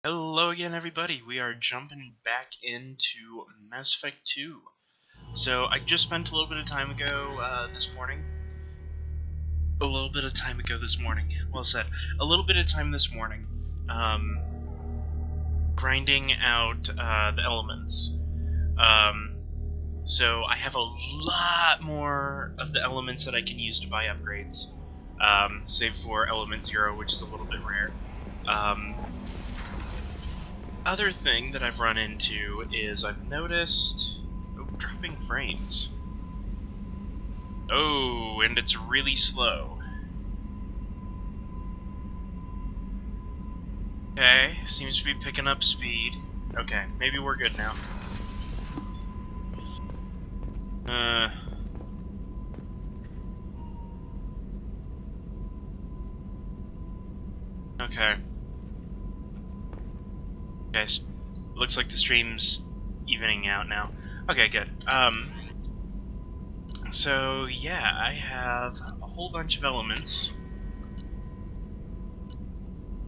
Hello again, everybody. We are jumping back into Mass Effect 2. So, I just spent a little bit of time ago this morning. Well said. A little bit of time this morning, grinding out the elements. So, I have a lot more of the elements that I can use to buy upgrades. Save for Element 0, which is a little bit rare. Other thing that I've run into is I've noticed... Oh, dropping frames. Oh, and it's really slow. Okay, seems to be picking up speed. Okay, maybe we're good now. Okay. Okay, looks like the stream's evening out now. Okay, good. So yeah, I have a whole bunch of elements.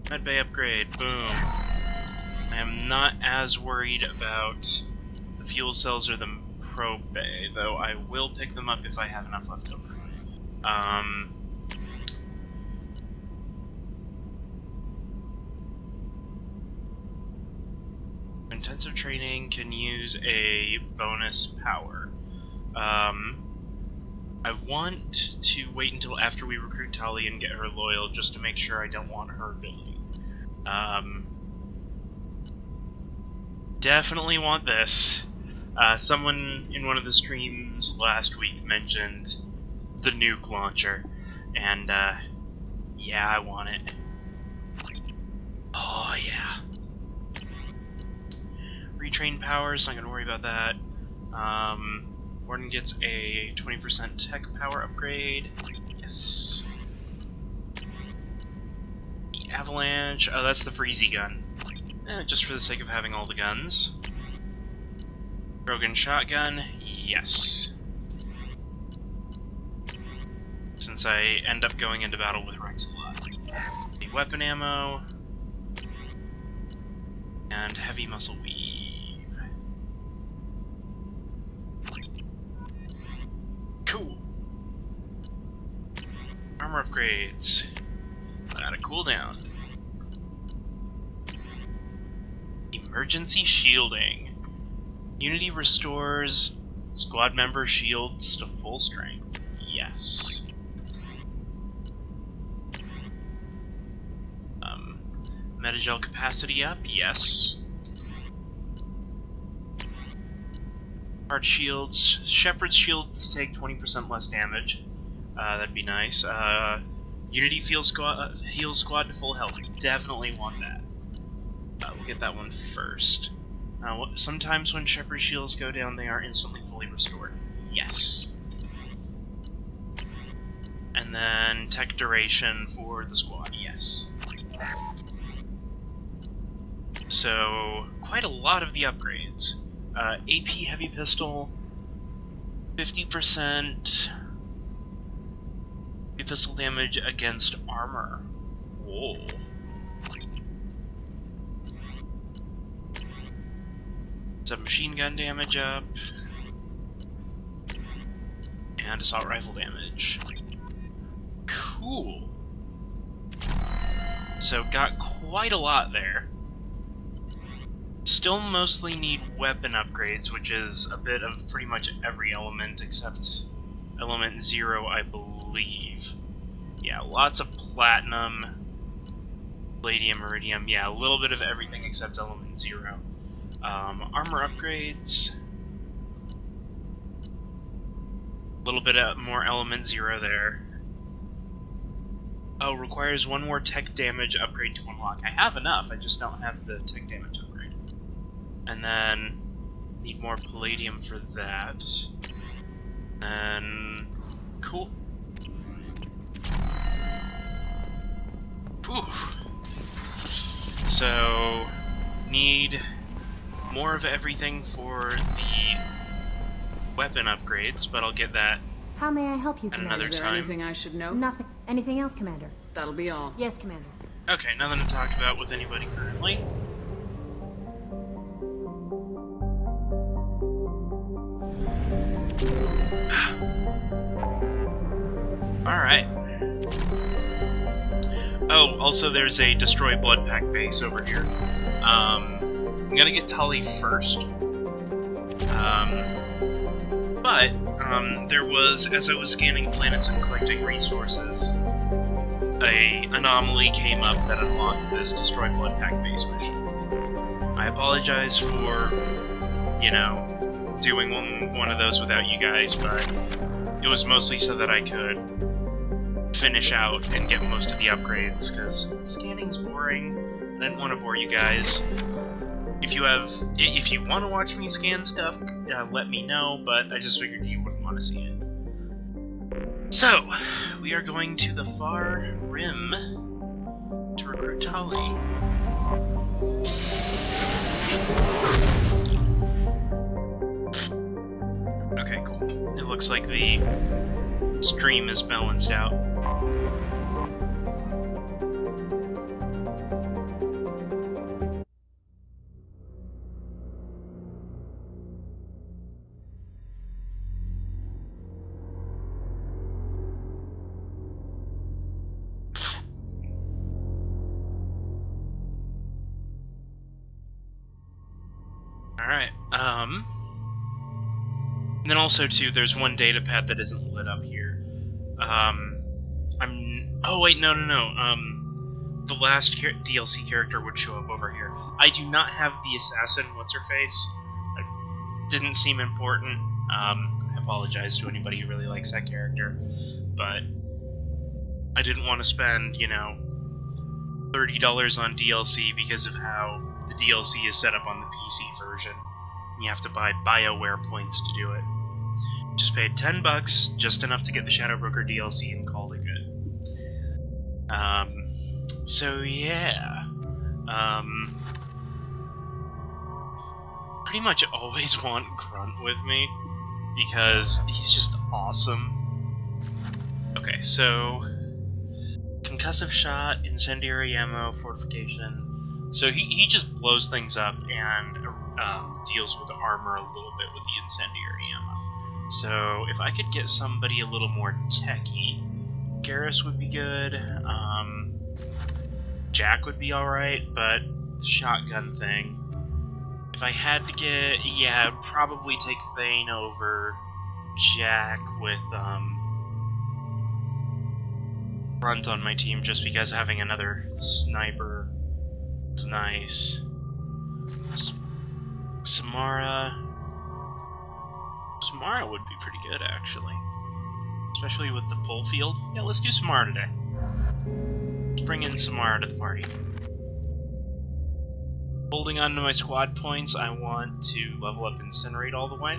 Medbay upgrade, boom. I am not as worried about the fuel cells or the probe bay, though I will pick them up if I have enough left over. Intensive training can use a bonus power. I want to wait until after we recruit Tali and get her loyal, just to make sure I don't want her ability. Definitely want this. Someone in one of the streams last week mentioned the nuke launcher, and yeah, I want it. Oh yeah. Retrain powers, not gonna worry about that. Warden gets a 20% tech power upgrade. Yes. The Avalanche, oh, that's the Freezy gun. Just for the sake of having all the guns. Brogan shotgun, yes. Since I end up going into battle with Rex a lot. The weapon ammo. And heavy muscle weave. Cool. Armor upgrades. Got a cooldown. Emergency shielding. Unity restores squad member shields to full strength. Yes. Metagel capacity up. Yes. Hard shields. Shepherd's shields take 20% less damage. That'd be nice. Unity heals squad to full health. Definitely want that. We'll get that one first. Sometimes when Shepherd's shields go down, they are instantly fully restored. Yes. And then tech duration for the squad. Yes. So, quite a lot of the upgrades. AP heavy pistol, 50% heavy pistol damage against armor. Whoa. Submachine gun damage up. And assault rifle damage. Cool. So got quite a lot there. Still mostly need weapon upgrades, which is a bit of pretty much every element except Element 0, I believe. Yeah, lots of platinum, palladium, iridium, yeah, a little bit of everything except Element 0. Armor upgrades. A little bit more Element 0 there. Oh, requires one more tech damage upgrade to unlock. I have enough, I just don't have the tech damage upgrade. And then need more palladium for that. And cool. Whew. So need more of everything for the weapon upgrades, but I'll get that. How may I help you, at Commander? another Is there time. anything I should know? Nothing. Anything else, Commander? That'll be all. Yes, Commander. Okay, nothing to talk about with anybody currently. Alright. Oh, also there's a Destroy Blood Pack base over here. I'm gonna get Tali first. But there was, as I was scanning planets and collecting resources, a anomaly came up that unlocked this Destroy Blood Pack base mission. I apologize for, you know, doing one of those without you guys, but it was mostly so that I could finish out and get most of the upgrades, because scanning's boring. I didn't want to bore you guys. If you want to watch me scan stuff, let me know, but I just figured you wouldn't want to see it. So, we are going to the far rim to recruit Tali. Okay, cool. It looks like the stream is balanced out. Alright, and then also, too, there's one data pad that isn't lit up here. Oh, wait, no. The last DLC character would show up over here. I do not have the assassin, what's-her-face. It didn't seem important. I apologize to anybody who really likes that character. But I didn't want to spend, you know, $30 on DLC because of how the DLC is set up on the PC version. You have to buy BioWare points to do it. Just paid $10, just enough to get the Shadow Broker DLC and called it good. So yeah. Pretty much always want Grunt with me, because he's just awesome. Okay, so concussive shot, incendiary ammo, fortification. So he just blows things up and deals with the armor a little bit with the incendiary ammo. So if I could get somebody a little more techy, Garrus would be good. Jack would be alright, but shotgun thing. If I had to get, yeah, I'd probably take Thane over Jack with Grunt on my team, just because having another sniper is nice. Samara would be pretty good, actually. Especially with the pull field. Yeah, let's do Samara today. Let's bring in Samara to the party. Holding on to my squad points, I want to level up Incinerate all the way.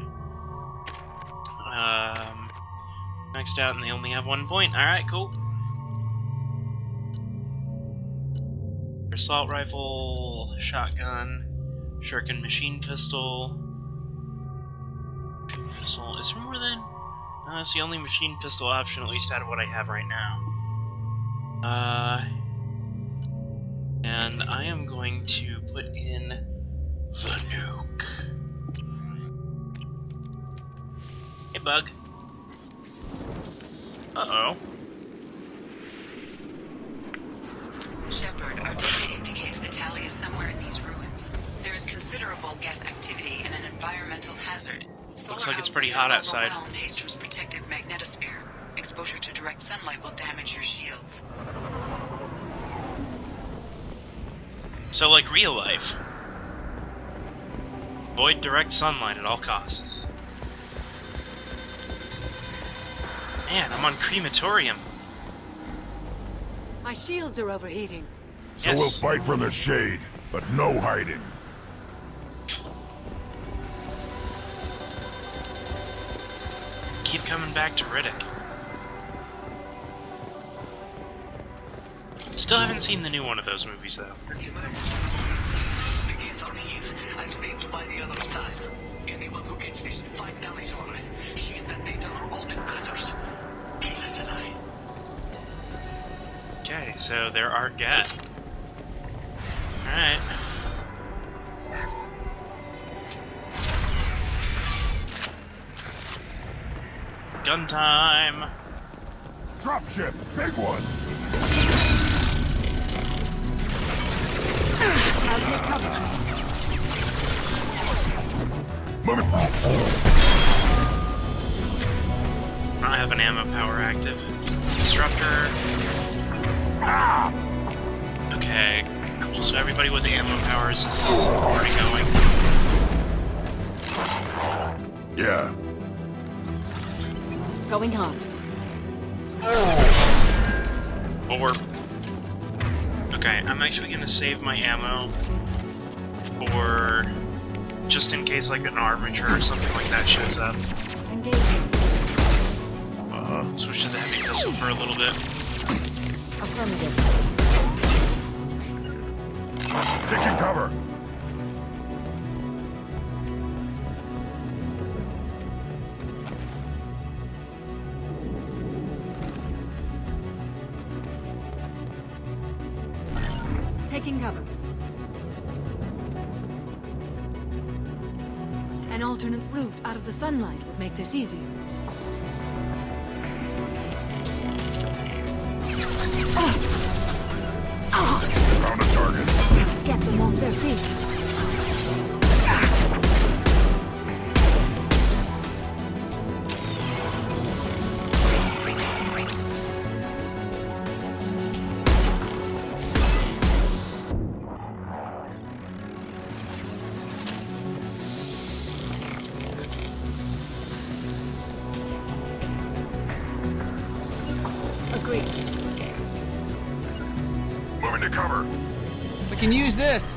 Maxed out and they only have 1 point. Alright, cool. Assault rifle, shotgun, shuriken machine pistol. Is there more than? It's the only machine pistol option, at least out of what I have right now. And I am going to put in the nuke. Hey, bug. Uh-oh. Shepard, our data indicates that Tali is somewhere in these ruins. There is considerable geth activity and an environmental hazard. Looks like it's pretty hot outside. Hastrom's protective magnetosphere. Exposure to direct sunlight will damage your shields. So, like real life. Avoid direct sunlight at all costs. Man, I'm on crematorium. My shields are overheating. So Yes. we'll fight from the shade, but no hiding. Keep coming back to Riddick. Still haven't seen the new one of those movies, though. The gates are here. I stand by the other side. Anyone who gets this, find Tali's order. She and that data are all that matters. Kill us alive. Okay, so there are Geth. Alright. Gun time! Dropship! Big one! I'll take cover. Move it! Not have an ammo power active. Disruptor. Ah! Okay, cool. So everybody with ammo powers is already going. Yeah. Going hot. Or... Okay, I'm actually gonna save my ammo for... just in case like an armature or something like that shows up. Engaging. Switch to the heavy pistol for a little bit. Affirmative. Taking cover! Taking cover. An alternate route out of the sunlight would make this easier. Found a target. Get them off their feet. Agreed. Moving to cover. We can use this.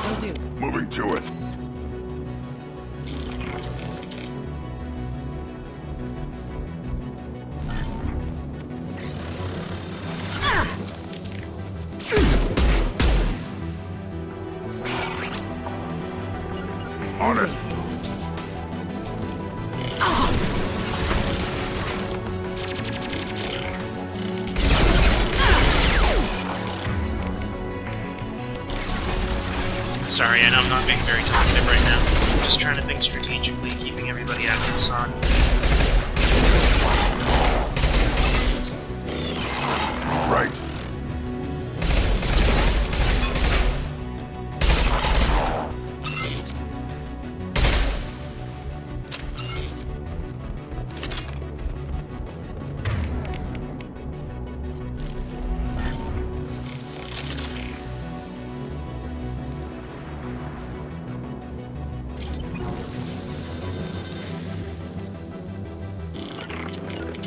Will do. Moving to it. On it. Sorry, I know I'm not being very talkative right now. I'm just trying to think strategically, keeping everybody out of the sun. Right.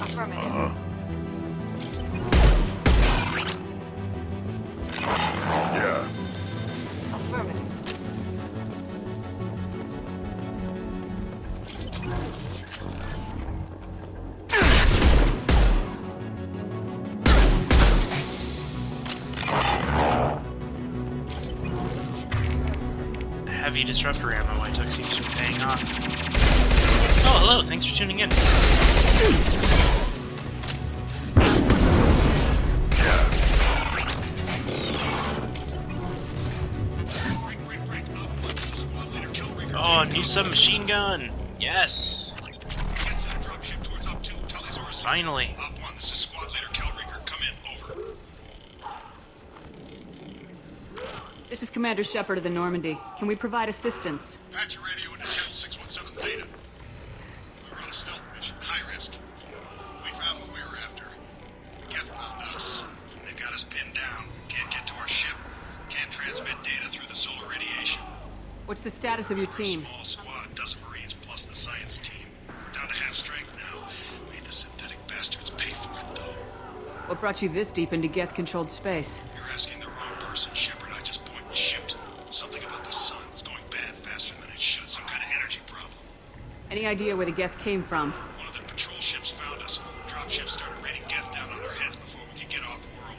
Affirmative. Yeah. Affirmative. Heavy disruptor ammo I took seems to be paying off. Oh, hello, thanks for tuning in. Oh, new submachine gun! Yes! Finally. Op 1, this is Squad Leader Kelringer. Come in, over. This is Commander Shepard of the Normandy. Can we provide assistance? Patch your radio into Channel 617 Theta. We were on a stealth mission, high risk. We found what we were after. Geth found us. They've got us pinned down. Can't get to our ship. Can't transmit data through the solar radiation. What's the status of your We're a team? small squad, dozen Marines plus the science team. We're down to half strength now. Made the synthetic bastards pay for it, though. What brought you this deep into Geth-controlled space? You're asking the wrong person, Shepard. I just point and shoot. Something about the sun. It's going bad faster than it should. Some kind of energy problem. Any idea where the Geth came from? One of their patrol ships found us. The dropship started raining Geth down on our heads before we could get off world.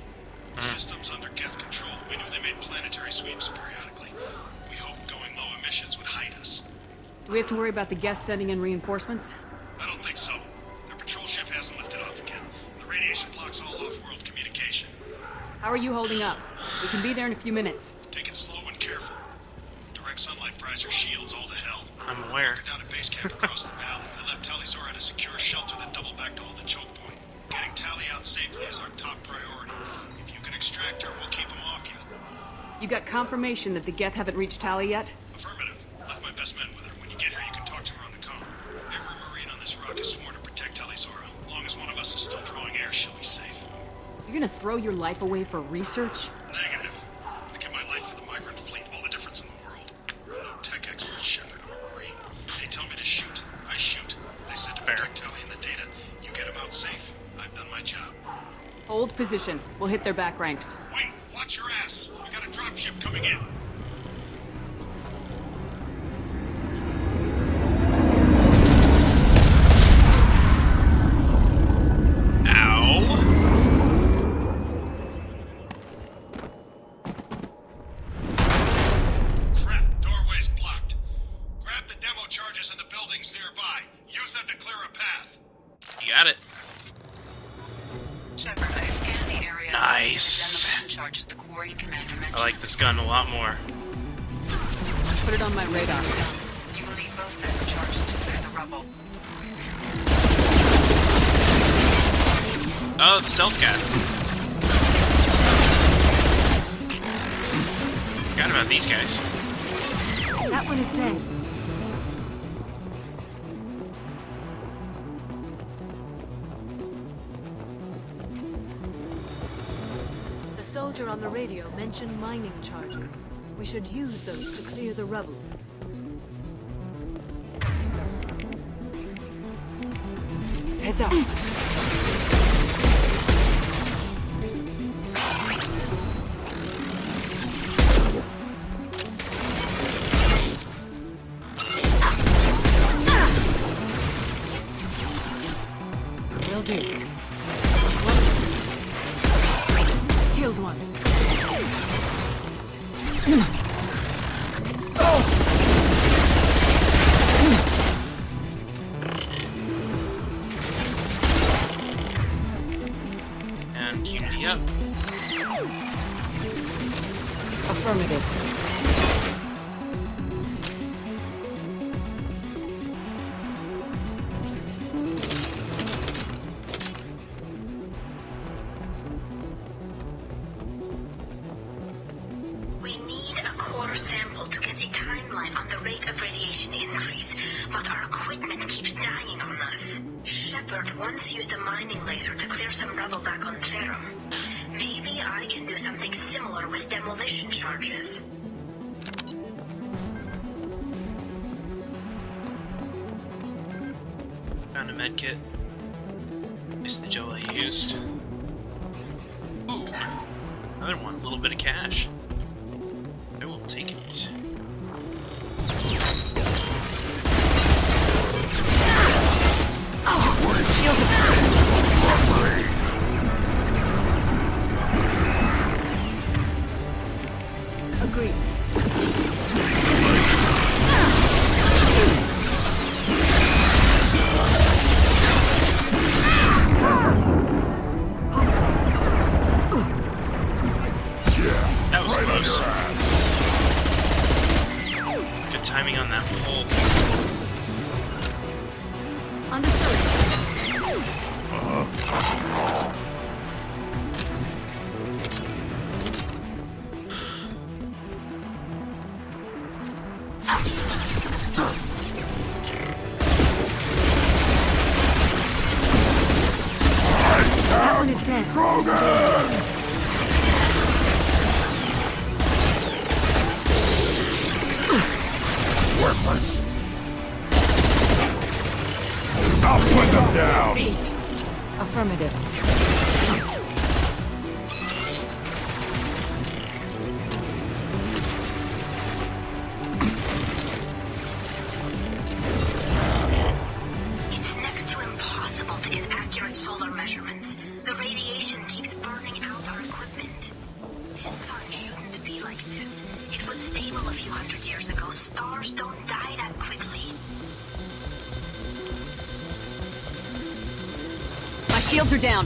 Systems under Geth control. We knew they made planetary sweeps periodically. We hoped going low emissions would hide us. Do we have to worry about the Geth sending in reinforcements? I don't think so. Their patrol ship hasn't lifted off again. The radiation blocks all off-world communication. How are you holding up? We can be there in a few minutes. Take it slow and careful. Direct sunlight fries your shields all to hell. I'm aware. We're down at base camp across the valley. I left Tali at a secure shelter that doubled back to hold the choke point. Getting Tali out safely is our top priority. If you can extract her, we'll keep them off you. You got confirmation that the Geth haven't reached Tali yet? Affirmative. Left my best men with her. When you get here, you can talk to her on the comm. Every Marine on this rock is sworn to protect Tali. As long as one of us is still drawing air, she'll be safe. You're gonna throw your life away for research? Negative. I give my life for the migrant fleet, all the difference in the world. I'm no tech expert, Shepard. I'm a Marine. They tell me to shoot. I shoot. They said to protect Tali and the data. You get them out safe. I've done my job. Hold position. We'll hit their back ranks. Wait, watch your ass. We got a dropship coming in. Crap, doorway's blocked. Grab the demo charges in the buildings nearby. Use them to clear a path. You got it. Shepard, I have scanned the area. Nice. The demolition charges the quarry commander mentioned. I like this gun a lot more. Put it on my radar. You will need both sets of charges to clear the rubble. Oh, it's Stealth Cat. Forgot about these guys. That one is dead. The soldier on the radio mentioned mining charges. We should use those to clear the rubble. Heads up. Will do. Killed one. And Unity up. Affirmative. We need a core sample to get a timeline on the rate of radiation increase, but our equipment keeps dying on us. Shepard once used a mining laser to clear some rubble back on Therum. Maybe I can do something similar with demolition charges. Found a med kit. Is the gel I used. Ooh, another one. A little bit of cash. I will take it. Agreed. That was close. Good timing on that pull. Understood. That one is dead. Worthless. I'll put them down. Affirmative. It's next to impossible to get accurate solar measurements. The radiation keeps burning out our equipment. This sun shouldn't be like this. It was stable a few hundred years ago. Stars don't die that quickly. My shields are down.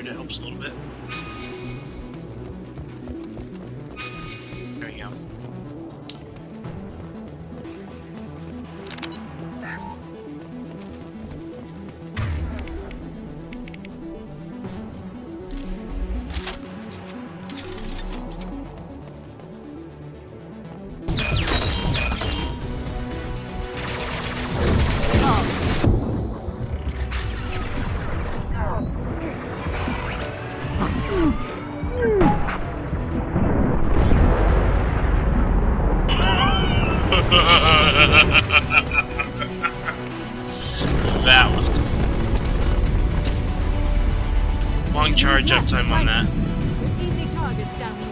it helps a little bit. There you go. That was cool. Long charge up time on that. Easy targets down here.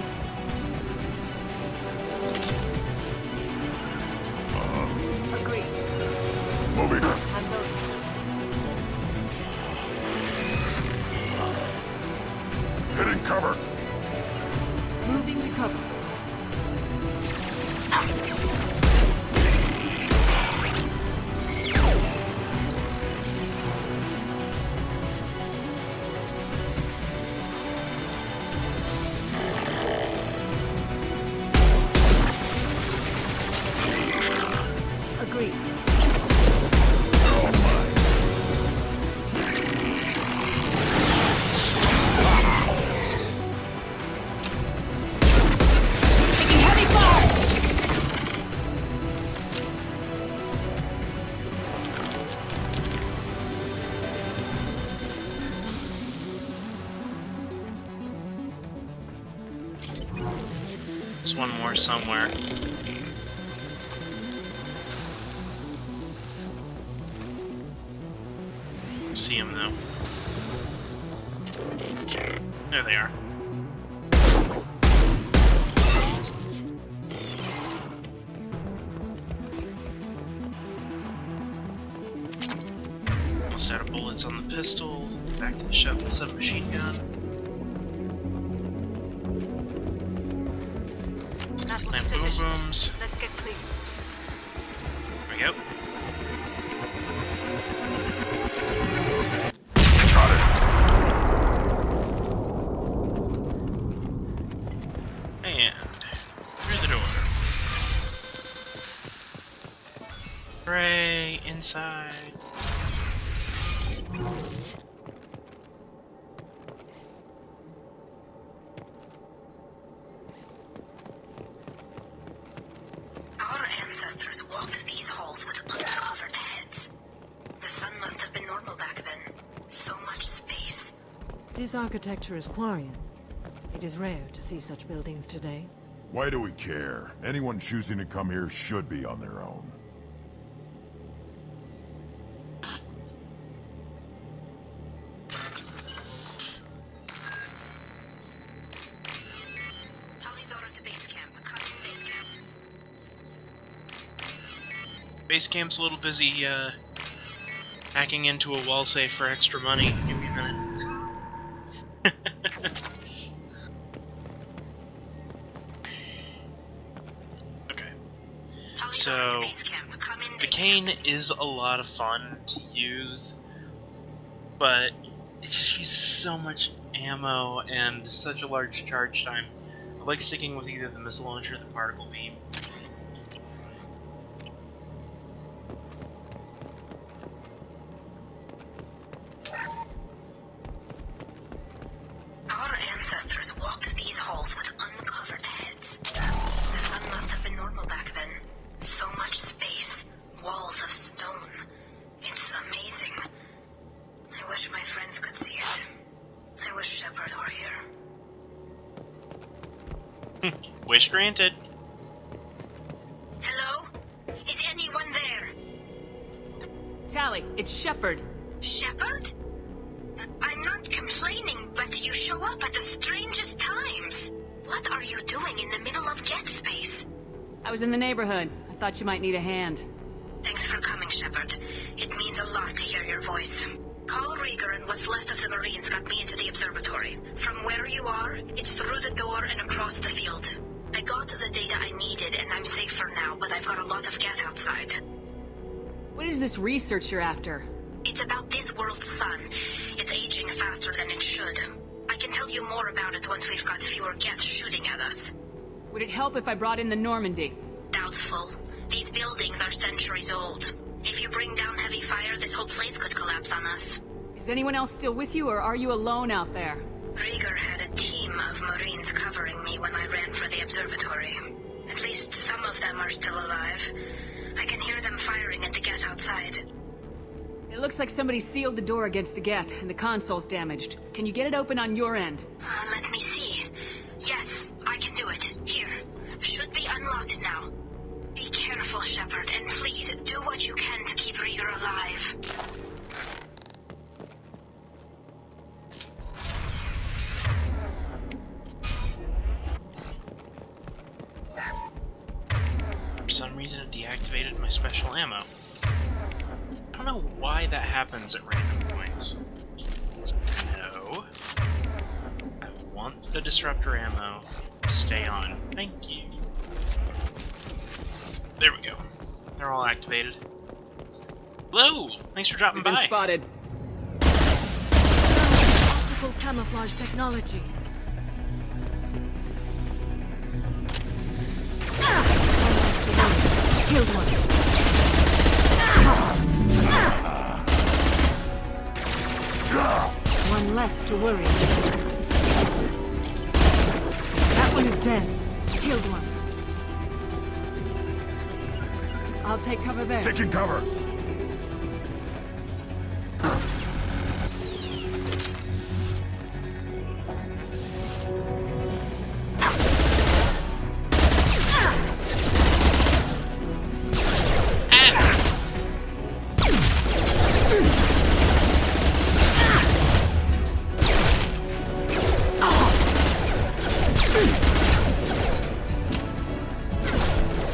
Agreed. Moving. I'm loading. Hitting cover. Moving to cover. Agreed. Taking heavy fire! There's one more somewhere. See them though. There they are. Almost out of bullets on the pistol. Back to the submachine gun. That will be Plant boom sufficient. booms. Let's get clean. There we go. Got it. And through the door. Hooray! Inside. Our ancestors walked these halls with uncovered heads. The sun must have been normal back then. So much space. This architecture is Quarian. It is rare to see such buildings today. Why do we care? Anyone choosing to come here should be on their own. Tali's order to base camp. Copy base camp. Base camp's a little busy, hacking into a wall safe for extra money. Give me a minute. Okay. Tali's order to So, base camp. Come in the base cane camp. is a lot of fun to use, but it just uses so much ammo and such a large charge time. I like sticking with either the missile launcher or the particle beam. Our ancestors walked these halls with uncovered heads. The sun must have been normal back then. So much space. Walls of stone. It's amazing. I wish my friends could see it. I wish Shepard were here. Wish granted. Hello? Is anyone there? Tali, it's Shepard. Shepard? I'm not complaining, but you show up at the strangest times. What are you doing in the middle of Get Space? I was in the neighborhood. I thought you might need a hand. Thanks for coming, Shepard. It means a lot to hear your voice. Carl Rieger and what's left of the Marines got me into the observatory. From where you are, it's through the door and across the field. I got the data I needed and I'm safe for now, but I've got a lot of Geth outside. What is this research you're after? It's about this world's sun. It's aging faster than it should. I can tell you more about it once we've got fewer Geth shooting at us. Would it help if I brought in the Normandy? Doubtful. These buildings are centuries old. If you bring down heavy fire, this whole place could collapse on us. Is anyone else still with you, or are you alone out there? Rieger had a team of Marines covering me when I ran for the observatory. At least some of them are still alive. I can hear them firing at the Geth outside. It looks like somebody sealed the door against the Geth, and the console's damaged. Can you get it open on your end? Let me see. Yes, I can do it. Here. Should be unlocked now. Be careful, Shepard, and please do what you can to keep Rieger alive. For some reason it deactivated my special ammo. I don't know why that happens at random points. No. I want the disruptor ammo to stay on. Thank you. There we go. They're all activated. Hello! Thanks for dropping We've been by. spotted. Optical camouflage technology. Killed one. One less to worry. That one is dead. Killed one. I'll take cover there. Taking cover.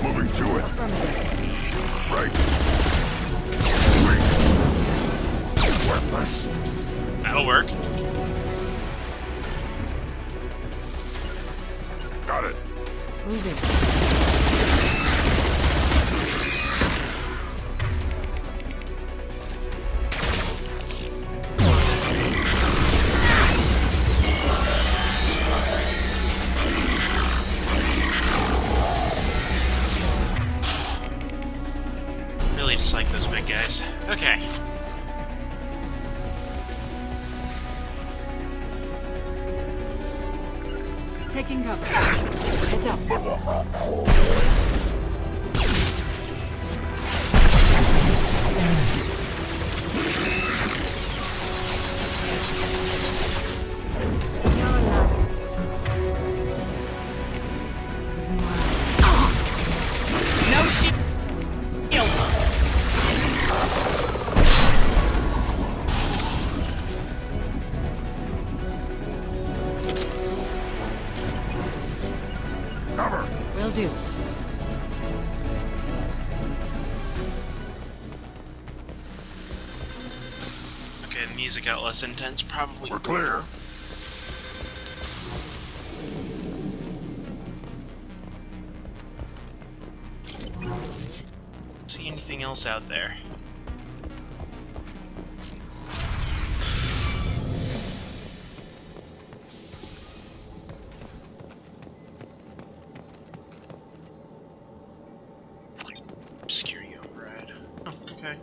Moving to it. Right. Weak. Worthless. That'll work. Got it. Moving. Really dislike those big guys. Okay. Taking cover. Heads up. No shield! Cover. Will do. Okay, the music got less intense, probably. We're clear. See anything else out there? Security override. Oh, okay.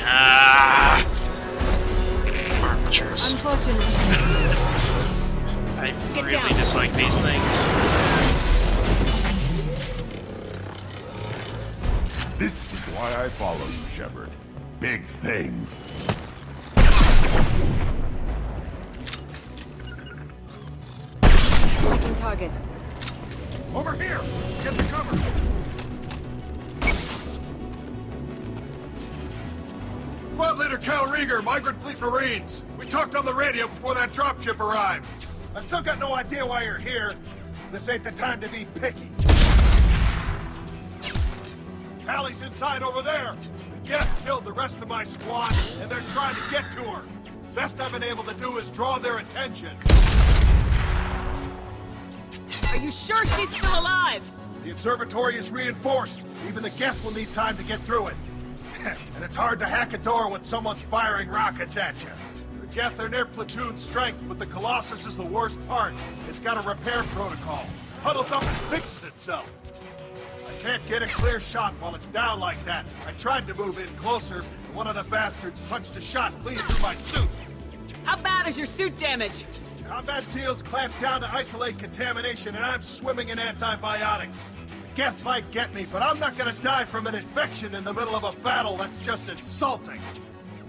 Ah! Armatures. Unfortunately. I Get really down. dislike these things. This is why I follow you, Shepard. Big things. Marking target. Over here! Get the cover! Squad Leader Cal Rieger, Migrant Fleet Marines. We talked on the radio before that dropship arrived. I still got no idea why you're here. This ain't the time to be picky. Tali's inside over there. The Geth killed the rest of my squad, and they're trying to get to her. Best I've been able to do is draw their attention. Are you sure she's still alive? The observatory is reinforced. Even the Geth will need time to get through it. And it's hard to hack a door when someone's firing rockets at you. The Geth are near platoon strength, but the Colossus is the worst part. It's got a repair protocol. Huddles up and fixes itself. I can't get a clear shot while it's down like that. I tried to move in closer, and one of the bastards punched a shot clean through my suit. How bad is your suit damage? Combat SEALs clamped down to isolate contamination, and I'm swimming in antibiotics. The Geth might get me, but I'm not gonna die from an infection in the middle of a battle. That's just insulting.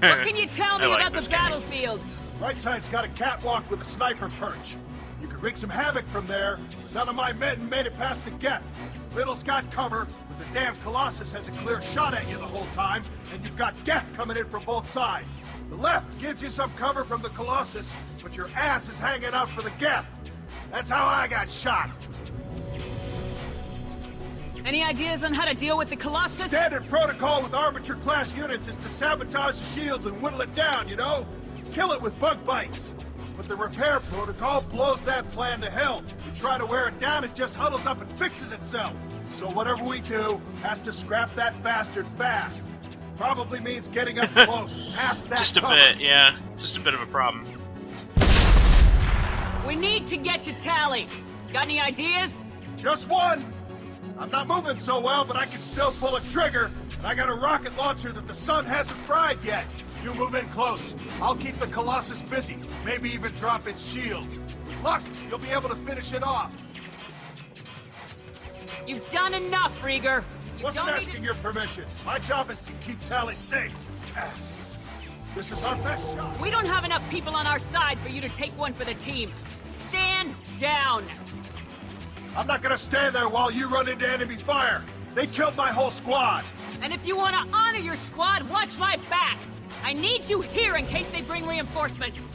What can you tell me I like about this the game. battlefield? Right side's got a catwalk with a sniper perch. You could wreak some havoc from there. None of my men made it past the Geth. Middle's got cover, but the damn Colossus has a clear shot at you the whole time, and you've got Geth coming in from both sides. The left gives you some cover from the Colossus, but your ass is hanging out for the Geth. That's how I got shot. Any ideas on how to deal with the Colossus? Standard protocol with armature-class units is to sabotage the shields and whittle it down, you know? Kill it with bug bites. But the repair protocol blows that plan to hell. We try to wear it down, it just huddles up and fixes itself. So whatever we do has to scrap that bastard fast. Probably means getting up close, past that Just a cover. bit, yeah. Just a bit of a problem. We need to get to Tali. Got any ideas? Just one. I'm not moving so well, but I can still pull a trigger. And I got a rocket launcher that the sun hasn't fried yet. You move in close. I'll keep the Colossus busy. Maybe even drop its shields. With luck, you'll be able to finish it off. You've done enough, Rieger. You Wasn't don't asking your permission. My job is to keep Tali safe. This is our best shot. We don't have enough people on our side for you to take one for the team. Stand down. I'm not gonna stand there while you run into enemy fire. They killed my whole squad. And if you want to honor your squad, watch my back. I need you here in case they bring reinforcements.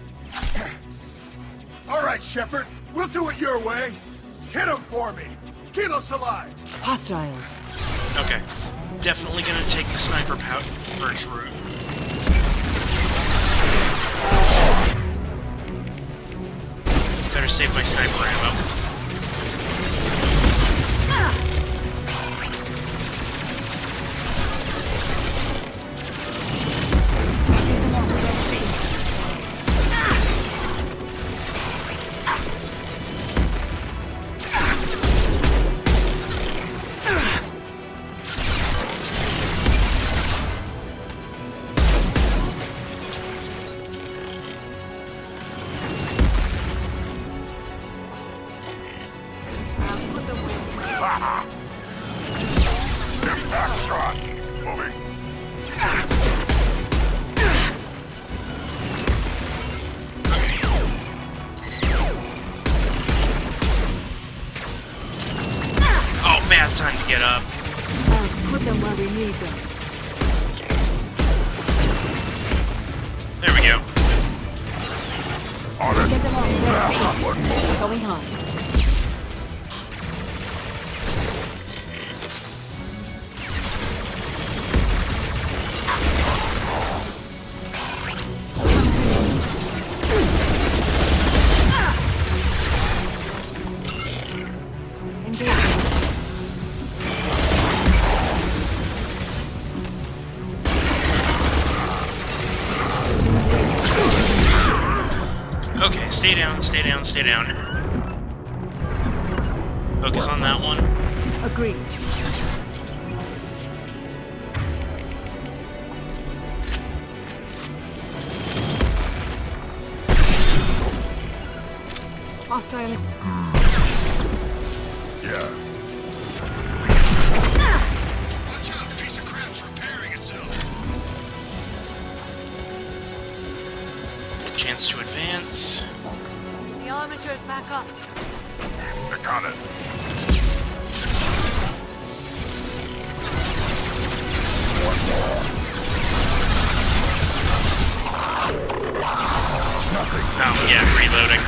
All right, Shepard. We'll do it your way. Hit him for me. Kilos alive. Hostiles. Okay. Definitely gonna take the sniper perch route. Better save my sniper ammo. Impact shot. Moving. Oh, bad time to get up. I'll put them where we need them. There we go. On it. Get them off their feet. One more. Going on. Okay, stay down, stay down, stay down. Focus on that one. Agreed. Hostile. Yeah. Watch out, piece of crap's repairing itself. Chance to advance. The armature's back up. I got it. Oh, yeah, reloading.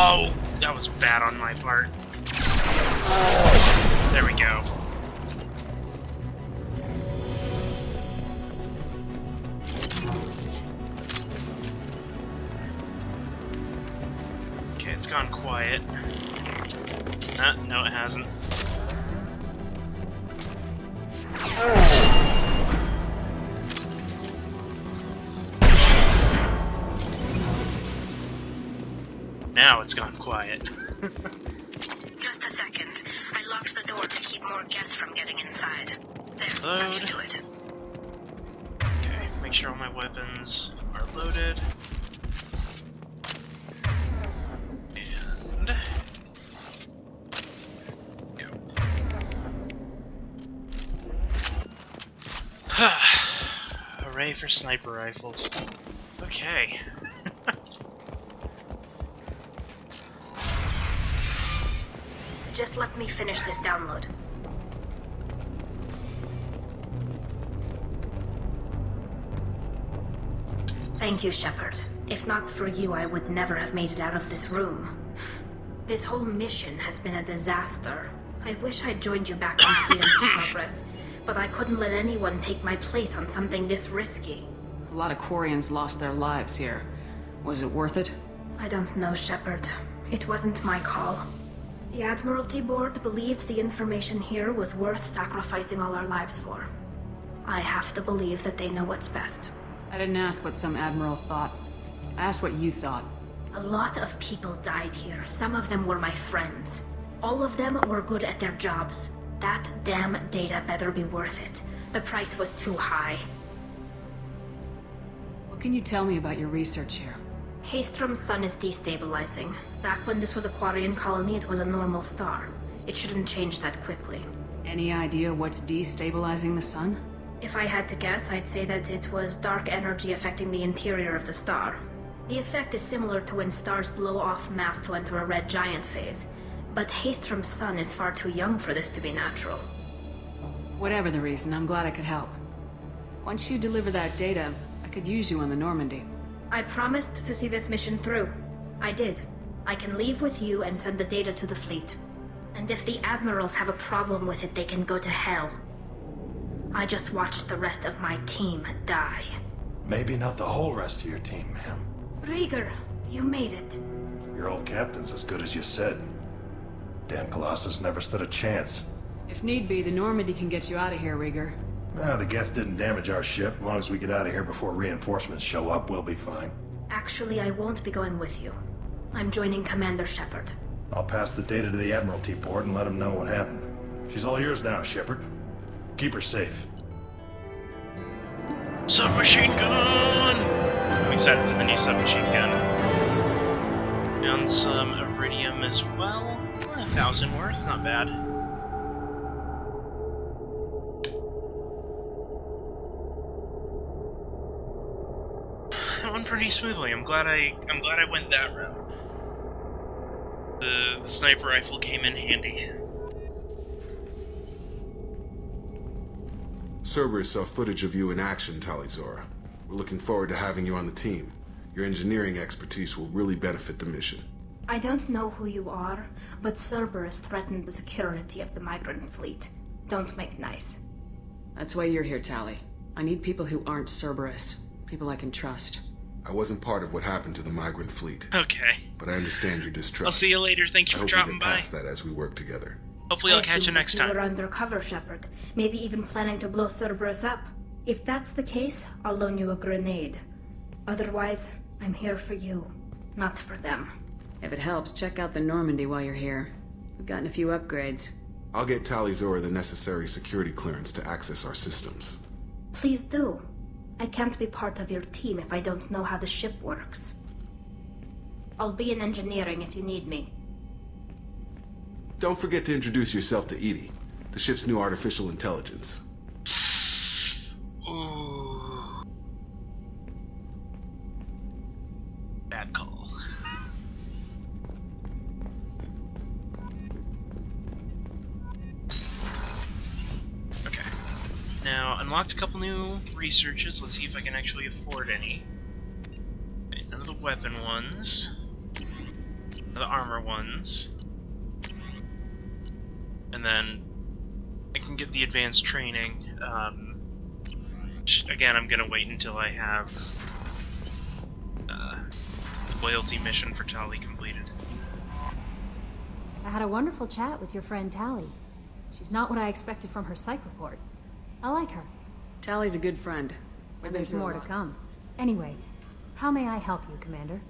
Oh, that was bad on my part. There we go. Okay, it's gone quiet. No, it hasn't. Now it's gone quiet. Just a second. I locked the door to keep more Geth from getting inside. There, Load. that should do it. Okay, make sure all my weapons are loaded. And... go. Array for sniper rifles. Okay. Just let me finish this download. Thank you, Shepard. If not for you, I would never have made it out of this room. This whole mission has been a disaster. I wish I'd joined you back in Freedom's Progress, but I couldn't let anyone take my place on something this risky. A lot of Quarians lost their lives here. Was it worth it? I don't know, Shepard. It wasn't my call. The Admiralty Board believed the information here was worth sacrificing all our lives for. I have to believe that they know what's best. I didn't ask what some admiral thought. I asked what you thought. A lot of people died here. Some of them were my friends. All of them were good at their jobs. That damn data better be worth it. The price was too high. What can you tell me about your research here? Haystrom's sun is destabilizing. Back when this was a Quarian colony, it was a normal star. It shouldn't change that quickly. Any idea what's destabilizing the sun? If I had to guess, I'd say that it was dark energy affecting the interior of the star. The effect is similar to when stars blow off mass to enter a red giant phase. But Haystrom's sun is far too young for this to be natural. Whatever the reason, I'm glad I could help. Once you deliver that data, I could use you on the Normandy. I promised to see this mission through. I did. I can leave with you and send the data to the fleet. And if the admirals have a problem with it, they can go to hell. I just watched the rest of my team die. Maybe not the whole rest of your team, ma'am. Rieger, you made it. Your old captain's as good as you said. Damn Colossus never stood a chance. If need be, the Normandy can get you out of here, Rieger. The Geth didn't damage our ship. As long as we get out of here before reinforcements show up, we'll be fine. Actually, I won't be going with you. I'm joining Commander Shepard. I'll pass the data to the Admiralty Board and let them know what happened. She's all yours now, Shepard. Keep her safe. Submachine gun! I'm excited for the new submachine gun. And some iridium as well. 1,000 worth, not bad. That went pretty smoothly. I'm glad I went that route. The sniper rifle came in handy. Cerberus saw footage of you in action, Tali. We're looking forward to having you on the team. Your engineering expertise will really benefit the mission. I don't know who you are, but Cerberus threatened the security of the migrant fleet. Don't make nice. That's why you're here, Tali. I need people who aren't Cerberus. People I can trust. I wasn't part of what happened to the migrant fleet. Okay. But I understand your distrust. I'll see you later. Thank you for dropping by. I hope we get past that as we work together. Hopefully I'll catch you next time. You were undercover, Shepard. Maybe even planning to blow Cerberus up. If that's the case, I'll loan you a grenade. Otherwise, I'm here for you, not for them. If it helps, check out the Normandy while you're here. We've gotten a few upgrades. I'll get Tali the necessary security clearance to access our systems. Please do. I can't be part of your team if I don't know how the ship works. I'll be in engineering if you need me. Don't forget to introduce yourself to Edie, the ship's new artificial intelligence. Ooh. Bad call. Okay. Now, unlocked a couple new researches. Let's see if I can actually afford any. Okay, none of the weapon ones. the armor ones. And then I can get the advanced training. Again, I'm gonna wait until I have the loyalty mission for Tali completed. I had a wonderful chat with your friend Tali. She's not what I expected from her psych report. I like her. Tally's a good friend. And there's more to come. Anyway, how may I help you, Commander?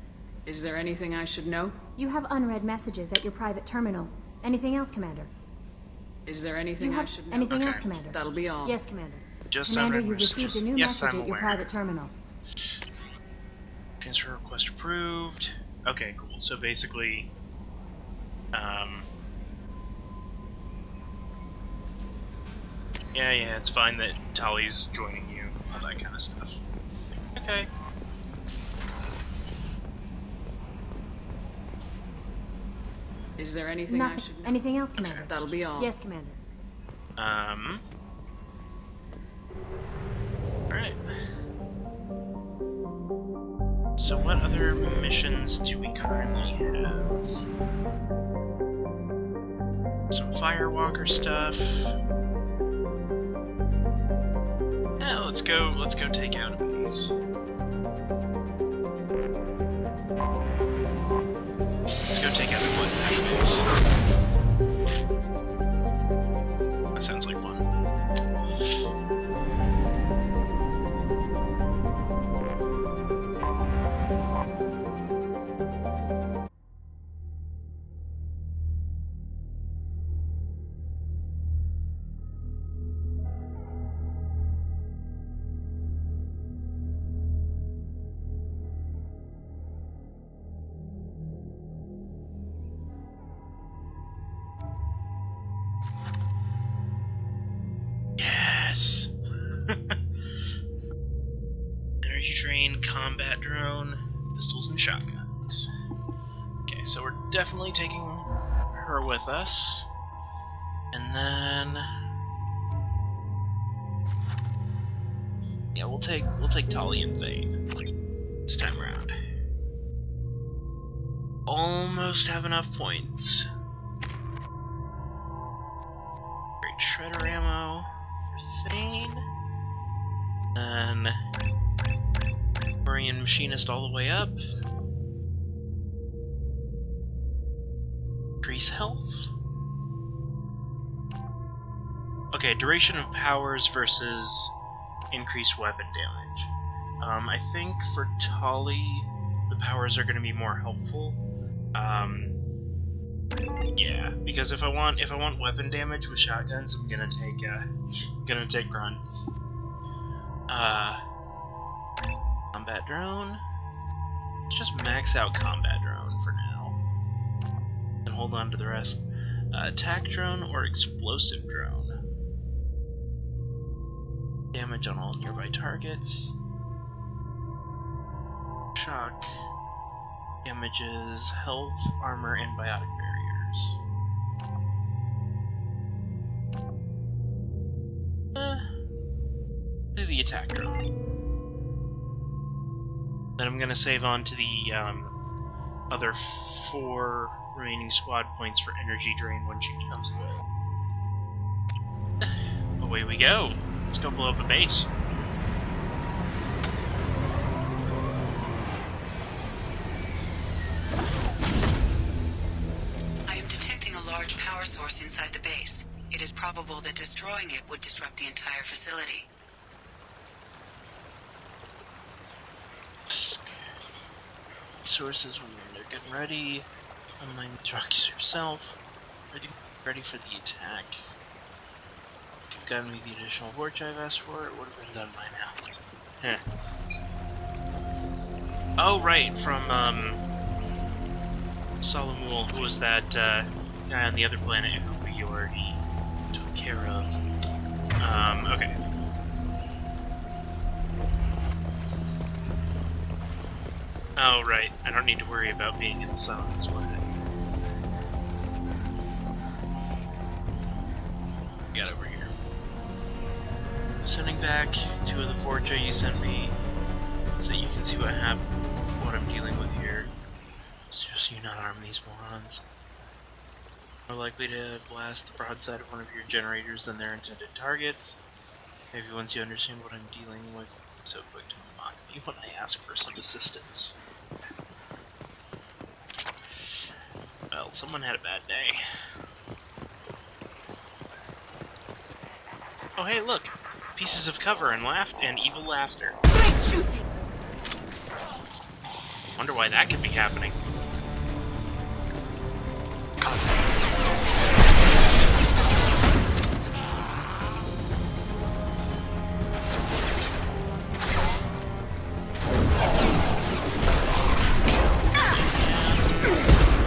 Is there anything I should know? You have unread messages at your private terminal. Anything else, Commander? Is there anything I should know? Anything else, Commander? That'll be all. Yes, Commander. Just Commander, unread you've messages. received a new Yes, message I'm at your aware. private terminal. Transfer request approved. Okay, cool. So basically, yeah, it's fine that Tali's joining you, all that kind of stuff. Okay. Is there anything I should know? Anything else, Commander? That'll be all. Yes, Commander. Alright. So what other missions do we currently have? Some Firewalker stuff. Yeah, let's go take out a base. Let's go take out a base. That sounds like fun. Yes. Energy drain, combat drone, pistols and shotguns. Okay, so we're definitely taking her with us. And then yeah, we'll take Tali and Thane this time around. Almost have enough points. Great shredder ammo for Thane. And Orion Machinist all the way up. Increase health. Okay, duration of powers versus increased weapon damage. I think for Tali, the powers are going to be more helpful. Yeah, because if I want weapon damage with shotguns, I'm gonna take Grunt. Combat drone. Let's just max out combat drone for now, and hold on to the rest. Attack drone or explosive drone. Damage on all nearby targets. Shock. Damages health, armor, and biotic barriers. Do the attack drone. Then I'm gonna save on to the other 4 remaining squad points for energy drain when she comes to it. Away we go. Let's go blow up a base. I am detecting a large power source inside the base. It is probable that destroying it would disrupt the entire facility. Sources when they're getting ready. Unmine the trucks yourself. Ready for the attack. If you've gotten me the additional torch I've asked for, it would have been done by now. Oh, right, from, Salamul, who was that, guy on the other planet who we already took care of. Okay. Oh, right, I don't need to worry about being in the Salamul's planet. Got over here. Sending back 2 of the 4J you sent me, so that you can see what I'm dealing with here. Let's just Do not harm these morons. More likely to blast the broadside of one of your generators than their intended targets. Maybe once you understand what I'm dealing with, you'll be so quick to mock me when I ask for some assistance. Well, someone had a bad day. Oh hey, look! Pieces of cover and evil laughter. Great shooting! Wonder why that could be happening.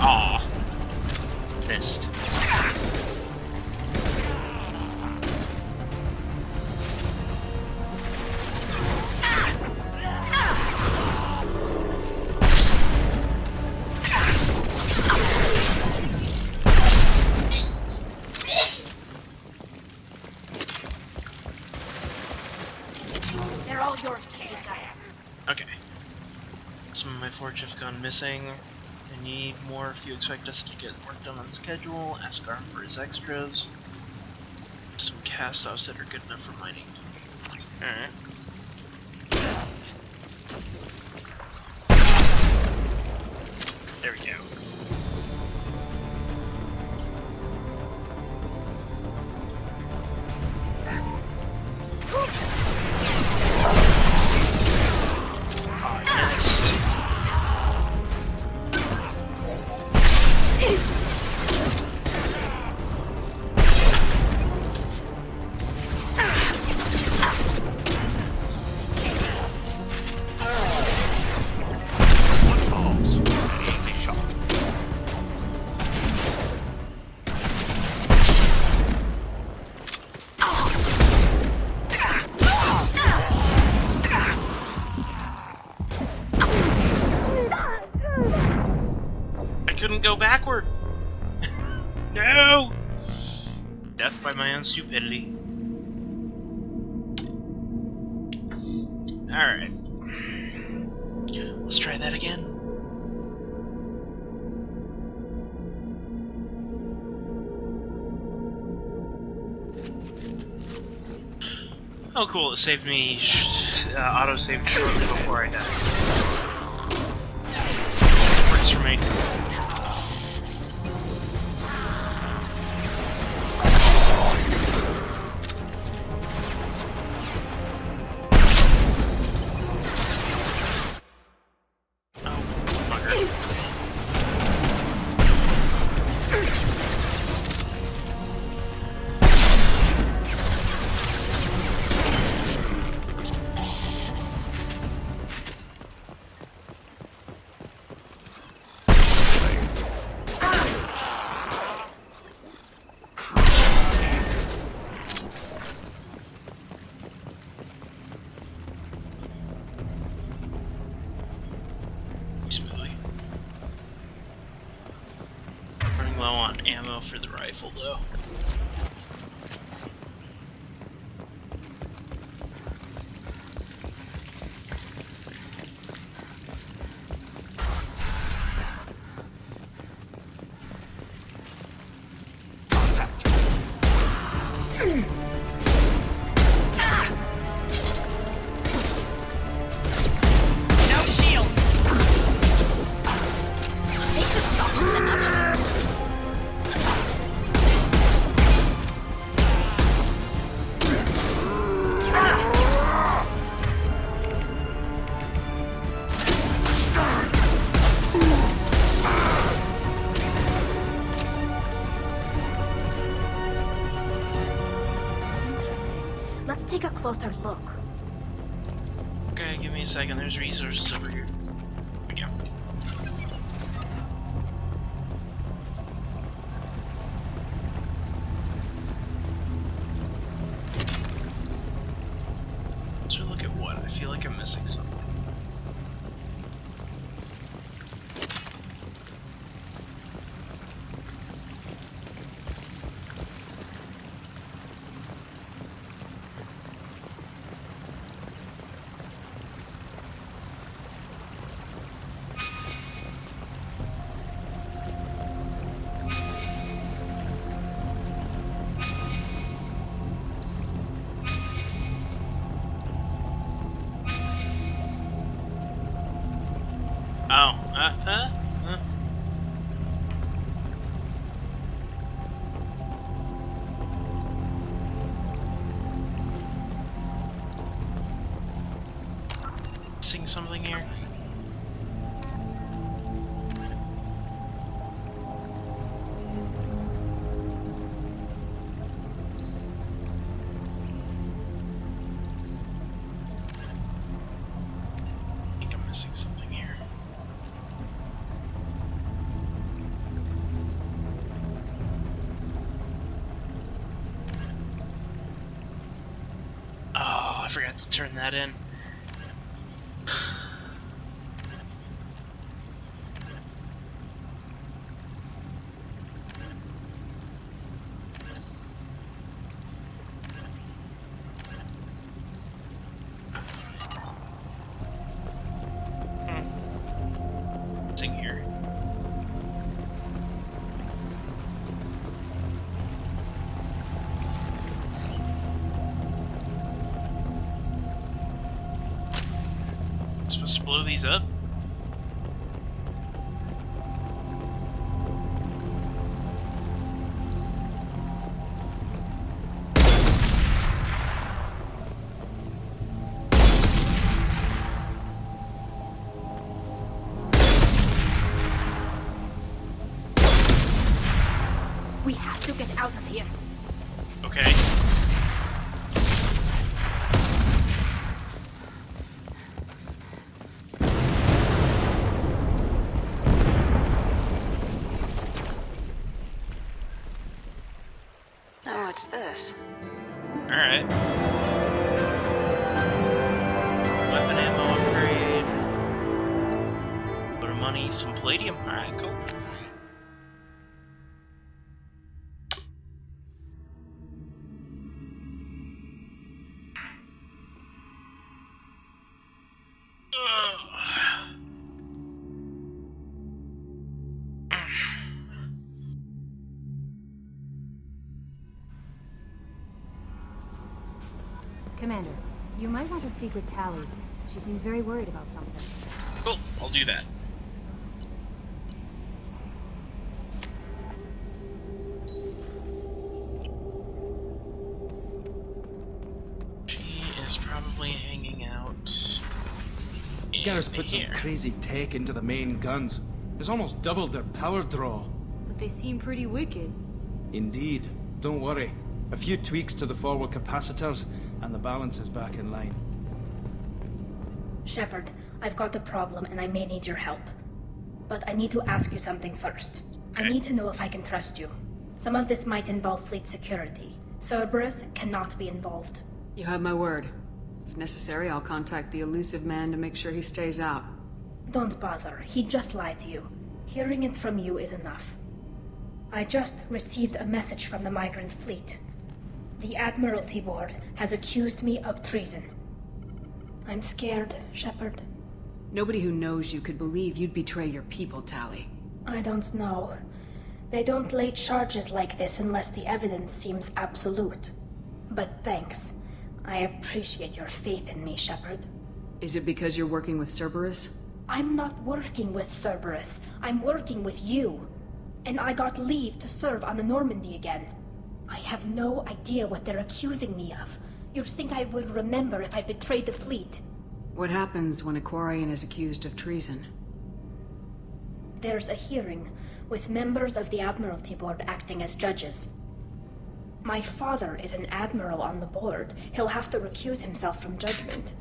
Aw. Missed. They're all yours, Chica. Okay. Some of my forge have gone missing. I need more if you expect us to get work done on schedule. Ask Arm for his extras. Some cast-offs that are good enough for mining. Alright. There we go. Go backward. No! Death by my own stupidity. Alright. Let's try that again. Oh cool, it saved me, auto-saved shortly before I died. Works for me. Low on ammo for the rifle, though. No shields! They could soften them up. Let's take a closer look. Okay, give me a second. There's resources over here. Here we go. Let's look at what? I feel like I'm missing something. Oh, Missing something here? I think I'm missing something here. Oh, I forgot to turn that in. Here. Supposed to blow these up? We have to get out of here. Okay. Oh, what's this? Alright. Weapon ammo upgrade. A bit of money, some palladium. Alright, cool. Commander, you might want to speak with Tali. She seems very worried about something. Cool, I'll do that. She is probably hanging out. Garrus put some crazy tech into the main guns. It's almost doubled their power draw. But they seem pretty wicked. Indeed. Don't worry. A few tweaks to the forward capacitors, and the balance is back in line. Shepard, I've got a problem and I may need your help. But I need to ask you something first. Okay. I need to know if I can trust you. Some of this might involve fleet security. Cerberus cannot be involved. You have my word. If necessary, I'll contact the elusive man to make sure he stays out. Don't bother. He just lied to you. Hearing it from you is enough. I just received a message from the migrant fleet. The Admiralty Board has accused me of treason. I'm scared, Shepard. Nobody who knows you could believe you'd betray your people, Tali. I don't know. They don't lay charges like this unless the evidence seems absolute. But thanks. I appreciate your faith in me, Shepard. Is it because you're working with Cerberus? I'm not working with Cerberus. I'm working with you. And I got leave to serve on the Normandy again. I have no idea what they're accusing me of. You'd think I would remember if I betrayed the fleet. What happens when a Quarian is accused of treason? There's a hearing, with members of the Admiralty Board acting as judges. My father is an admiral on the board. He'll have to recuse himself from judgment.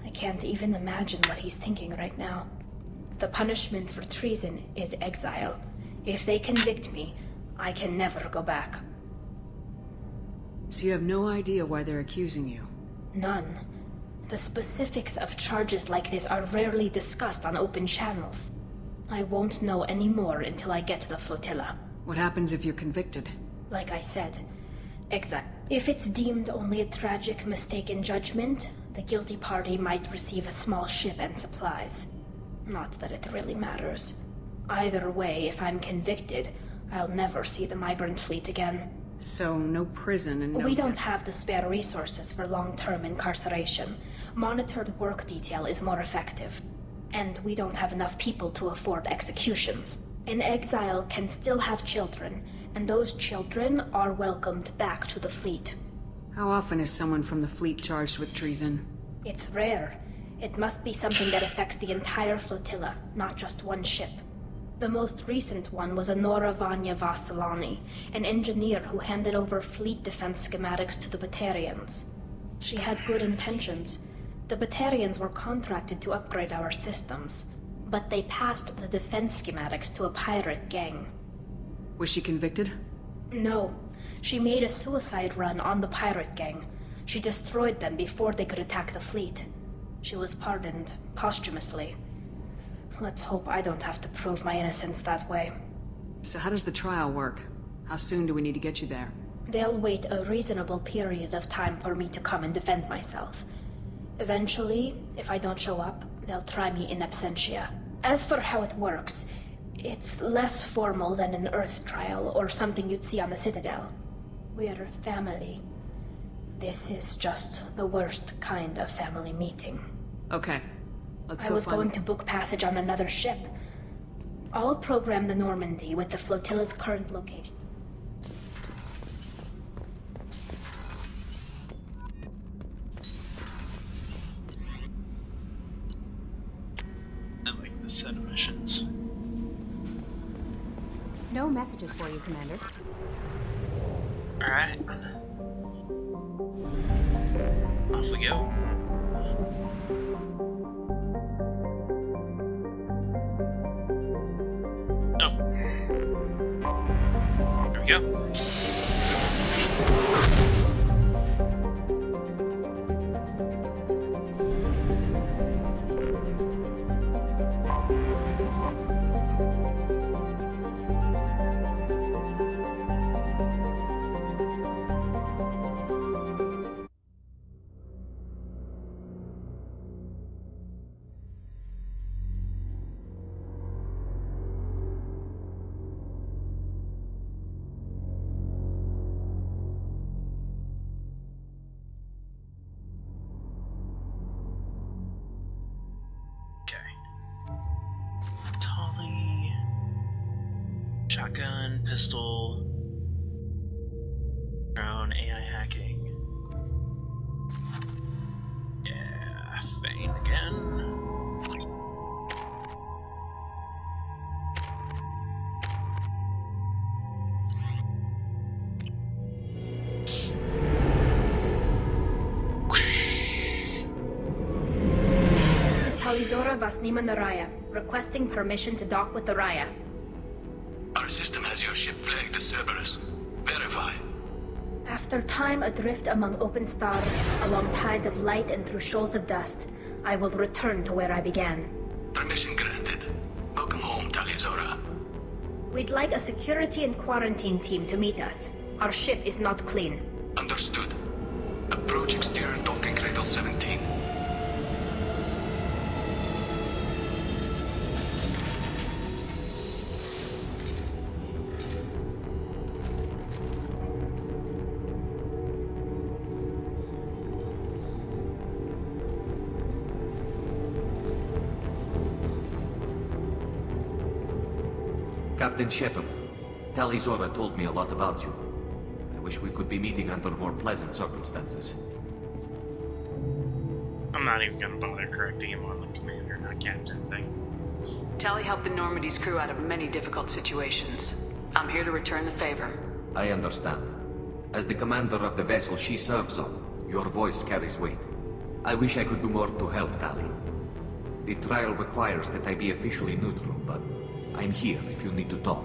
I can't even imagine what he's thinking right now. The punishment for treason is exile. If they convict me, I can never go back. So you have no idea why they're accusing you? None. The specifics of charges like this are rarely discussed on open channels. I won't know any more until I get to the flotilla. What happens if you're convicted? Like I said, exile. If it's deemed only a tragic mistake in judgment, the guilty party might receive a small ship and supplies. Not that it really matters. Either way, if I'm convicted, I'll never see the migrant fleet again. So, no prison and no... We don't have the spare resources for long-term incarceration. Monitored work detail is more effective. and we don't have enough people to afford executions. An exile can still have children, and those children are welcomed back to the fleet. How often is someone from the fleet charged with treason? It's rare. It must be something that affects the entire flotilla, not just one ship. The most recent one was Honora Vanya Vassilani, an engineer who handed over fleet defense schematics to the Batarians. She had good intentions. The Batarians were contracted to upgrade our systems, but they passed the defense schematics to a pirate gang. Was she convicted? No. She made a suicide run on the pirate gang. She destroyed them before they could attack the fleet. She was pardoned, posthumously. Let's hope I don't have to prove my innocence that way. So how does the trial work? How soon do we need to get you there? They'll wait a reasonable period of time for me to come and defend myself. Eventually, if I don't show up, they'll try me in absentia. As for how it works, it's less formal than an Earth trial or something you'd see on the Citadel. We're family. This is just the worst kind of family meeting. Okay. Let's go. I was going to book passage on another ship. I'll program the Normandy with the flotilla's current location. I like this set of missions. No messages for you, Commander. Alright. Off we go. Oh. There we go. Tali, shotgun, pistol, drone, AI hacking. Yeah, feign again. Talizora Vasnima Naraya, requesting permission to dock with the Raya. Our system has your ship flagged as Cerberus. Verify. After time adrift among open stars, along tides of light and through shoals of dust, I will return to where I began. Permission granted. Welcome home, Talizora. We'd like a security and quarantine team to meet us. Our ship is not clean. Understood. Approach exterior docking cradle 17. Captain Shepard, Talizora told me a lot about you. I wish we could be meeting under more pleasant circumstances. I'm not even gonna bother correcting him on the commander, not captain thing. Tali helped the Normandy's crew out of many difficult situations. I'm here to return the favor. I understand. As the commander of the vessel she serves on, your voice carries weight. I wish I could do more to help, Tali. The trial requires that I be officially neutral, but I'm here if you need to talk.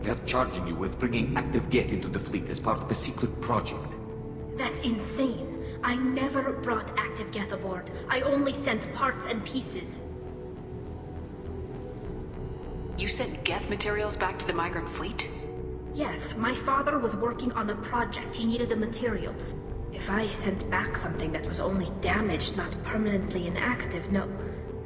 They're charging you with bringing active Geth into the fleet as part of a secret project. That's insane. I never brought active Geth aboard. I only sent parts and pieces. You sent Geth materials back to the migrant fleet? Yes, my father was working on a project. He needed the materials. If I sent back something that was only damaged, not permanently inactive, no,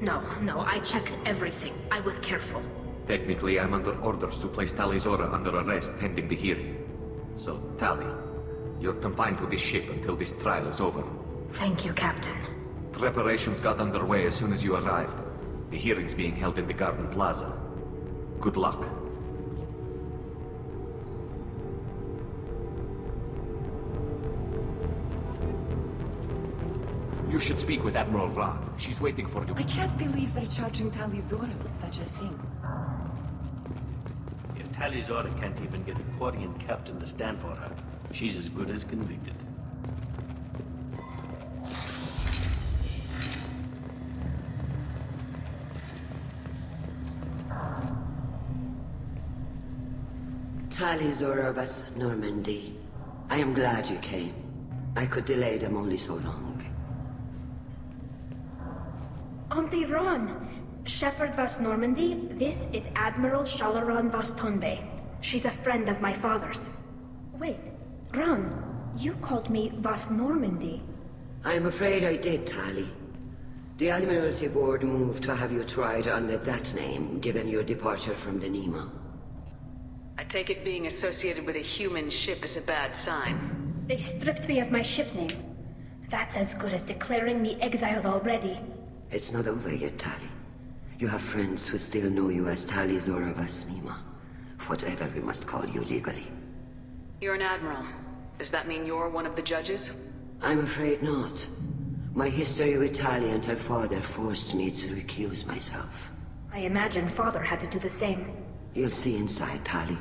I checked everything. I was careful. Technically, I'm under orders to place Talizora under arrest pending the hearing. So, Tali, you're confined to this ship until this trial is over. Thank you, Captain. Preparations got underway as soon as you arrived. The hearing's being held in the Garden Plaza. Good luck. You should speak with Admiral Ra. She's waiting for you. I can't believe they're charging Tali Zora with such a thing. If Tali Zora can't even get a Quarian captain to stand for her, she's as good as convicted. Tali Zora vas Normandy. I am glad you came. I could delay them only so long. Auntie Ron! Shepard vas Normandy, this is Admiral Shalaran vas Tonbe. She's a friend of my father's. Wait, Ron, you called me vas Normandy. I'm afraid I did, Tali. The Admiralty Board moved to have you tried under that name, given your departure from the Nima. I take it being associated with a human ship is a bad sign. They stripped me of my ship name. That's as good as declaring me exiled already. It's not over yet, Tali. You have friends who still know you as Tali Zora vas Nima. Whatever we must call you legally. You're an admiral. Does that mean you're one of the judges? I'm afraid not. My history with Tali and her father forced me to recuse myself. I imagine father had to do the same. You'll see inside, Tali.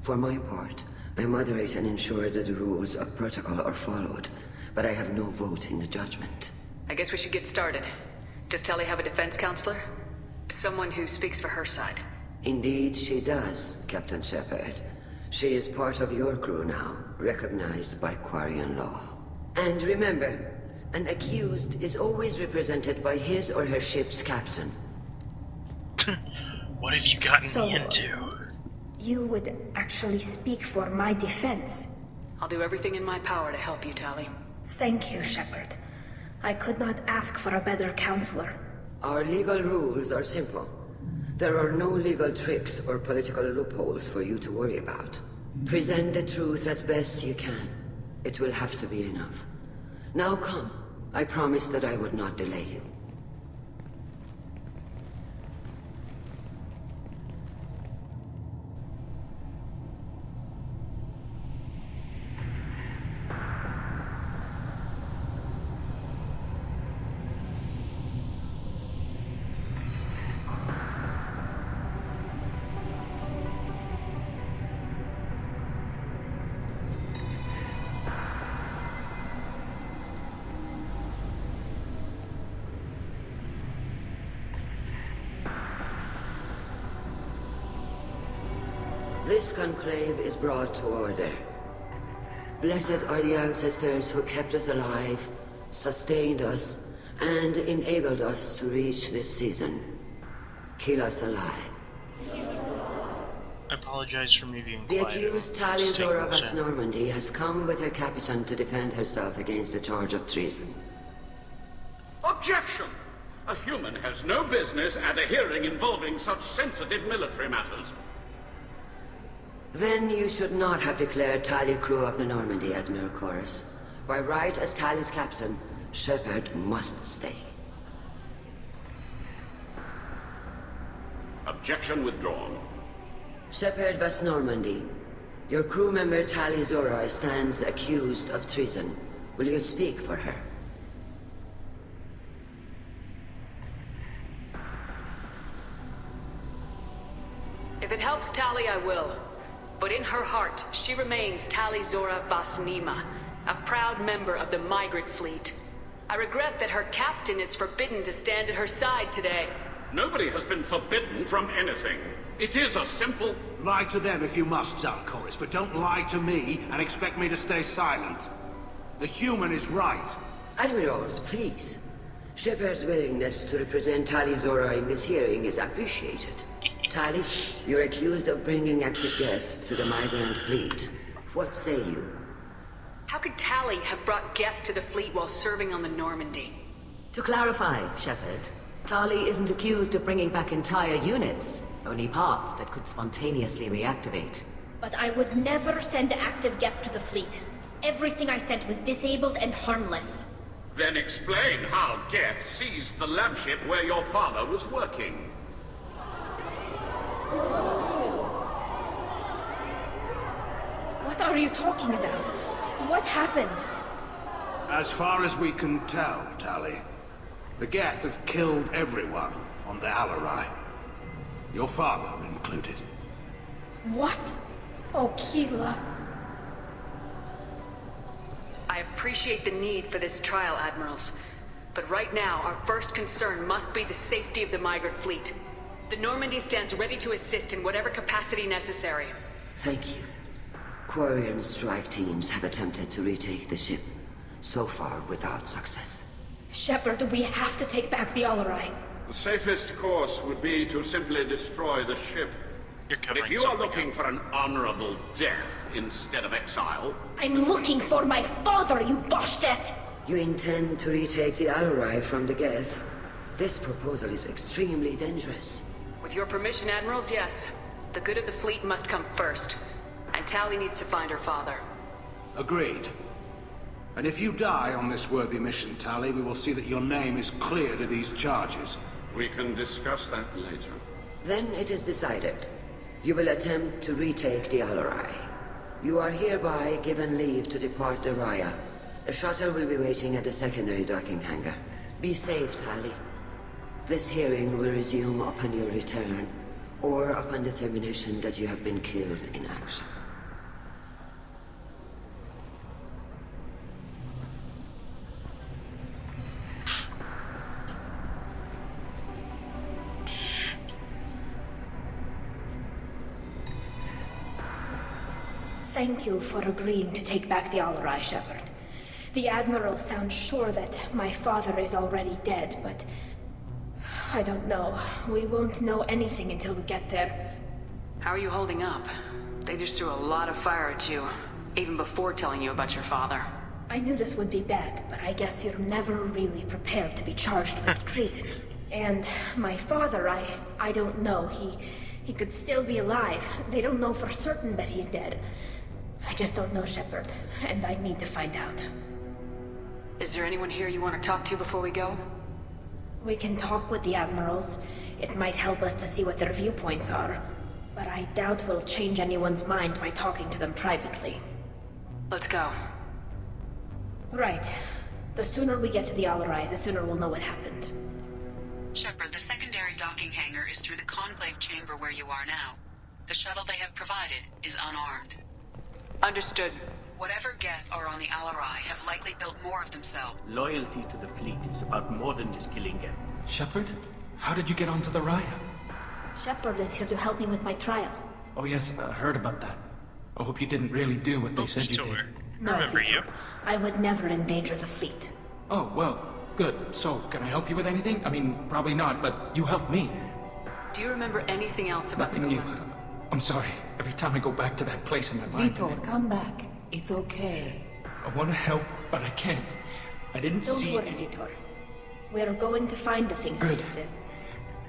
For my part, I moderate and ensure that the rules of protocol are followed, but I have no vote in the judgment. I guess we should get started. Does Tali have a defense counselor? Someone who speaks for her side. Indeed she does, Captain Shepard. She is part of your crew now, recognized by Quarian law. And remember, an accused is always represented by his or her ship's captain. What have you gotten me into? You would actually speak for my defense. I'll do everything in my power to help you, Tali. Thank you, Shepard. I could not ask for a better counselor. Our legal rules are simple. There are no legal tricks or political loopholes for you to worry about. Present the truth as best you can. It will have to be enough. Now come. I promised that I would not delay you. This conclave is brought to order. Blessed are the ancestors who kept us alive, sustained us, and enabled us to reach this season. Keep us alive. I apologize for me being The quiet. accused Tali Zora vas Normandy has come with her captain to defend herself against the charge of treason. Objection! A human has no business at a hearing involving such sensitive military matters. Then you should not have declared Tali crew of the Normandy, Admiral Chorus. By right as Tali's captain, Shepard must stay. Objection withdrawn. Shepard vas Normandy. Your crew member Tali Zora stands accused of treason. Will you speak for her? If it helps Tali, I will. But in her heart, she remains Tali Zora vas Nima, a proud member of the migrant fleet. I regret that her captain is forbidden to stand at her side today. Nobody has been forbidden from anything. It is a simple... Lie to them if you must, Chorus, but don't lie to me and expect me to stay silent. The human is right. Admirals, please. Shepard's willingness to represent Tali Zora in this hearing is appreciated. Tali, you're accused of bringing active guests to the migrant fleet. What say you? How could Tali have brought Geth to the fleet while serving on the Normandy? To clarify, Shepard, Tali isn't accused of bringing back entire units, only parts that could spontaneously reactivate. But I would never send active Geth to the fleet. Everything I sent was disabled and harmless. Then explain how Geth seized the lab ship where your father was working. What are you talking about? What happened? As far as we can tell, Tali, the Geth have killed everyone on the Alarai. Your father included. What? Oh, Keela. I appreciate the need for this trial, Admirals. But right now, our first concern must be the safety of the migrant fleet. The Normandy stands ready to assist in whatever capacity necessary. Thank you. Quarian strike teams have attempted to retake the ship, so far without success. Shepard, we have to take back the Alarai. The safest course would be to simply destroy the ship. If you are looking for an honorable death instead of exile... I'm looking for my father, you bastet! You intend to retake the Alarai from the Geth? This proposal is extremely dangerous. With your permission, Admirals, yes. The good of the fleet must come first. And Tali needs to find her father. Agreed. And if you die on this worthy mission, Tali, we will see that your name is cleared of these charges. We can discuss that later. Then it is decided. You will attempt to retake the Alarai. You are hereby given leave to depart the Raya. The shuttle will be waiting at the secondary docking hangar. Be safe, Tali. This hearing will resume upon your return, or upon determination that you have been killed in action. Thank you for agreeing to take back the Alarai, Shepard. The Admiral sounds sure that my father is already dead, but... I don't know. We won't know anything until we get there. How are you holding up? They just threw a lot of fire at you, even before telling you about your father. I knew this would be bad, but I guess you're never really prepared to be charged with treason. And my father, I don't know. He could still be alive. They don't know for certain that he's dead. I just don't know, Shepard, and I need to find out. Is there anyone here you want to talk to before we go? We can talk with the Admirals. It might help us to see what their viewpoints are. But I doubt we'll change anyone's mind by talking to them privately. Let's go. Right. The sooner we get to the Alarai, the sooner we'll know what happened. Shepard, the secondary docking hangar is through the conclave chamber where you are now. The shuttle they have provided is unarmed. Understood. Whatever Geth are on the Alarai have likely built more of themselves. Loyalty to the fleet is about more than just killing Geth. Shepard? How did you get onto the Raya? Shepard is here to help me with my trial. Oh yes, I heard about that. I hope you didn't really do what they said you did. No, Remember Vitor. you. I would never endanger the fleet. Oh, well, good. So, can I help you with anything? I mean, probably not, but you helped me. Do you remember anything else about Nothing the new. command? I'm sorry. Every time I go back to that place in my mind... Vitor, come back. It's okay. I want to help, but I can't. I didn't Don't see... worry, Vitor. We're going to find the things Good. that did this.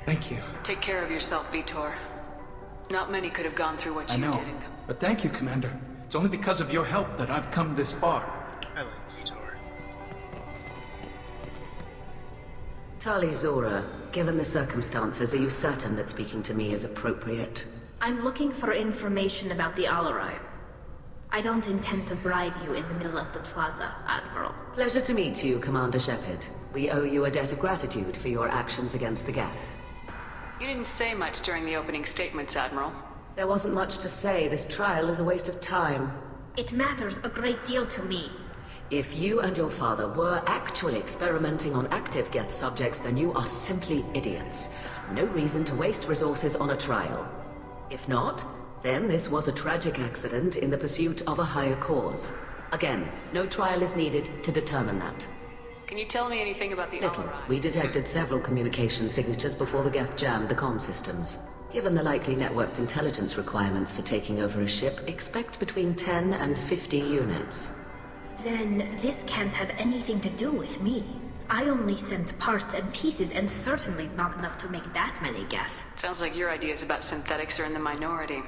Thank you. Take care of yourself, Vitor. Not many could have gone through what I you know. did. But thank you, Commander. It's only because of your help that I've come this far. I like Vitor. Tali Zora, given the circumstances, are you certain that speaking to me is appropriate? I'm looking for information about the Alarai. I don't intend to bribe you in the middle of the plaza, Admiral. Pleasure to meet you, Commander Shepard. We owe you a debt of gratitude for your actions against the Geth. You didn't say much during the opening statements, Admiral. There wasn't much to say. This trial is a waste of time. It matters a great deal to me. If you and your father were actually experimenting on active Geth subjects, then you are simply idiots. No reason to waste resources on a trial. If not, then this was a tragic accident in the pursuit of a higher cause. Again, no trial is needed to determine that. Can you tell me anything about the Little. Alarai? We detected several communication signatures before the Geth jammed the comm systems. Given the likely networked intelligence requirements for taking over a ship, expect between 10 and 50 units. Then this can't have anything to do with me. I only sent parts and pieces, and certainly not enough to make that many Geth. Sounds like your ideas about synthetics are in the minority.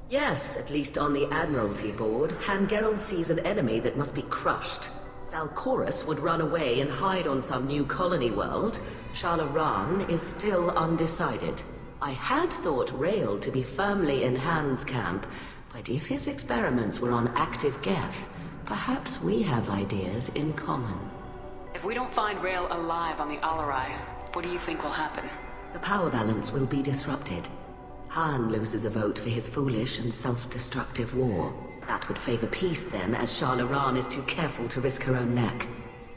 Yes, at least on the Admiralty board, Han Geralt sees an enemy that must be crushed. Salchorus would run away and hide on some new colony world, Shalaran is still undecided. I had thought Rail to be firmly in Han's camp, but if his experiments were on active Geth, perhaps we have ideas in common. If we don't find Rail alive on the Alarai, what do you think will happen? The power balance will be disrupted. Han loses a vote for his foolish and self-destructive war. That would favor peace then, as Shalaran is too careful to risk her own neck.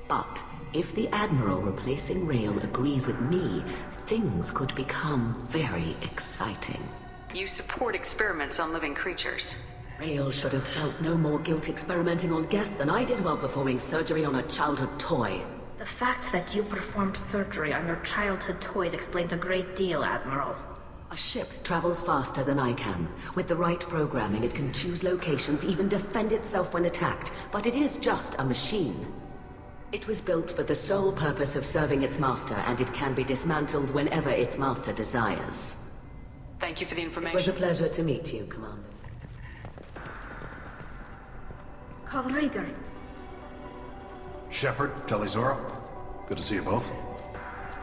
But if the Admiral replacing Rail agrees with me, things could become very exciting. You support experiments on living creatures. Rail should have felt no more guilt experimenting on Geth than I did while performing surgery on a childhood toy. The fact that you performed surgery on your childhood toys explains a great deal, Admiral. A ship travels faster than I can. With the right programming, it can choose locations, even defend itself when attacked. But it is just a machine. It was built for the sole purpose of serving its master, and it can be dismantled whenever its master desires. Thank you for the information. It was a pleasure to meet you, Commander. Call Rieger. Shepard, Tali Zora. Good to see you both.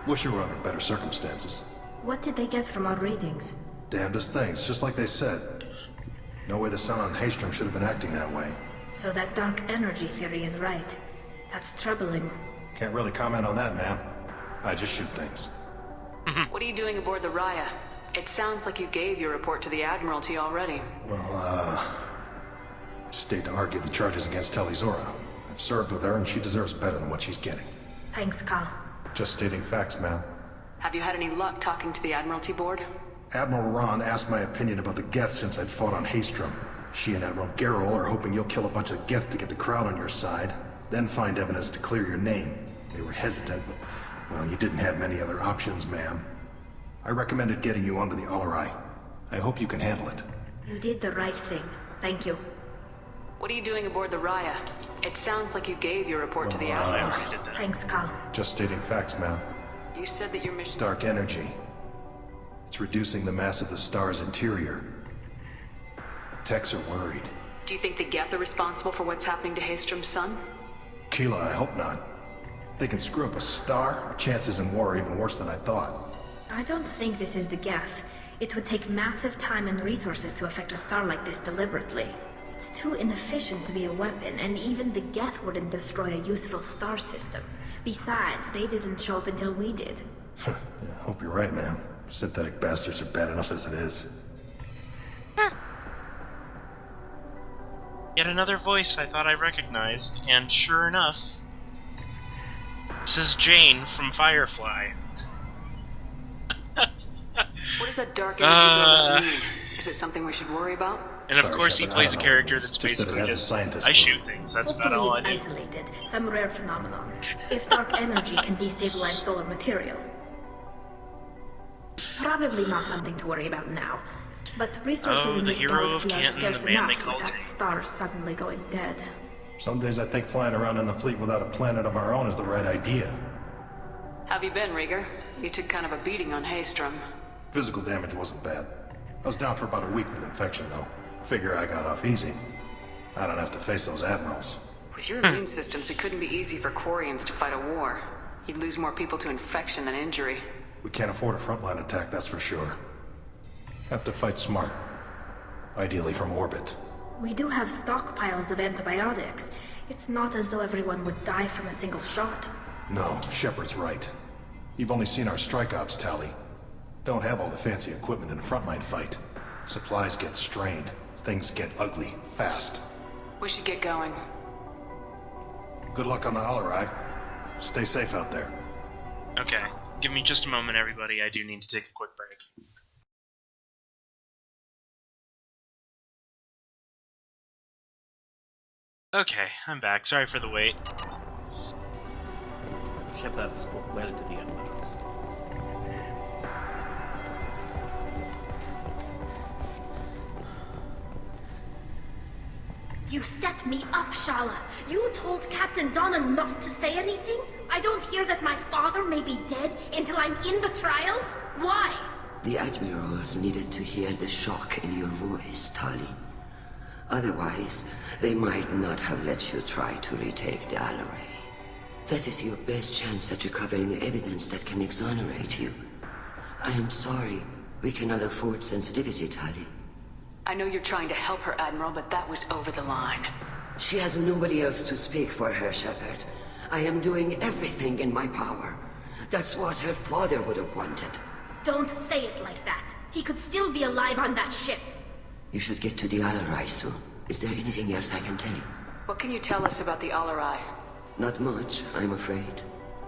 Wish you were under better circumstances. What did they get from our readings? Damnedest things, just like they said. No way the sun on Haystrom should have been acting that way. So that dark energy theory is right. That's troubling. Can't really comment on that, ma'am. I just shoot things. What are you doing aboard the Raya? It sounds like you gave your report to the Admiralty already. Well, I stayed to argue the charges against Tali Zora. I've served with her, and she deserves better than what she's getting. Thanks, Cal. Just stating facts, ma'am. Have you had any luck talking to the Admiralty board? Admiral Ron asked my opinion about the Geth since I'd fought on Haystrom. She and Admiral Garrel are hoping you'll kill a bunch of Geth to get the crowd on your side, then find evidence to clear your name. They were hesitant, but, well, you didn't have many other options, ma'am. I recommended getting you onto the Alarai. I hope you can handle it. You did the right thing. Thank you. What are you doing aboard the Raya? It sounds like you gave your report to the Admiralty. Thanks, Cal. Just stating facts, ma'am. You said that your mission... Dark energy. It's reducing the mass of the star's interior. Techs are worried. Do you think the Geth are responsible for what's happening to Haystrom's son? Keela, I hope not. They can screw up a star. Our chances in war are even worse than I thought. I don't think this is the Geth. It would take massive time and resources to affect a star like this deliberately. It's too inefficient to be a weapon, and even the Geth wouldn't destroy a useful star system. Besides, they didn't show up until we did. Yeah, I hope you're right, ma'am. Synthetic bastards are bad enough as it is. Yet another voice I thought I recognized, and sure enough, this is Jane from Firefly. What does that dark energy buildup mean? Is it something we should worry about? And of course he plays a character that's basically just, I shoot things, that's about all I do. Hopefully it's isolated, some rare phenomenon. If dark energy can destabilize solar material. Probably not something to worry about now. But resources in this galaxy are scarce enough with that star suddenly going dead. Some days I think flying around in the fleet without a planet of our own is the right idea. Have you been, Rieger? You took kind of a beating on Haystrom. Physical damage wasn't bad. I was down for about a week with infection, though. Figure I got off easy. I don't have to face those admirals. With your immune systems, it couldn't be easy for Quarians to fight a war. You'd lose more people to infection than injury. We can't afford a frontline attack, that's for sure. Have to fight smart. Ideally from orbit. We do have stockpiles of antibiotics. It's not as though everyone would die from a single shot. No, Shepard's right. You've only seen our strike ops, Tali. Don't have all the fancy equipment in a frontline fight. Supplies get strained. Things get ugly, fast. We should get going. Good luck on the Alarai. Stay safe out there. Okay, give me just a moment, everybody. I do need to take a quick break. Okay, I'm back. Sorry for the wait. Shepard spoke well to the Admirals. You set me up, Shala. You told Captain Donna not to say anything? I don't hear that my father may be dead until I'm in the trial? Why? The Admirals needed to hear the shock in your voice, Tali. Otherwise, they might not have let you try to retake the Alarai. That is your best chance at recovering evidence that can exonerate you. I am sorry. We cannot afford sensitivity, Tali. I know you're trying to help her, Admiral, but that was over the line. She has nobody else to speak for her, Shepard. I am doing everything in my power. That's what her father would have wanted. Don't say it like that. He could still be alive on that ship. You should get to the Alarai soon. Is there anything else I can tell you? What can you tell us about the Alarai? Not much, I'm afraid.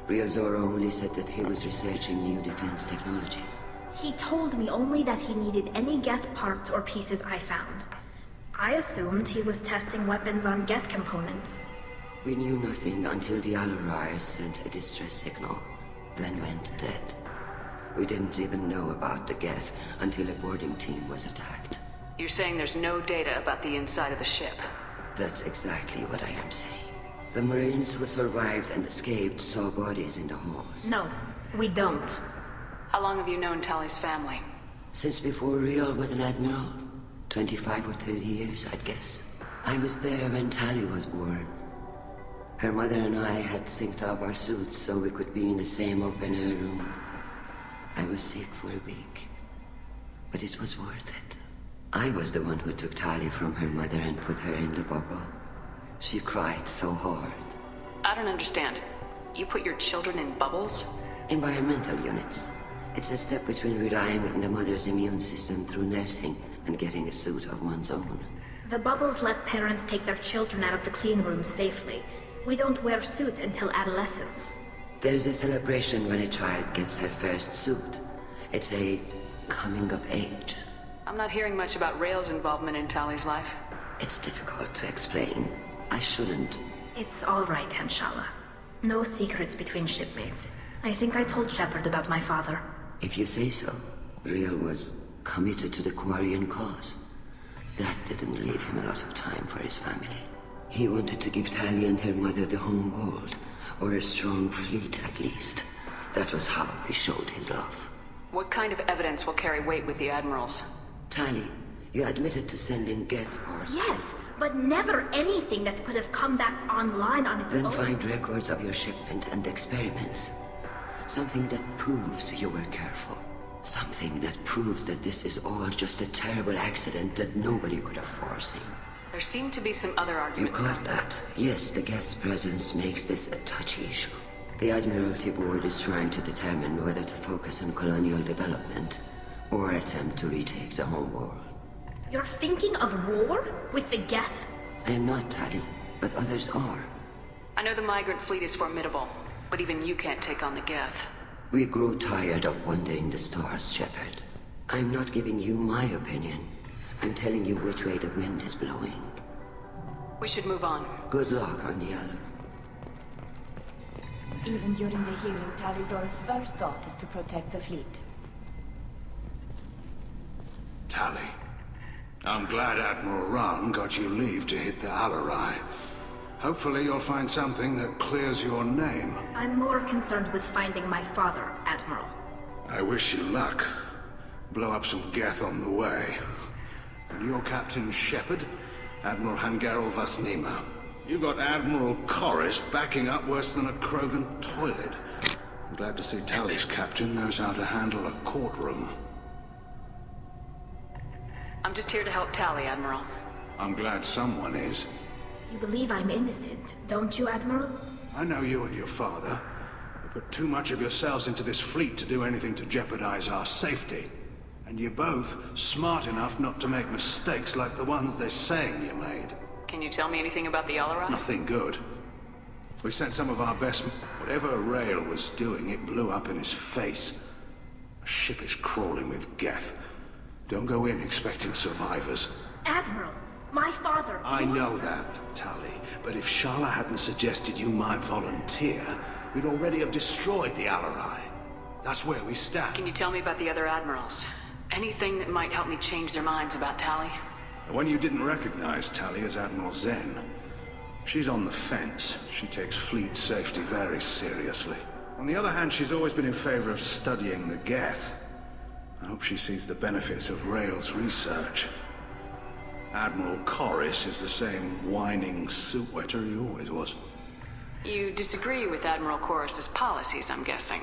Real Zora only said that he was researching new defense technology. He told me only that he needed any Geth parts or pieces I found. I assumed he was testing weapons on Geth components. We knew nothing until the Alarai sent a distress signal, then went dead. We didn't even know about the Geth until a boarding team was attacked. You're saying there's no data about the inside of the ship? That's exactly what I am saying. The Marines who survived and escaped saw bodies in the halls. No, we don't. How long have you known Tali's family? Since before Riel was an admiral. 25 or 30 years, I'd guess. I was there when Tali was born. Her mother and I had synced up our suits so we could be in the same open-air room. I was sick for a week, but it was worth it. I was the one who took Tali from her mother and put her in the bubble. She cried so hard. I don't understand. You put your children in bubbles? Environmental units. It's a step between relying on the mother's immune system through nursing and getting a suit of one's own. The bubbles let parents take their children out of the clean rooms safely. We don't wear suits until adolescence. There's a celebration when a child gets her first suit. It's a coming of age. I'm not hearing much about Rael's involvement in Tali's life. It's difficult to explain. I shouldn't. It's all right, Henshala. No secrets between shipmates. I think I told Shepard about my father. If you say so. Riel was committed to the Quarian cause. That didn't leave him a lot of time for his family. He wanted to give Tali and her mother the home world, or a strong fleet at least. That was how he showed his love. What kind of evidence will carry weight with the admirals? Tali, you admitted to sending Geth parts. Yes, but never anything that could have come back online on its own. Then find records of your shipment and experiments. Something that proves you were careful. Something that proves that this is all just a terrible accident that nobody could have foreseen. There seem to be some other arguments. You caught that? Yes, the Geth's presence makes this a touchy issue. The Admiralty Board is trying to determine whether to focus on colonial development or attempt to retake the home world. You're thinking of war? With the Geth? I am not, Tali, but others are. I know the migrant fleet is formidable, but even you can't take on the Geth. We grow tired of wandering the stars, Shepard. I'm not giving you my opinion. I'm telling you which way the wind is blowing. We should move on. Good luck on the Alarai. Even during the healing, Tali Zora's first thought is to protect the fleet. Tali, I'm glad Admiral Rahn got you leave to hit the Alarai. Hopefully you'll find something that clears your name. I'm more concerned with finding my father, Admiral. I wish you luck. Blow up some Geth on the way. And your Captain Shepard, Admiral Hangarel Vasnima. You got Admiral Corris backing up worse than a Krogan toilet. I'm glad to see Tali's captain knows how to handle a courtroom. I'm just here to help Tali, Admiral. I'm glad someone is. You believe I'm innocent, don't you, Admiral? I know you and your father. You put too much of yourselves into this fleet to do anything to jeopardize our safety. And you're both smart enough not to make mistakes like the ones they're saying you made. Can you tell me anything about the Alarai? Nothing good. We sent some of our best... Whatever Rael was doing, it blew up in his face. A ship is crawling with Geth. Don't go in expecting survivors. Admiral, my father... I know that, Tali. But if Shala hadn't suggested you might volunteer, we'd already have destroyed the Alarai. That's where we stand. Can you tell me about the other admirals? Anything that might help me change their minds about Tali? The one you didn't recognize Tali as Admiral Zen. She's on the fence. She takes fleet safety very seriously. On the other hand, she's always been in favor of studying the Geth. I hope she sees the benefits of Rael's research. Admiral Corris is the same whining suit-wetter he always was. You disagree with Admiral Corus's policies, I'm guessing.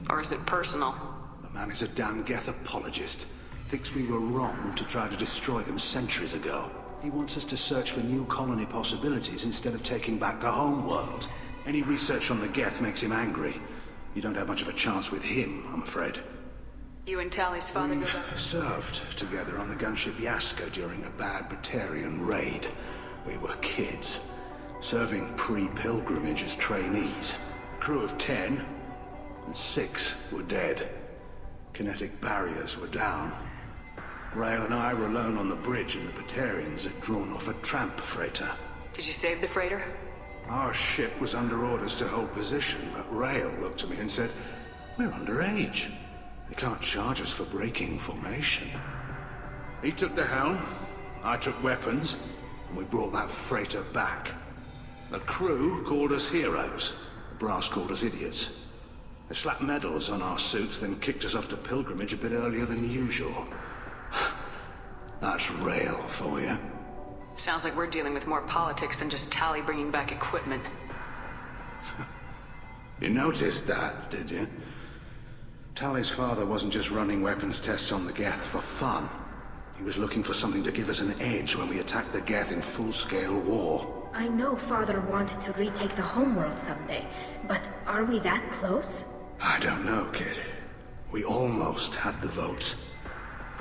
Or is it personal? The man is a damn Geth apologist. Thinks we were wrong to try to destroy them centuries ago. He wants us to search for new colony possibilities instead of taking back the home world. Any research on the Geth makes him angry. You don't have much of a chance with him, I'm afraid. You and Tali's father go back? Served together on the gunship Yaska during a bad Batarian raid. We were kids, serving pre-pilgrimage as trainees. A crew of 10, and 6 were dead. Kinetic barriers were down. Rail and I were alone on the bridge, and the Batarians had drawn off a tramp freighter. Did you save the freighter? Our ship was under orders to hold position, but Rail looked at me and said, "We're underage. They can't charge us for breaking formation." He took the helm, I took weapons, and we brought that freighter back. The crew called us heroes. The brass called us idiots. They slapped medals on our suits, then kicked us off to pilgrimage a bit earlier than usual. That's Rail for you. Sounds like we're dealing with more politics than just Tali bringing back equipment. You noticed that, did you? Tali's father wasn't just running weapons tests on the Geth for fun. He was looking for something to give us an edge when we attacked the Geth in full-scale war. I know Father wanted to retake the homeworld someday, but are we that close? I don't know, kid. We almost had the votes.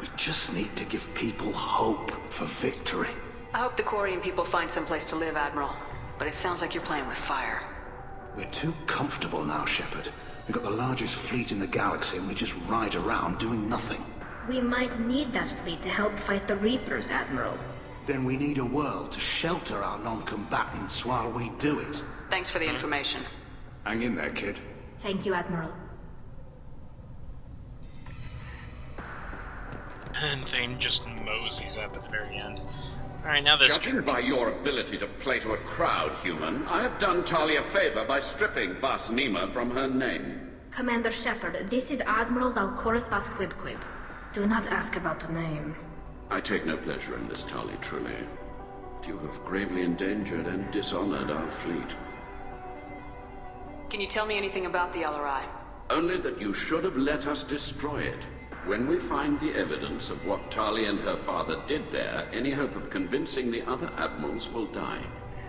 We just need to give people hope for victory. I hope the Quarian people find someplace to live, Admiral. But it sounds like you're playing with fire. We're too comfortable now, Shepard. We've got the largest fleet in the galaxy and we just ride around doing nothing. We might need that fleet to help fight the Reapers, Admiral. Then we need a world to shelter our non-combatants while we do it. Thanks for the information. Hang in there, kid. Thank you, Admiral. And Thane just moseys up at the very end. Alright, now this... Judging by your ability to play to a crowd, human, I have done Tali a favor by stripping Vas Nima from her name. Commander Shepard, this is Admiral Zalkoris Vas Quibquib. Do not ask about the name. I take no pleasure in this, Tali, truly. But you have gravely endangered and dishonored our fleet. Can you tell me anything about the LRI? Only that you should have let us destroy it. When we find the evidence of what Tali and her father did there, any hope of convincing the other admirals will die.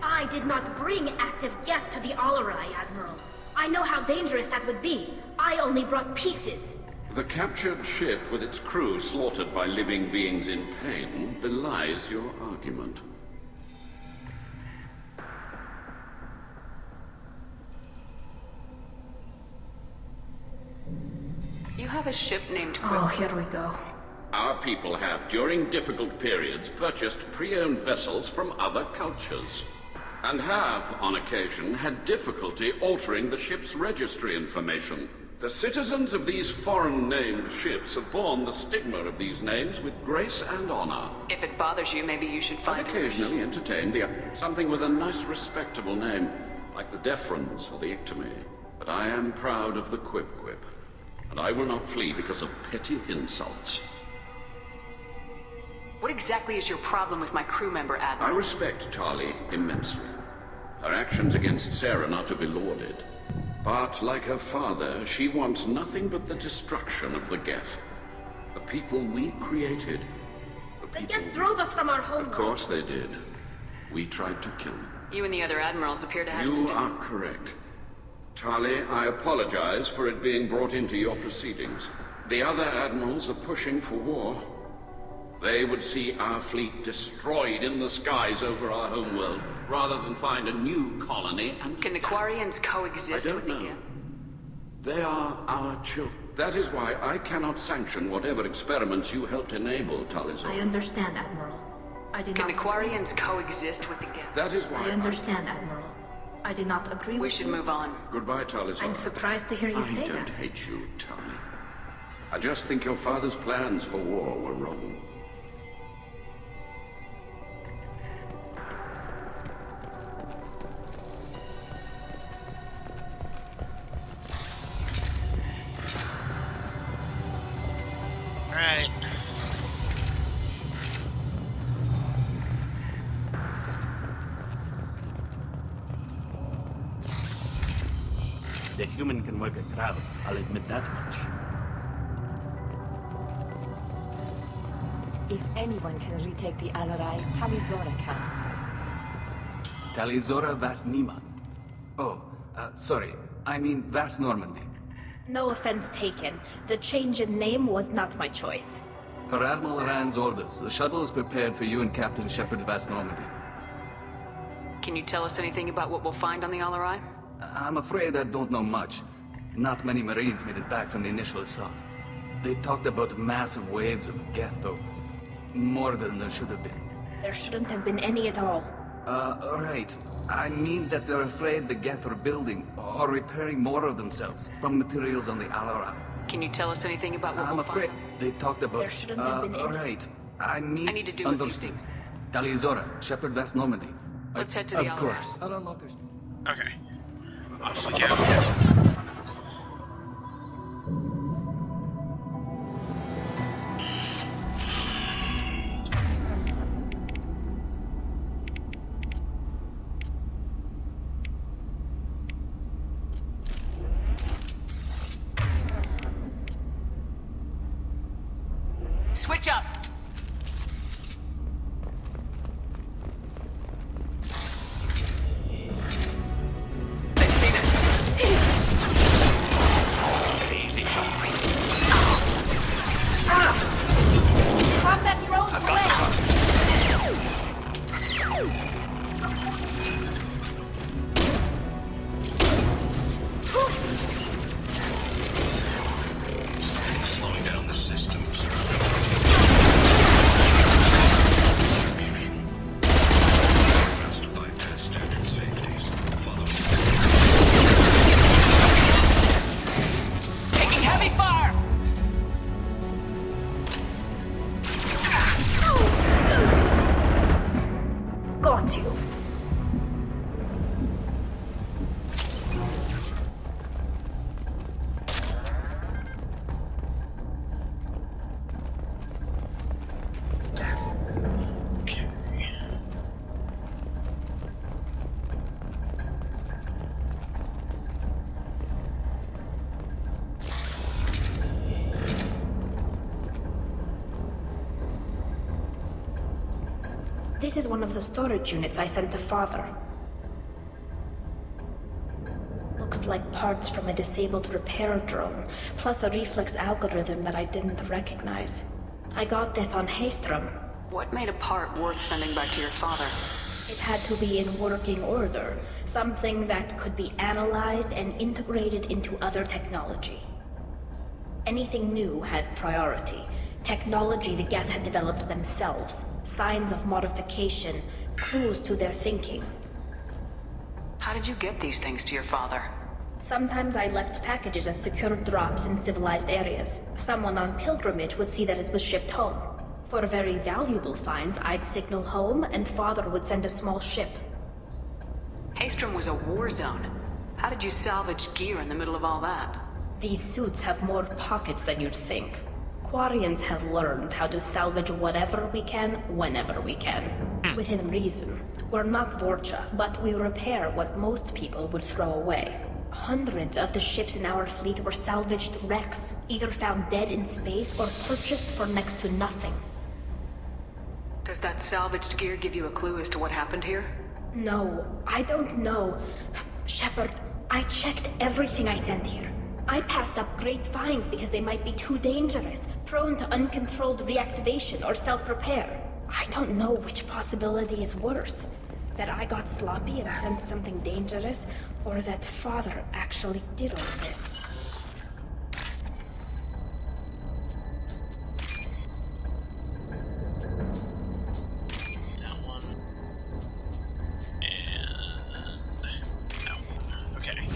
I did not bring active Geth to the Alarai, Admiral. I know how dangerous that would be. I only brought pieces. The captured ship with its crew slaughtered by living beings in pain belies your argument. You have a ship named Quick. Oh, here we go. Our people have, during difficult periods, purchased pre-owned vessels from other cultures. And have, on occasion, had difficulty altering the ship's registry information. The citizens of these foreign-named ships have borne the stigma of these names with grace and honor. If it bothers you, maybe you should find... I've occasionally entertained something with a nice, respectable name, like the Deferens or the Ictomy. But I am proud of the Quib-Quib. And I will not flee because of petty insults. What exactly is your problem with my crew member, Admiral? I respect Tali immensely. Her actions against Saren are to be lauded. But, like her father, she wants nothing but the destruction of the Geth. The people we created. The Geth drove us from our home. Of course they did. We tried to kill them. You and the other admirals appear to have You are correct. Tali, I apologize for it being brought into your proceedings. The other admirals are pushing for war. They would see our fleet destroyed in the skies over our homeworld, rather than find a new colony and... Can the Quarians coexist with the Geth? They are our children. That is why I cannot sanction whatever experiments you helped enable, Talizor. I understand, Admiral. I do Can not... the Quarians coexist with the Geth? That is why I understand, Admiral. I do not agree with you. We should move on. Goodbye, Talizor. I'm surprised to hear you say I don't that. hate you, Tali. I just think your father's plans for war were wrong. Alright. human can work a crowd, I'll admit that much. If anyone can retake the Alarai, Tali Zora can. Tali Zora Vas Nima. Oh, sorry. I mean Vas Normandy. No offense taken. The change in name was not my choice. Per Admiral Rand's orders, the shuttle is prepared for you and Captain Shepard Vas Normandy. Can you tell us anything about what we'll find on the Alarai? I'm afraid I don't know much. Not many Marines made it back from the initial assault. They talked about massive waves of Geth, though. More than there should have been. There shouldn't have been any at all. Right. I mean that they're afraid the Geth are building or repairing more of themselves from materials on the Alarai. Can you tell us anything about what I'm we'll afraid find? they talked about... There shouldn't have been any. Right. I mean... I need to do a few understood. things. Tali Zora, Shepard Vas Normandy. Let's head to the Of Alarai. course. I'll unlock this. Okay. Off we go. Switch up! Combat drones away! Slowing down the systems. Has to bypass standard safeties. Follow. Taking heavy fire! Got you. This is one of the storage units I sent to Father. Looks like parts from a disabled repair drone, plus a reflex algorithm that I didn't recognize. I got this on Haystrom. What made a part worth sending back to your father? It had to be in working order, something that could be analyzed and integrated into other technology. Anything new had priority. Technology the Geth had developed themselves, signs of modification, clues to their thinking. How did you get these things to your father? Sometimes I left packages and secured drops in civilized areas. Someone on pilgrimage would see that it was shipped home. For very valuable finds, I'd signal home and Father would send a small ship. Haystrom was a war zone. How did you salvage gear in the middle of all that? These suits have more pockets than you'd think. Quarians have learned how to salvage whatever we can, whenever we can. Within reason. We're not Vorcha, but we repair what most people would throw away. Hundreds of the ships in our fleet were salvaged wrecks, either found dead in space or purchased for next to nothing. Does that salvaged gear give you a clue as to what happened here? No, I don't know. Shepard, I checked everything I sent here. I passed up great finds because they might be too dangerous, prone to uncontrolled reactivation or self-repair. I don't know which possibility is worse. That I got sloppy and sent something dangerous, or that Father actually did all this. That one. And that one. Okay.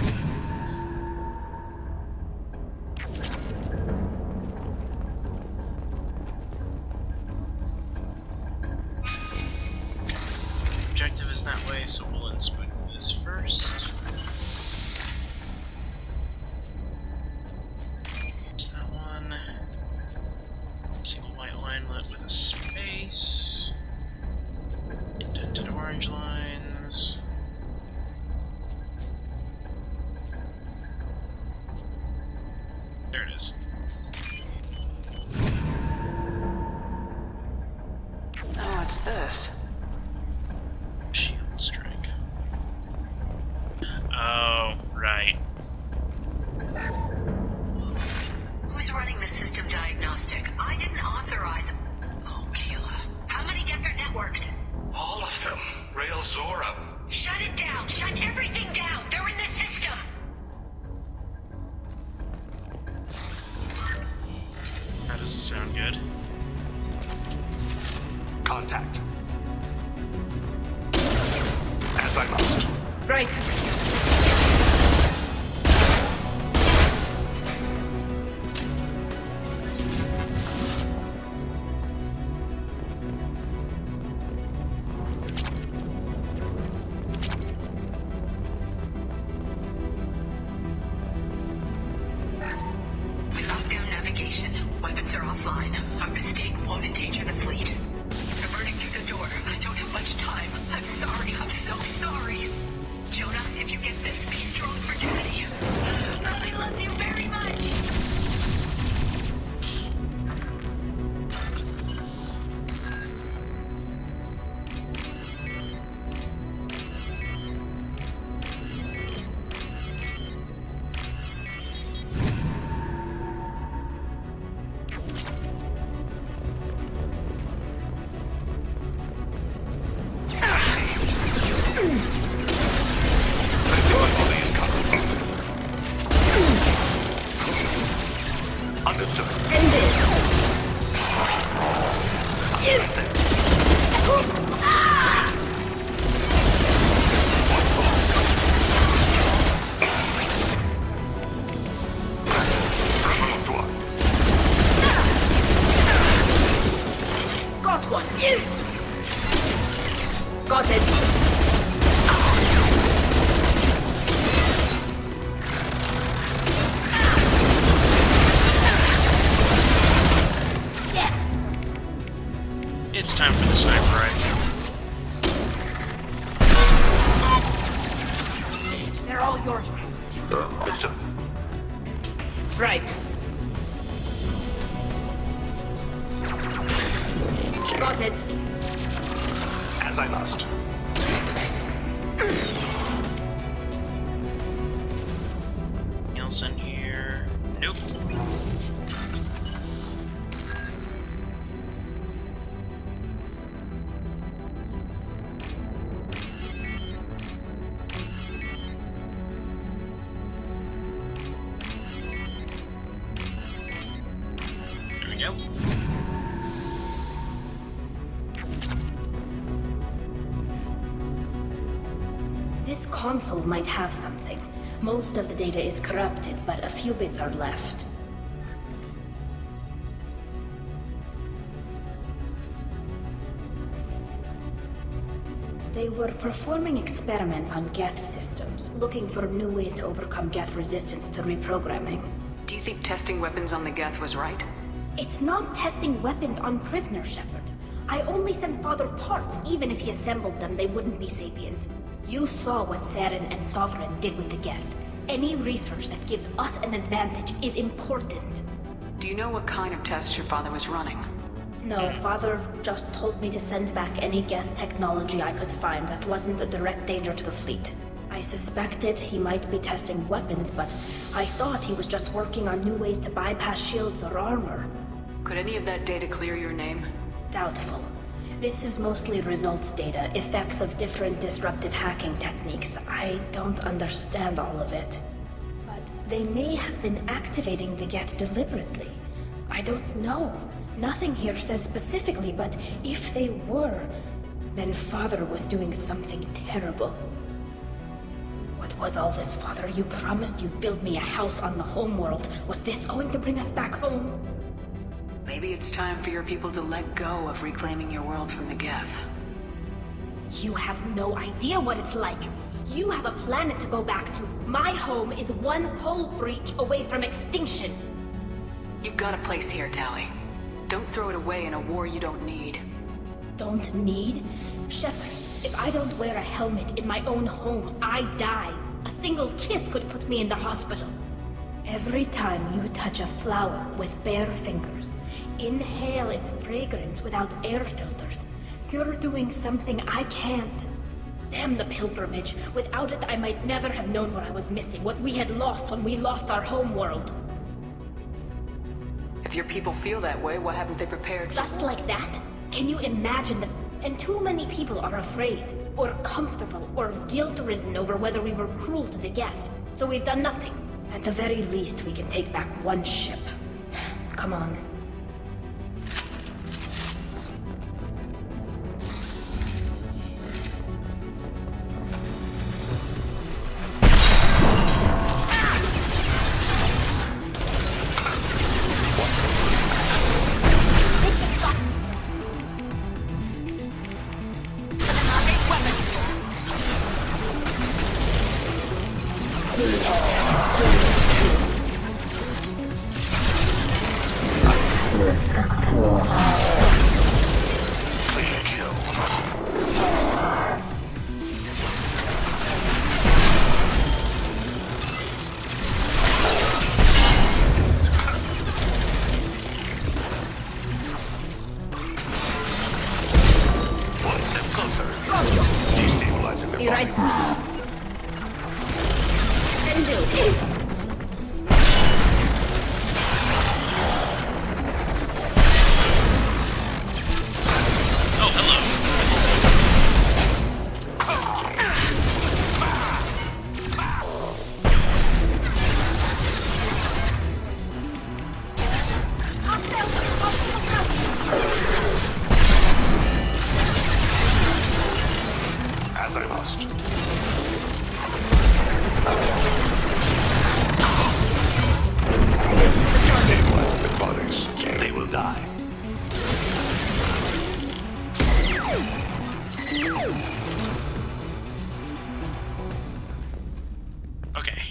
Objective is that way, so we'll inspect this first. There's that one. Single white linelet with a space. Indented orange lines. What's this? Shield strike. Oh, right. Who's running the system diagnostic? I didn't authorize... Oh, Kayla. How many Geth are networked? All of them. Rail Zora. Shut it down! Shut everything down! They're in the system! That doesn't sound good. Contact. As I must. Right. We locked down navigation. Weapons are offline. Our mistake won't endanger the fleet. They're burning through the door. I don't have much time. I'm sorry. I'm so sorry. Jonah, if you get this, be strong for Daddy. Mommy loves you very much. Got one. Got it. It's time for the sniper rifle. They're all yours. Mister. Right. Got it. As I must. Nielsen here. Nope. There we go. This console might have something. Most of the data is corrupted, but a few bits are left. They were performing experiments on Geth systems, looking for new ways to overcome Geth resistance to reprogramming. Do you think testing weapons on the Geth was right? It's not testing weapons on prisoners, Shepard. I only sent Father parts. Even if he assembled them, they wouldn't be sapient. You saw what Saren and Sovereign did with the Geth. Any research that gives us an advantage is important. Do you know what kind of tests your father was running? No, Father just told me to send back any Geth technology I could find that wasn't a direct danger to the fleet. I suspected he might be testing weapons, but I thought he was just working on new ways to bypass shields or armor. Could any of that data clear your name? Doubtful. This is mostly results data, effects of different disruptive hacking techniques. I don't understand all of it. But they may have been activating the Geth deliberately. I don't know. Nothing here says specifically, but if they were, then Father was doing something terrible. What was all this, Father? You promised you'd build me a house on the homeworld. Was this going to bring us back home? Maybe it's time for your people to let go of reclaiming your world from the Geth. You have no idea what it's like. You have a planet to go back to. My home is one hull breach away from extinction. You've got a place here, Tali. Don't throw it away in a war you don't need. Don't need? Shepard, if I don't wear a helmet in my own home, I die. A single kiss could put me in the hospital. Every time you touch a flower with bare fingers, inhale its fragrance without air filters, You're doing something I can't. Damn the pilgrimage. Without it, I might never have known what I was missing, what we had lost when we lost our home world. If your people feel that way, why haven't they prepared? Just like that? Can you imagine that? And too many people are afraid, or comfortable, or guilt-ridden over whether we were cruel to the Geth. So we've done nothing. At the very least, we can take back one ship. Come on. Be right back. And do. As I must. Stabilize bodies. They will die. Okay.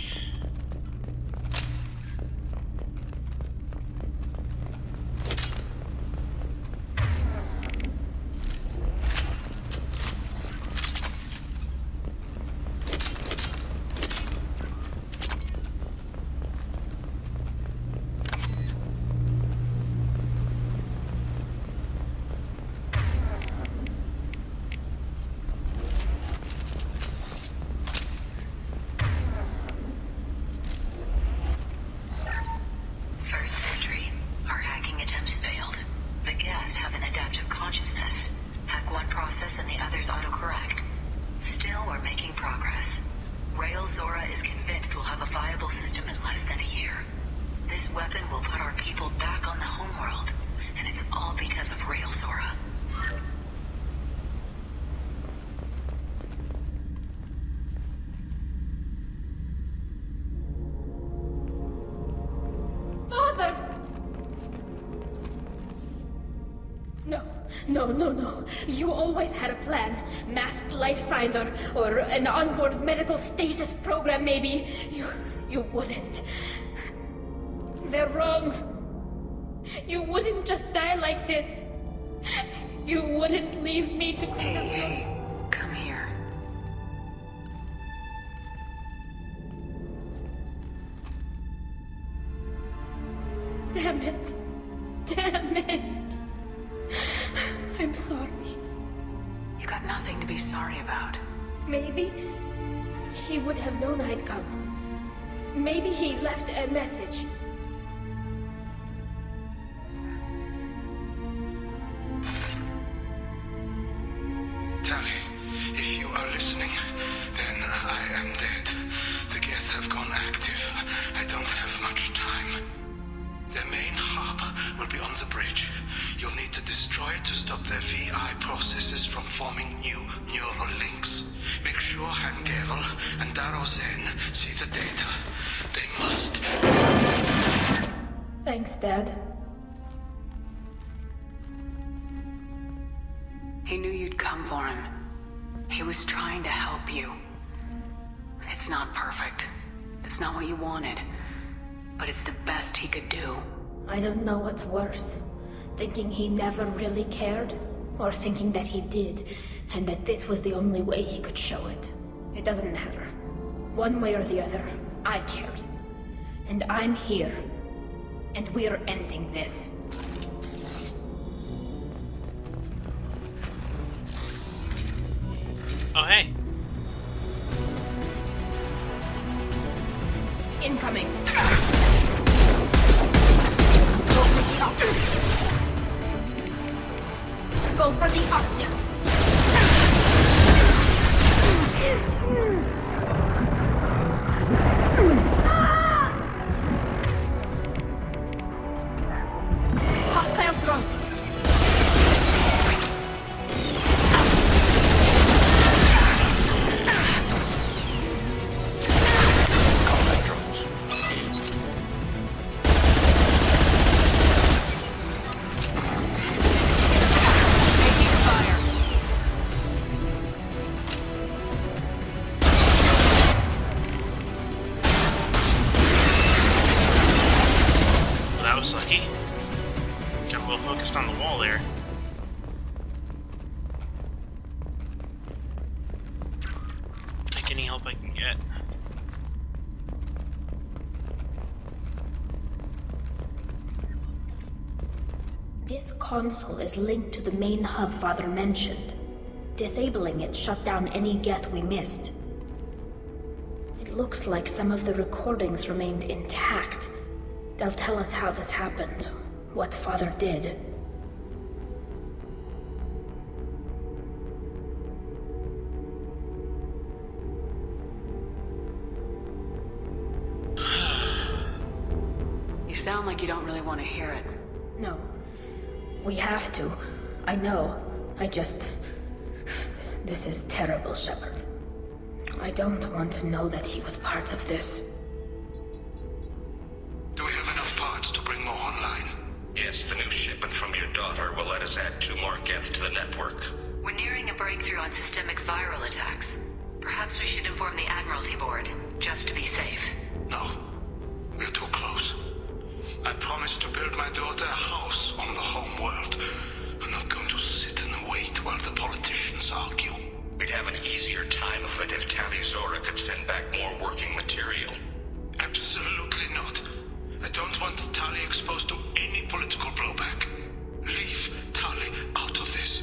First entry. Our hacking attempts failed. The Geth have an adaptive consciousness. Hack one process and the others autocorrect. Still, we're making progress. Rael Zora is convinced we'll have a viable system in less than a year. This weapon will put our people back on the homeworld, and it's all because of Rael Zora. Father! No. You always had a plan. Masked life signs or an onboard medical stasis program, maybe. You wouldn't. They're wrong. You wouldn't just die like this. You wouldn't leave me to... Hey, come here. Damn it. I'm sorry. You got nothing to be sorry about. Maybe he would have known I'd come. Maybe he left a message. Tali, if you are listening, then I am dead. The Geth have gone active. I don't have much time. Their main hub will be on the bridge. You'll need to destroy it to stop their VI processes from forming new neural links. Make sure Hangerl and Darozen see the data. They must. Thanks, Dad. He knew you'd come for him. He was trying to help you. It's not perfect. It's not what you wanted. But it's the best he could do. I don't know what's worse. Thinking he never really cared, or thinking that he did, and that this was the only way he could show it. It doesn't matter. One way or the other, I cared. And I'm here. And we're ending this. Oh, hey. Incoming. Go for the object. Hostile drone. Combat drones. Taking fire. Well, that was lucky. Got a little focused on the wall there. Take any help I can get. This console is linked to the main hub Father mentioned. Disabling it shut down any Geth we missed. It looks like some of the recordings remained intact. They'll tell us how this happened, what Father did. You sound like you don't really want to hear it. No. We have to. I know. This is terrible, Shepard. I don't want to know that he was part of this. Do we have enough parts to bring more online? Yes, the new shipment from your daughter will let us add 2 more Geth to the network. We're nearing a breakthrough on systemic viral attacks. Perhaps we should inform the Admiralty Board, just to be safe. No. We're too close. I promised to build my daughter a house on the home world. I'm not going to sit and wait while the politicians argue. We'd have an easier time of it if Tali Zora could send back more working material. Absolutely not. I don't want Tali exposed to any political blowback. Leave Tali out of this.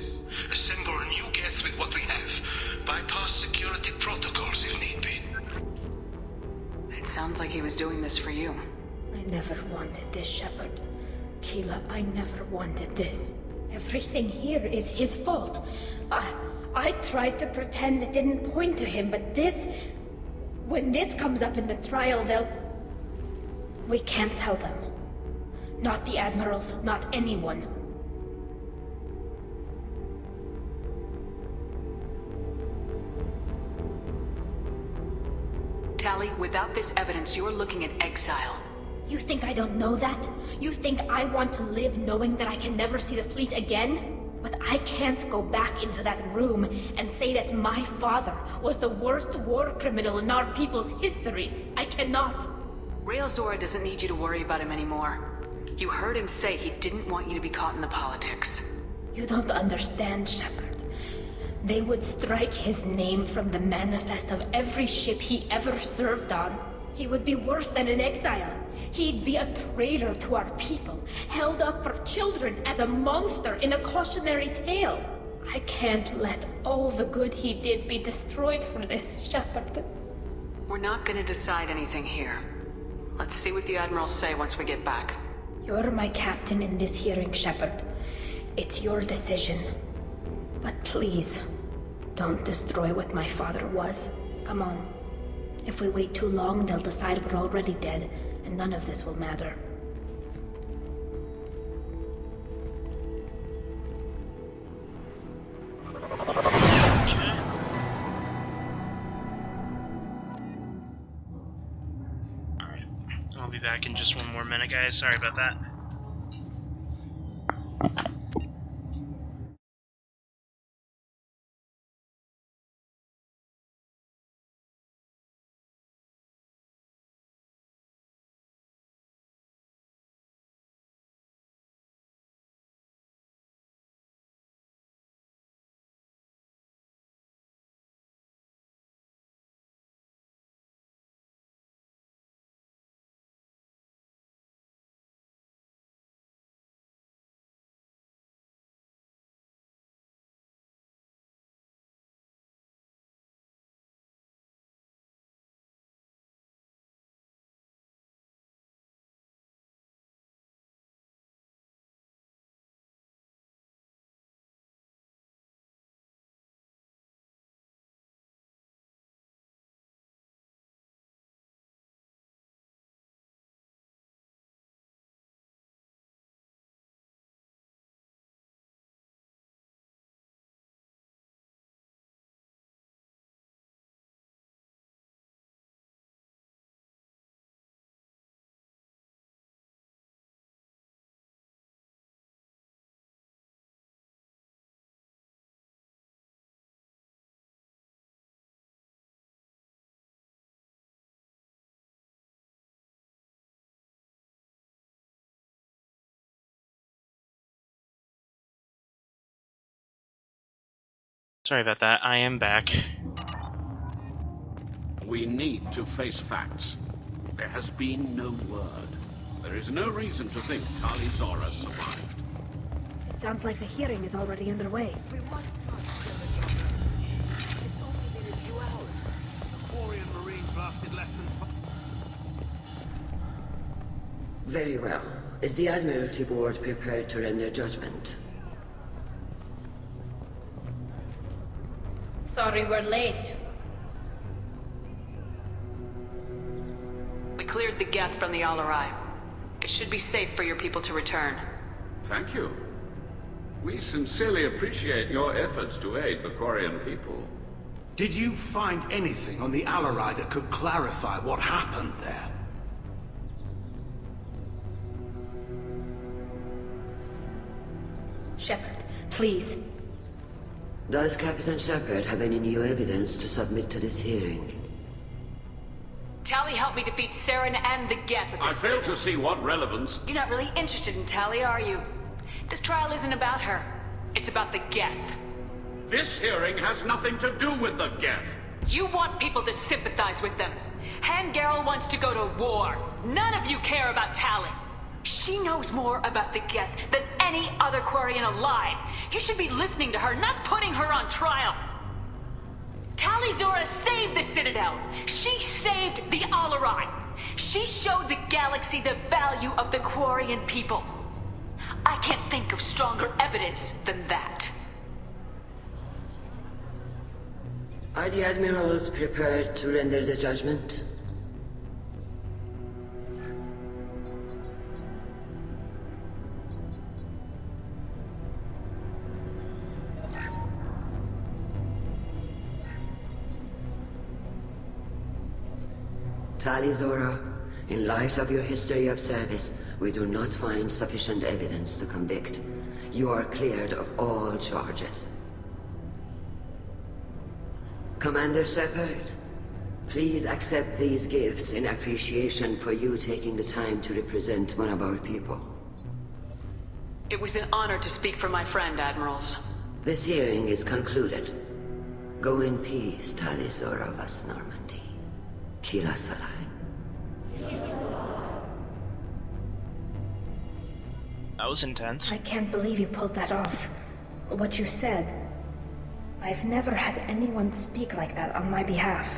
Assemble a new Geth with what we have. Bypass security protocols if need be. It sounds like he was doing this for you. I never wanted this, Shepard. Keela, I never wanted this. Everything here is his fault. I tried to pretend it didn't point to him, but this... When this comes up in the trial, they'll... We can't tell them. Not the Admirals, not anyone. Tali, without this evidence, you're looking at exile. You think I don't know that? You think I want to live knowing that I can never see the fleet again? But I can't go back into that room and say that my father was the worst war criminal in our people's history. I cannot. Rael Zora doesn't need you to worry about him anymore. You heard him say he didn't want you to be caught in the politics. You don't understand, Shepard. They would strike his name from the manifest of every ship he ever served on. He would be worse than an exile. He'd be a traitor to our people, held up for children as a monster in a cautionary tale. I can't let all the good he did be destroyed for this, Shepard. We're not gonna decide anything here. Let's see what the Admirals say once we get back. You're my captain in this hearing, Shepard. It's your decision. But please, don't destroy what my father was. Come on. If we wait too long, they'll decide we're already dead, and none of this will matter. Alright, I'll be back in just one more minute, guys. Sorry about that. Sorry about that. I am back. We need to face facts. There has been no word. There is no reason to think Tali Zora survived. It sounds like the hearing is already underway. We must trust them again. It's only been a few hours. The Quarian Marines lasted less than 5. Very well. Is the Admiralty Board prepared to render judgment? Sorry we're late. We cleared the Geth from the Alarai. It should be safe for your people to return. Thank you. We sincerely appreciate your efforts to aid the Quarian people. Did you find anything on the Alarai that could clarify what happened there? Shepard, please. Does Captain Shepard have any new evidence to submit to this hearing? Tali helped me defeat Saren and the Geth at I this. fail to see what relevance... You're not really interested in Tali, are you? This trial isn't about her. It's about the Geth. This hearing has nothing to do with the Geth. You want people to sympathize with them. Hangarel wants to go to war. None of you care about Tali. She knows more about the Geth than any other Quarian alive. You should be listening to her, not putting her on trial. Tali Zora saved the Citadel. She saved the Alarai. She showed the galaxy the value of the Quarian people. I can't think of stronger evidence than that. Are the Admirals prepared to render the judgment? Tali Zora, in light of your history of service, we do not find sufficient evidence to convict. You are cleared of all charges. Commander Shepard, please accept these gifts in appreciation for you taking the time to represent one of our people. It was an honor to speak for my friend, Admirals. This hearing is concluded. Go in peace, Tali Zora Vas Normandy. Kila Salai. That was intense. I can't believe you pulled that off. What you said. I've never had anyone speak like that on my behalf.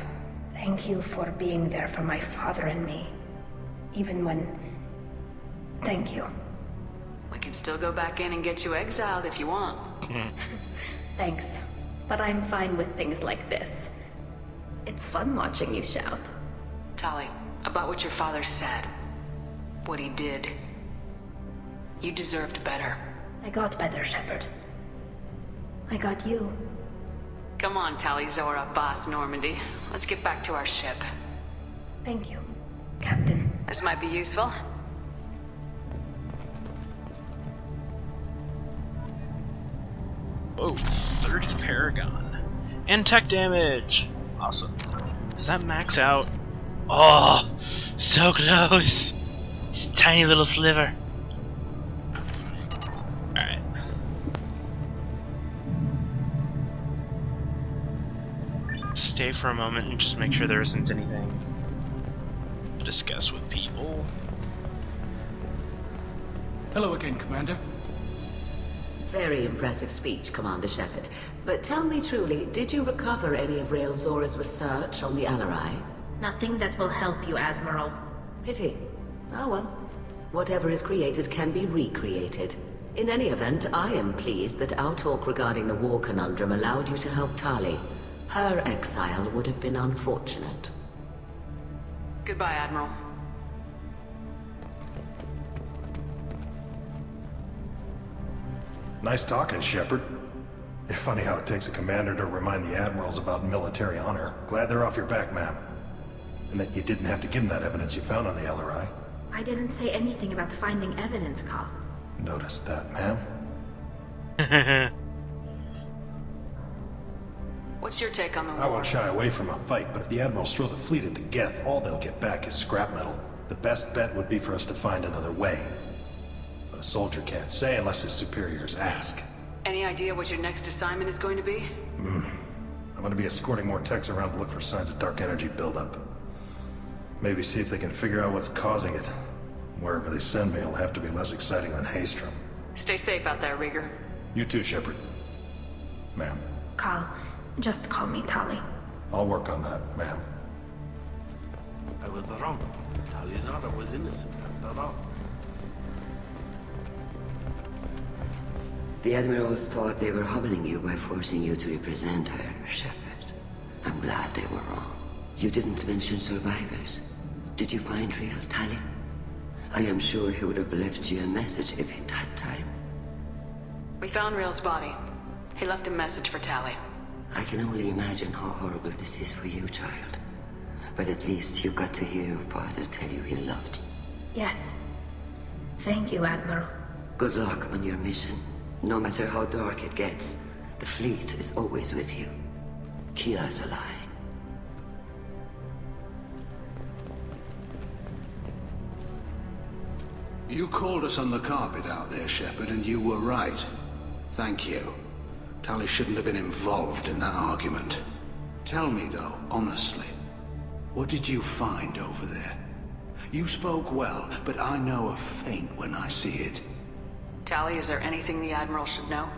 Thank you for being there for my father and me. Even when... Thank you. We can still go back in and get you exiled if you want. Thanks. But I'm fine with things like this. It's fun watching you shout. Tali, about what your father said. What he did. You deserved better. I got better, Shepard. I got you. Come on, Tali Zora, Boss Normandy. Let's get back to our ship. Thank you, Captain. This might be useful. Whoa, 30 Paragon. And tech damage! Awesome. Does that max out? Oh, so close! Just a tiny little sliver. Alright. Stay for a moment and just make sure there isn't anything to discuss with people. Hello again, Commander. Very impressive speech, Commander Shepard. But tell me truly, did you recover any of Rael Zora's research on the Alarai? Nothing that will help you, Admiral. Pity. Oh well. Whatever is created can be recreated. In any event, I am pleased that our talk regarding the war conundrum allowed you to help Tali. Her exile would have been unfortunate. Goodbye, Admiral. Nice talking, Shepard. It's funny how it takes a commander to remind the admirals about military honor. Glad they're off your back, ma'am. And that you didn't have to give them that evidence you found on the LRI. I didn't say anything about finding evidence, Carl. Noticed that, ma'am. What's your take on the war? I won't shy away from a fight, but if the admirals throw the fleet at the Geth, all they'll get back is scrap metal. The best bet would be for us to find another way. But a soldier can't say unless his superiors ask. Any idea what your next assignment is going to be? I'm gonna be escorting more techs around to look for signs of dark energy buildup. Maybe see if they can figure out what's causing it. Wherever they send me, it'll have to be less exciting than Haystrom. Stay safe out there, Rieger. You too, Shepard. Ma'am. Carl, just call me Tali. I'll work on that, ma'am. I was wrong. Tali Zora was innocent after all. The Admirals thought they were humbling you by forcing you to represent her, Shepard. I'm glad they were wrong. You didn't mention survivors. Did you find real Tali? I am sure he would have left you a message if he'd had time. We found Rail's body. He left a message for Tali. I can only imagine how horrible this is for you, child. But at least you got to hear your father tell you he loved you. Yes. Thank you, Admiral. Good luck on your mission. No matter how dark it gets, the fleet is always with you. Keep us alive. You called us on the carpet out there, Shepard, and you were right. Thank you. Tali shouldn't have been involved in that argument. Tell me, though, honestly, what did you find over there? You spoke well, but I know a feint when I see it. Tali, is there anything the Admiral should know?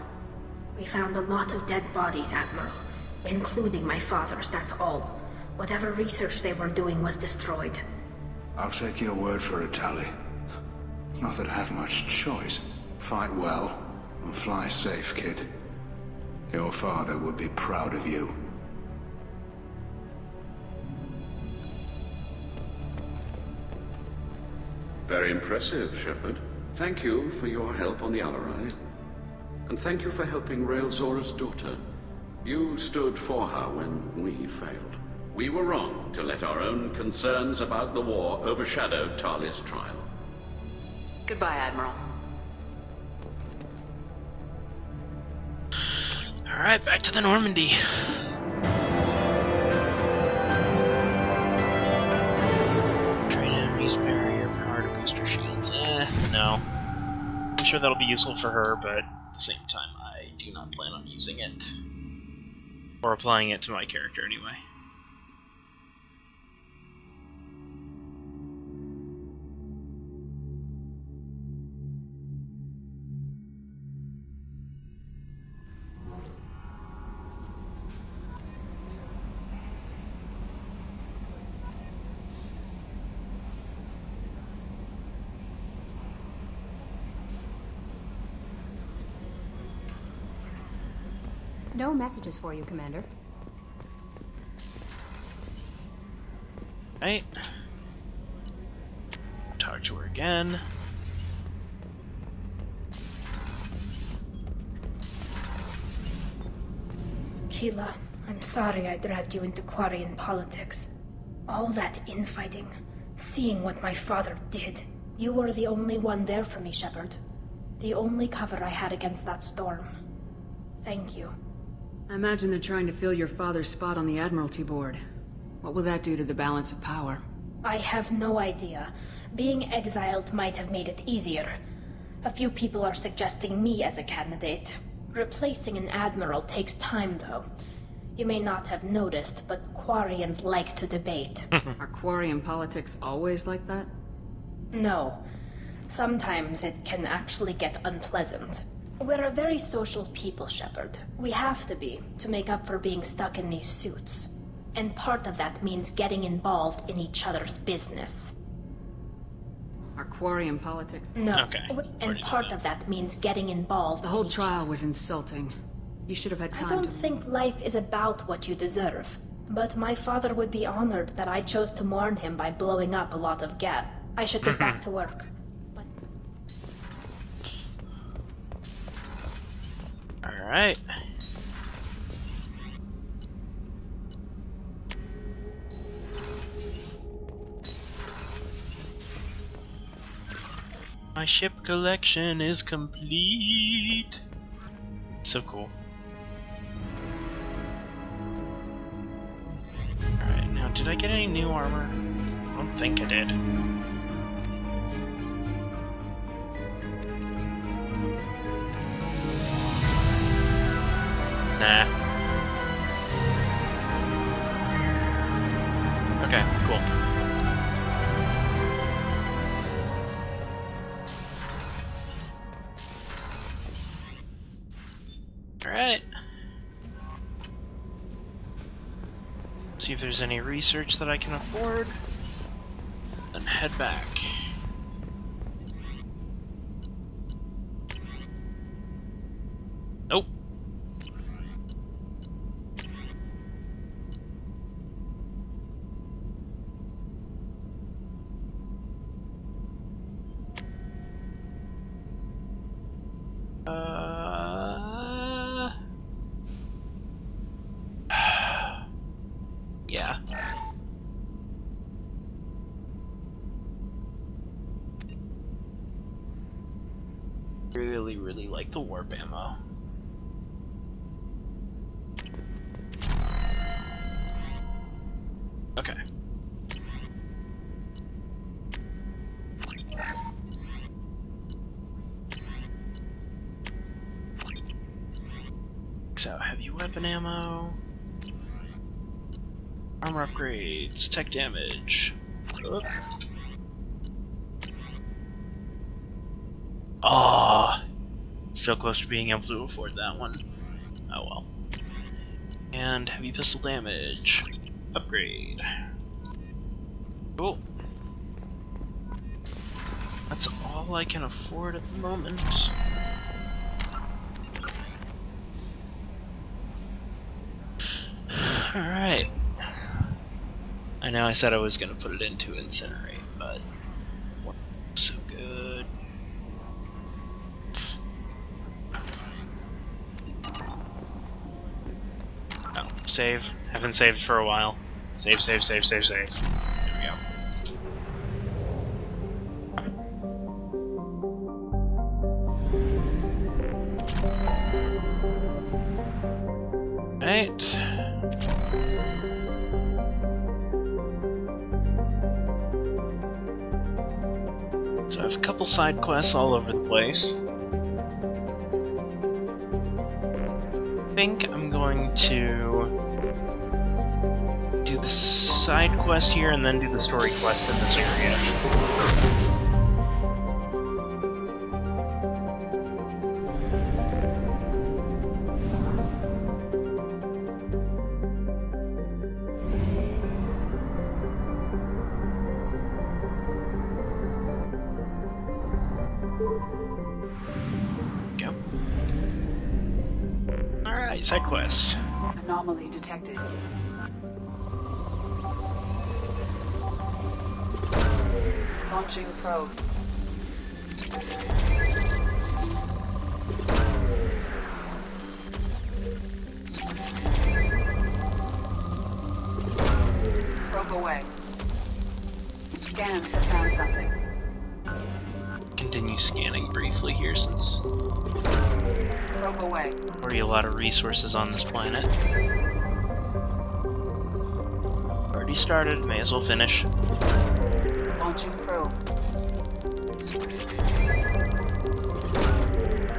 We found a lot of dead bodies, Admiral. Including my father's, that's all. Whatever research they were doing was destroyed. I'll take your word for it, Tali. Not that I have much choice. Fight well, and fly safe, kid. Your father would be proud of you. Very impressive, Shepard. Thank you for your help on the Alarai. And thank you for helping Rail Zora's daughter. You stood for her when we failed. We were wrong to let our own concerns about the war overshadow Tali's trial. Goodbye, Admiral. Alright, back to the Normandy. Train enemies, barrier power to booster shields. No. I'm sure that'll be useful for her, but at the same time, I do not plan on using it. Or applying it to my character, anyway. No messages for you, Commander. Right. Talk to her again. Keela, I'm sorry I dragged you into Quarian politics. All that infighting, seeing what my father did. You were the only one there for me, Shepard. The only cover I had against that storm. Thank you. I imagine they're trying to fill your father's spot on the Admiralty Board. What will that do to the balance of power? I have no idea. Being exiled might have made it easier. A few people are suggesting me as a candidate. Replacing an admiral takes time, though. You may not have noticed, but Quarians like to debate. Are Quarian politics always like that? No. Sometimes it can actually get unpleasant. We're a very social people, Shepard. We have to be, to make up for being stuck in these suits. And part of that means getting involved in each other's business. Are Quarian politics? No. Okay. And part of that means getting involved. The whole trial was insulting. You should have had time I don't think life is about what you deserve. But my father would be honored that I chose to mourn him by blowing up a lot of gas. I should get back to work. Alright. My ship collection is complete. So cool. Alright, now did I get any new armor? I don't think I did. Nah. Okay, cool. Alright. See if there's any research that I can afford. Then head back. Nope. Yeah. Really like the warp ammo. Okay. So, heavy weapon ammo. Armor upgrades, tech damage. Oop. Ah, so close to being able to afford that one. Oh well. And heavy pistol damage. Upgrade. Cool. That's all I can afford at the moment. Alright. I know I said I was gonna put it into incinerate, but so good. Oh, save. Haven't saved for a while. Save. There we go. Right. So I have a couple side quests all over the place. I think I'm going to do the side quest here and then do the story quest in this area. Go. Alright, side quest. Anomaly detected. Launching probe. Probe away. Scans have found something. Continue scanning briefly here since Probe away. already a lot of resources on this planet. Already started, may as well finish. Launching probe.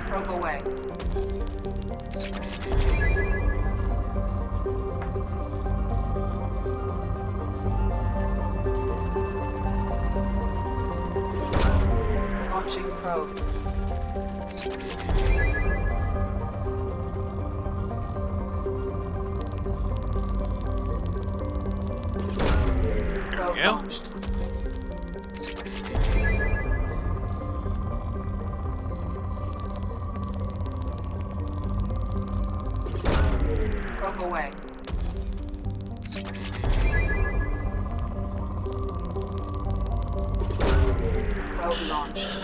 Probe away. Launching probe. Probe launched. Probe away. Probe launched.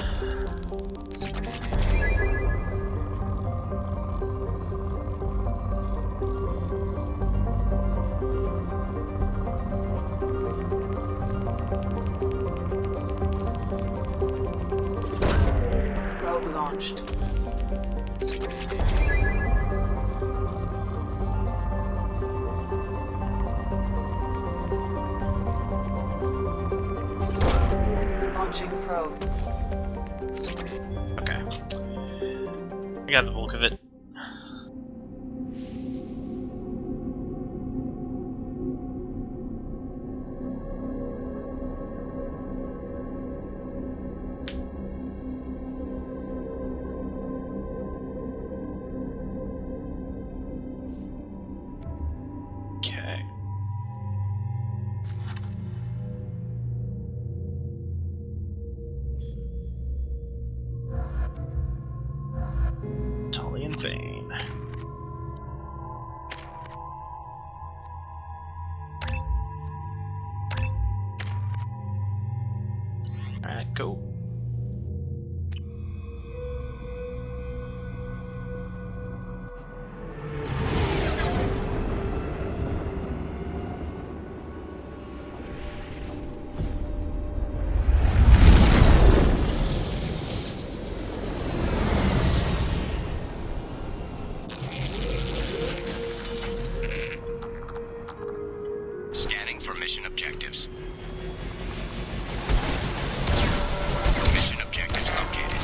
Probe launched. Launching probe. Okay. I got the bulk of it. Go. Scanning for mission objectives. Mission objectives located.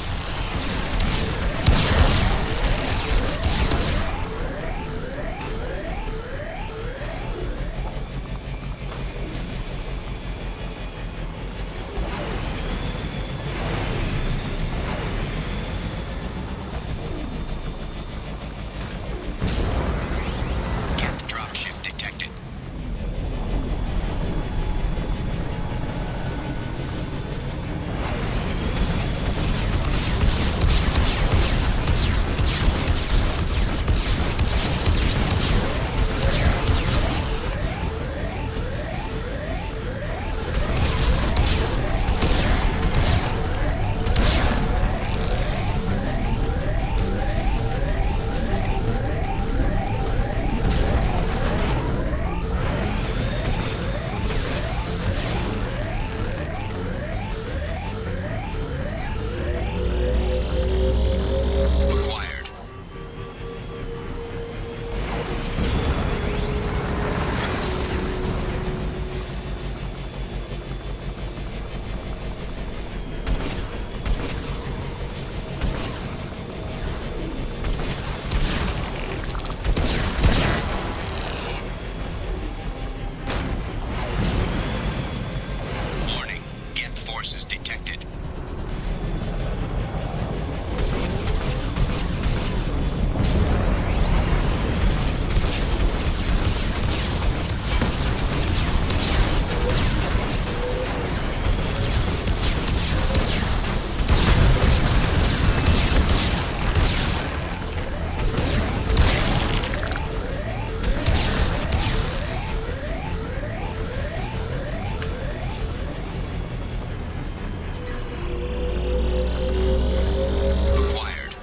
Geth dropship detected. Acquired. Warning. Geth forces detected. Acquired.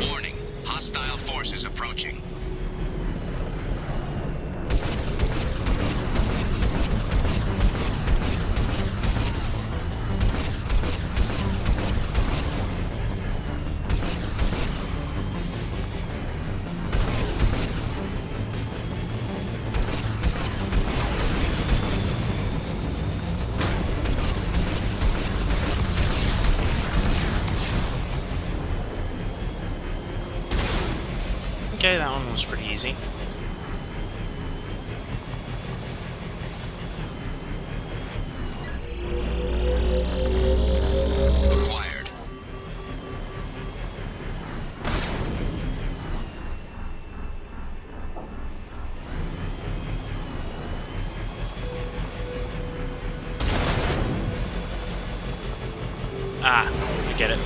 Warning. Hostile forces approaching. Okay, that one was pretty easy. Acquired. Ah, I get it.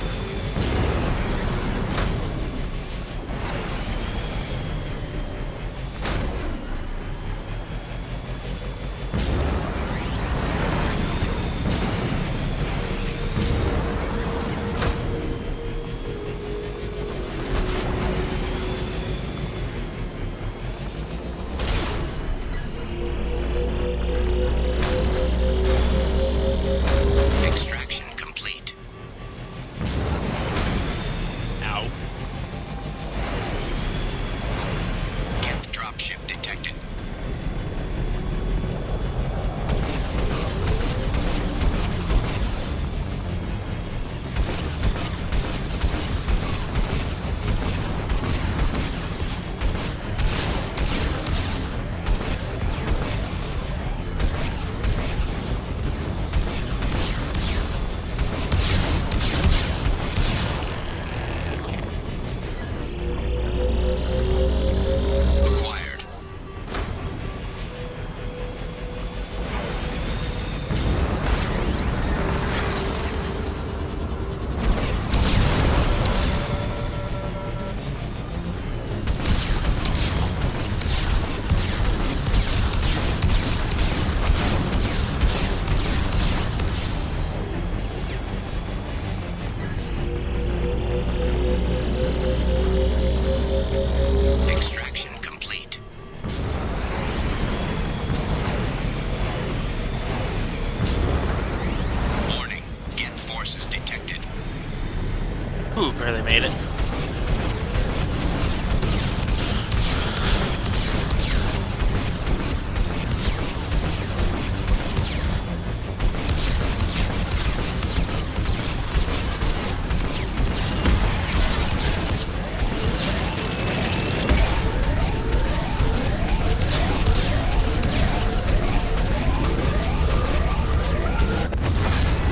made it.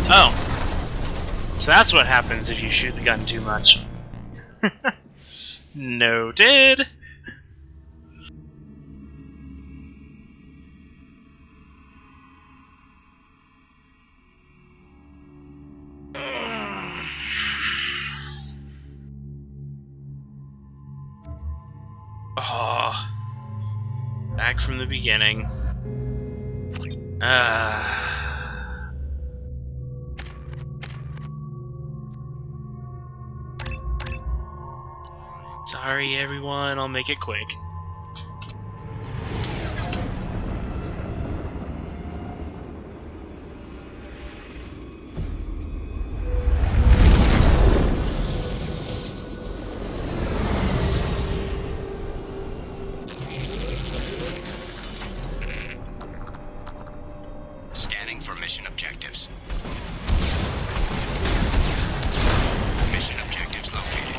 Oh. So that's what happens if you shoot the gun too much. Noted! Oh. Back from the beginning. Sorry everyone, I'll make it quick. Scanning for mission objectives. Mission objectives located.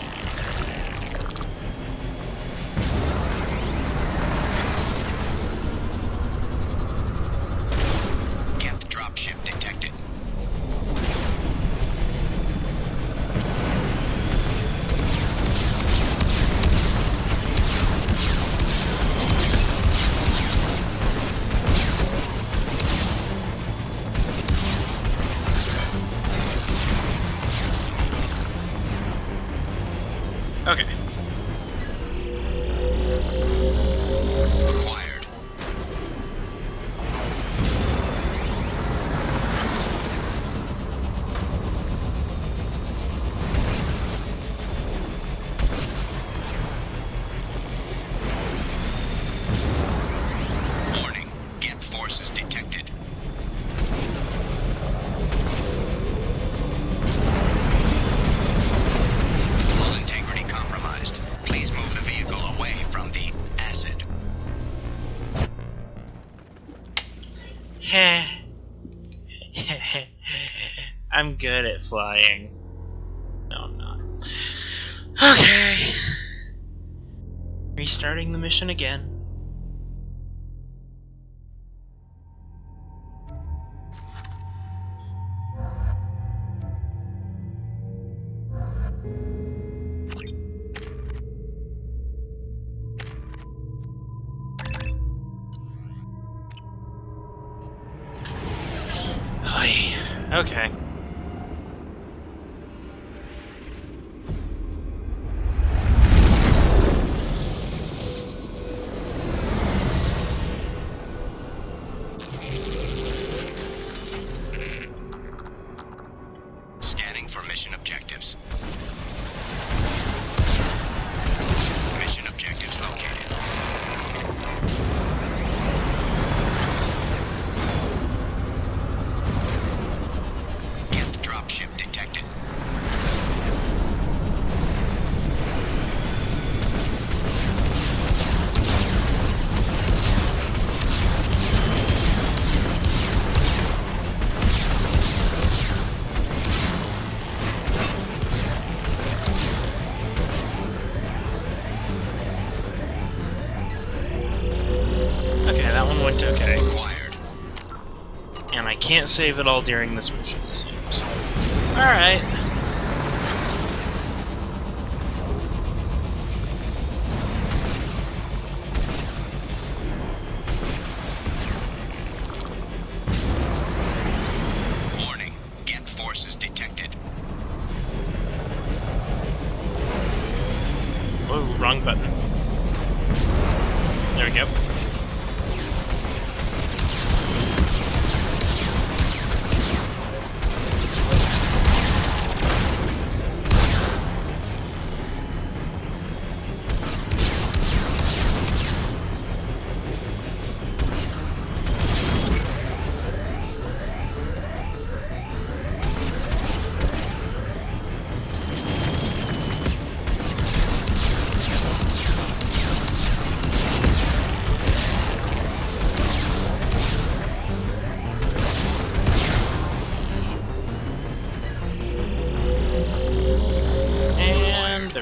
Geth dropship detected. Okay. Acquired. Warning. Geth forces detected. Hull integrity compromised. Please move the vehicle away from the acid. Heh. I'm good at flying. No, I'm not. Okay. Restarting the mission again. Hi. Okay. Scanning for mission objectives. Mission objectives located. Geth dropship detected. Okay, that one went okay. Acquired. And I can't save it all during this mission, it seems. Alright. Warning. Geth forces detected. Whoa, wrong button. There we go.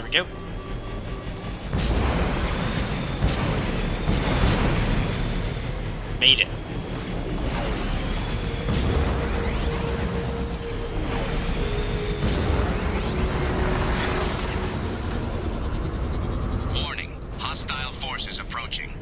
we go. Made it. Warning. Hostile forces approaching.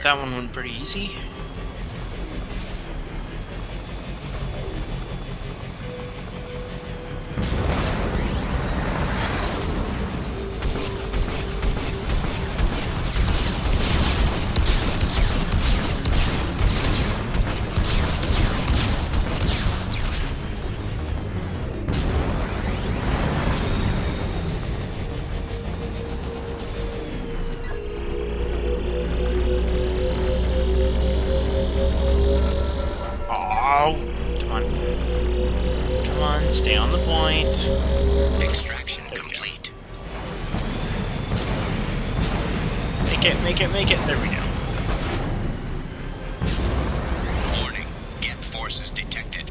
That one went pretty easy. Stay on the point. Extraction complete. Make it. There we go. Warning. Geth forces detected.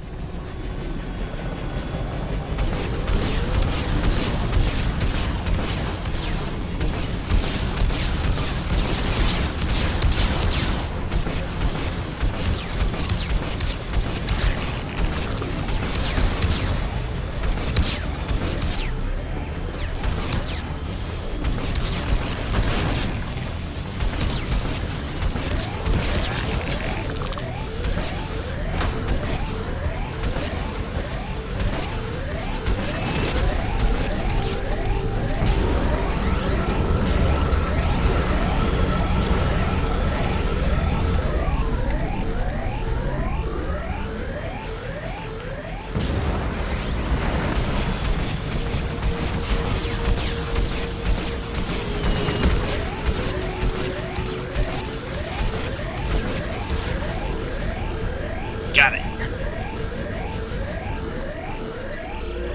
Got it.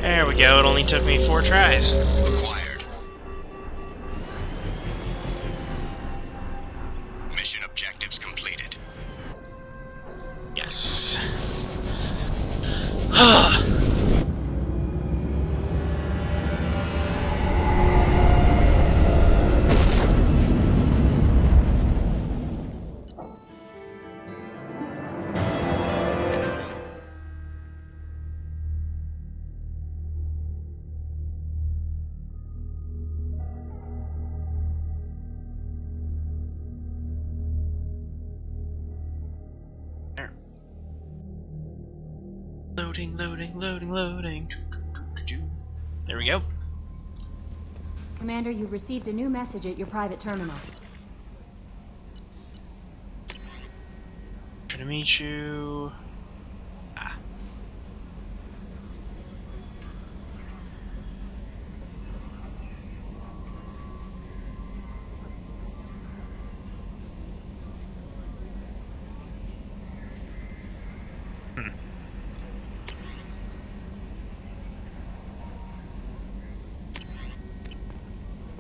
There we go. It only took me 4 tries. Acquired. Mission objectives completed. Yes. Loading. There we go. Commander, you've received a new message at your private terminal. Trying to meet you.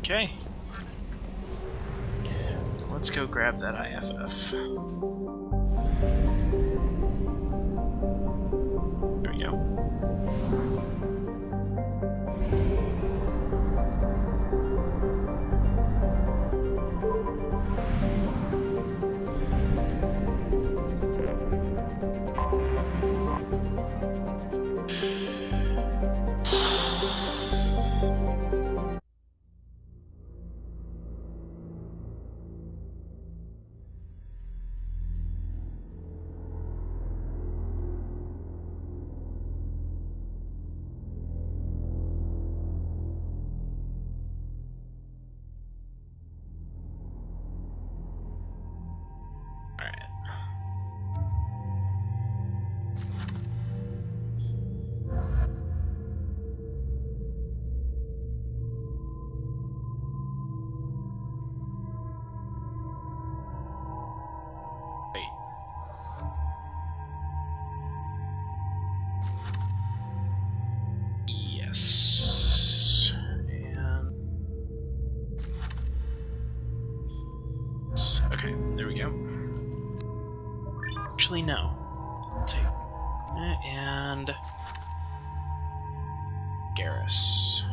Okay. Let's go grab that IFF. There we go. Yes. And okay, there we go. Actually, no. I'll take that and Garrus.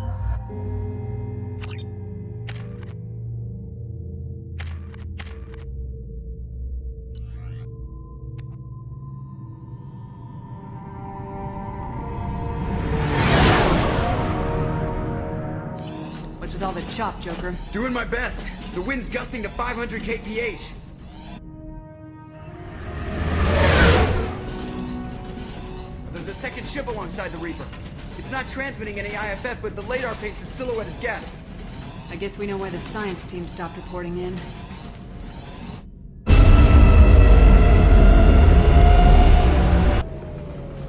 What's with all the chop, Joker? Doing my best. The wind's gusting to 500 kph. There's a second ship alongside the Reaper. It's not transmitting any IFF, but the radar paints its silhouette as Geth. I guess we know why the science team stopped reporting in.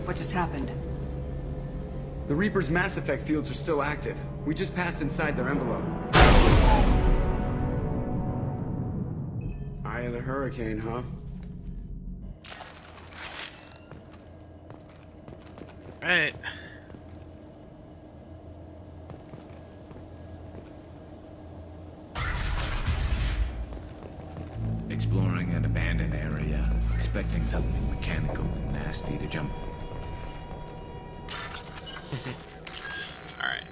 What just happened? The Reaper's mass effect fields are still active. We just passed inside their envelope. Eye of the hurricane, huh? Right. Exploring an abandoned area, expecting something mechanical and nasty to jump. Alright.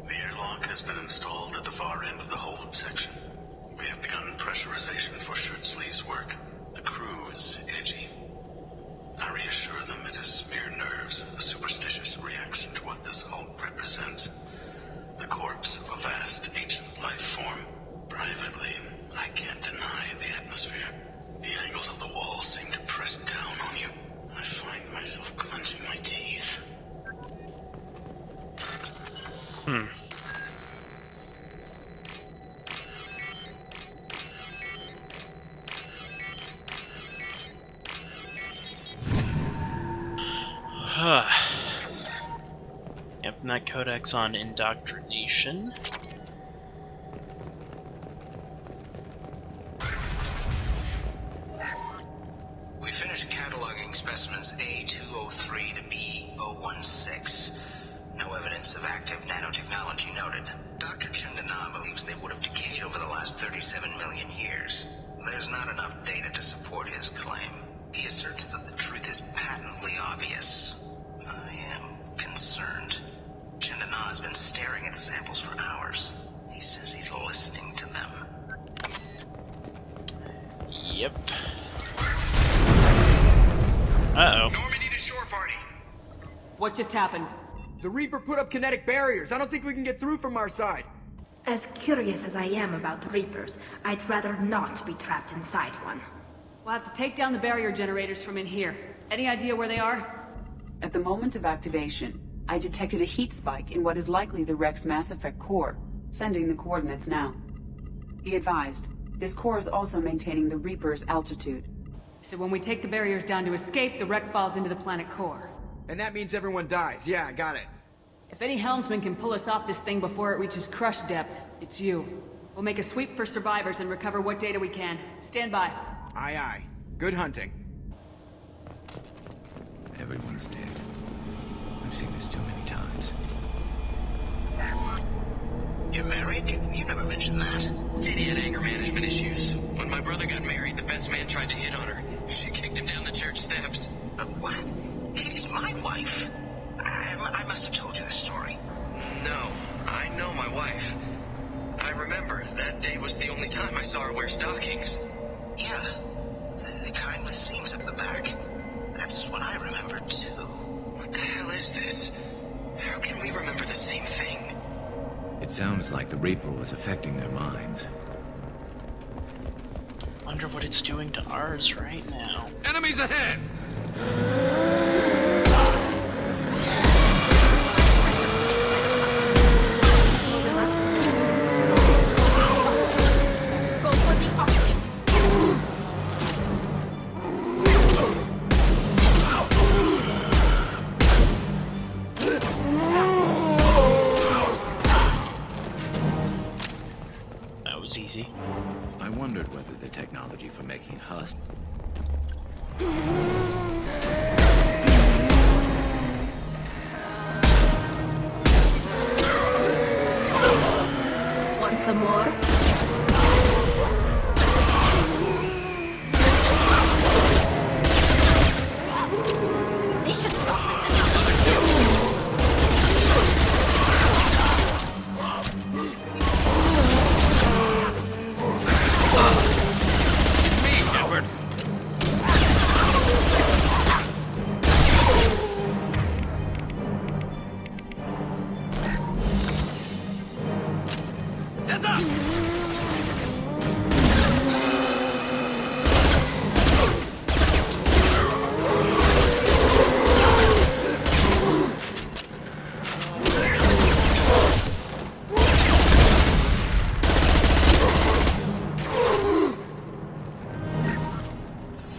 The airlock has been installed at the far end of the hold section. We have begun pressurization for shirt sleeves work. The crew is edgy. I reassure them it is mere nerves, a superstitious reaction to what this hulk represents. The corpse of a vast ancient life form. Privately, I can't deny the atmosphere. The angles of the walls seem to press down on you. I find myself clenching my teeth. Yep, Net Codex on indoctrination. We finished cataloging specimens A203 to B016. No evidence of active nanotechnology noted. Dr. Chindana believes they would have decayed over the last 37 million years. There's not enough data to support his claim. He asserts that the truth is patently obvious. I am concerned. Chindana has been staring at the samples for hours. He says he's listening to them. Yep. Uh-oh. Normandy to shore party. What just happened? The Reaper put up kinetic barriers. I don't think we can get through from our side. As curious as I am about the Reapers, I'd rather not be trapped inside one. We'll have to take down the barrier generators from in here. Any idea where they are? At the moment of activation, I detected a heat spike in what is likely the Rex Mass Effect core, sending the coordinates now. Be advised, this core is also maintaining the Reaper's altitude. So when we take the barriers down to escape, the wreck falls into the planet core. And that means everyone dies. Yeah, I got it. If any helmsman can pull us off this thing before it reaches crush depth, it's you. We'll make a sweep for survivors and recover what data we can. Stand by. Aye, aye. Good hunting. Everyone's dead. I've seen this too many times. You're married? You never mentioned that. Katie had anger management issues. When my brother got married, the best man tried to hit on her. She kicked him down the church steps. What? Katie's my wife. I must have told you this story. No, I know my wife. I remember that day was the only time I saw her wear stockings. Yeah, the kind with seams up the back. That's what I remember too. What the hell is this? How can we remember the same thing? It sounds like the Reaper was affecting their minds. Wonder what it's doing to ours right now. Enemies ahead! Go for the optics. That was easy. I wondered whether the technology for making husk. Want some more? This should soften them up. Me, Shepard! Heads up!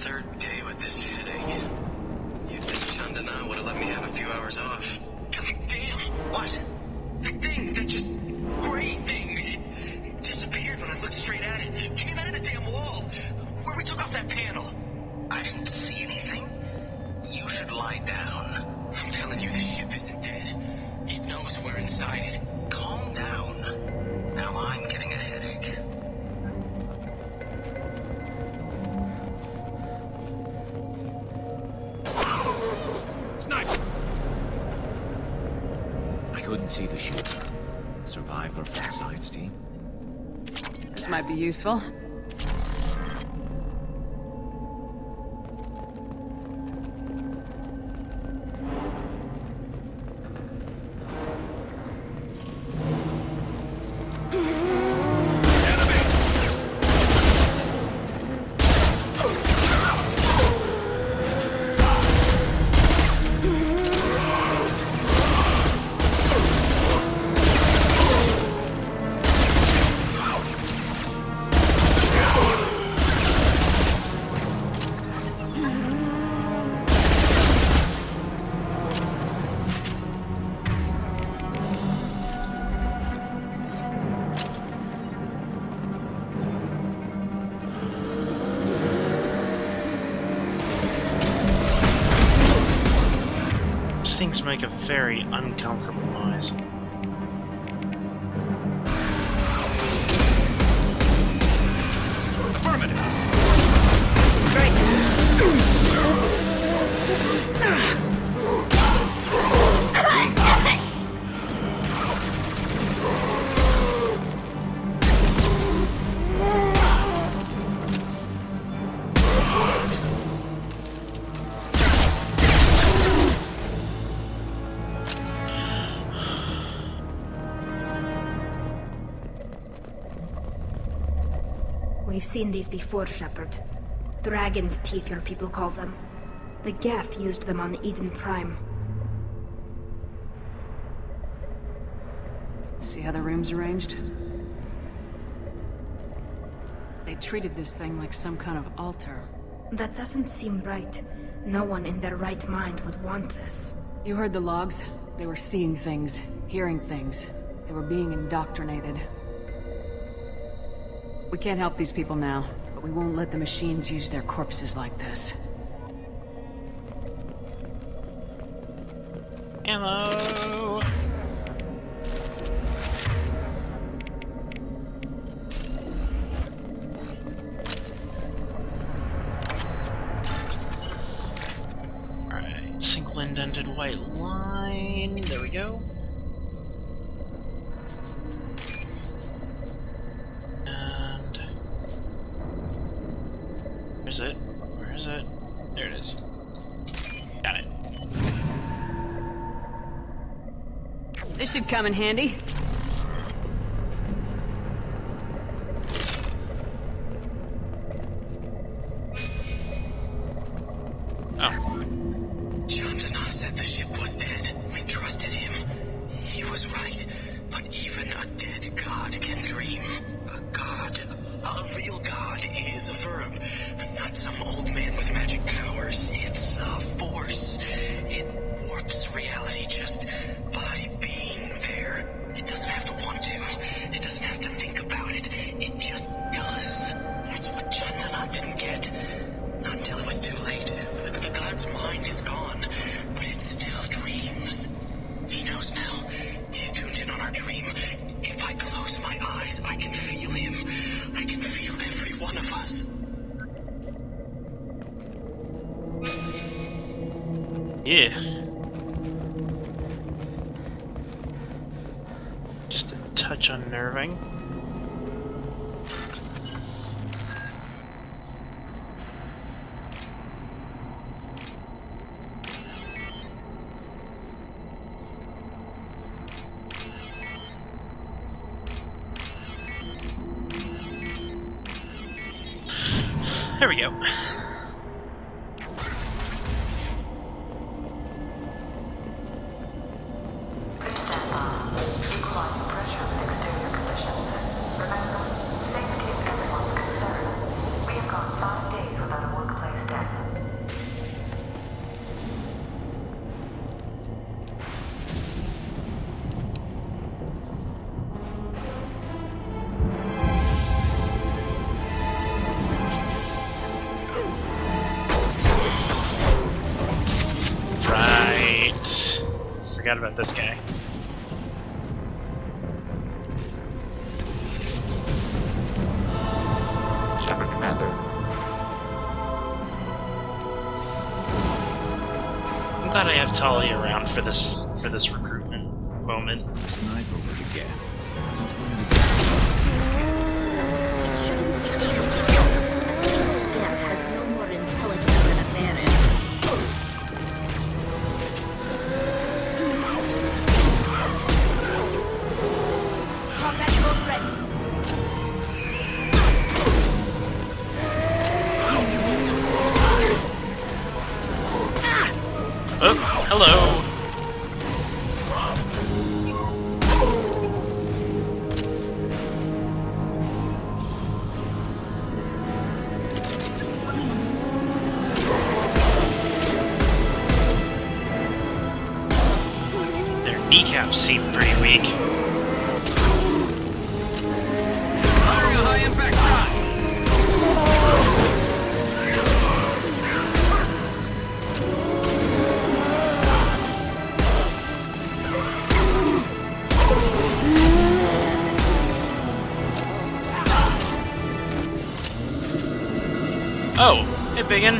Third day with this headache. You'd think Chandana would have let me have a few hours off. God damn! What? That thing, that just gray thing, it disappeared when I looked straight at it. It came out of the damn wall. Where we took off that panel. I didn't see anything. You should lie down. I'm telling you, this ship isn't dead. It knows we're inside it. Calm down. Now I'm getting a headache. Sniper! I couldn't see the ship. Survivor from science team. This might be useful. These things make a very uncomfortable noise. Affirmative! We've seen these before, Shepard. Dragon's teeth, your people call them. The Geth used them on Eden Prime. See how the room's arranged? They treated this thing like some kind of altar. That doesn't seem right. No one in their right mind would want this. You heard the logs? They were seeing things, hearing things. They were being indoctrinated. We can't help these people now, but we won't let the machines use their corpses like this. Ammo! Alright, single indented white line. There we go. And... where's it? Where is it? There it is. Got it. This should come in handy. Chandana said the ship was dead. We trusted him. He was right. But even a dead god can dream. A god, a real god, is a verb. Not some old man with magic powers. It's a force. It warps reality just by being there. It doesn't have to want to. It doesn't have to think about it. It just does. That's what Chandana didn't get. Not until it was too late. The god's mind is gone, but it still dreams. He knows now. He's tuned in on our dream. If I close my eyes, I can feel him. I can feel every one of us. Yeah. Just a touch unnerving. There we go. Forgot about this guy. Shepard Commander. I'm glad I have Tali around for this recruitment moment. Sniper over the gap. Since when did Geth has no more intelligence than a baron. Combat mode ready. Oh, hello. Their kneecaps seem pretty weak. Firing a high impact shot. Oh, hey, biggin.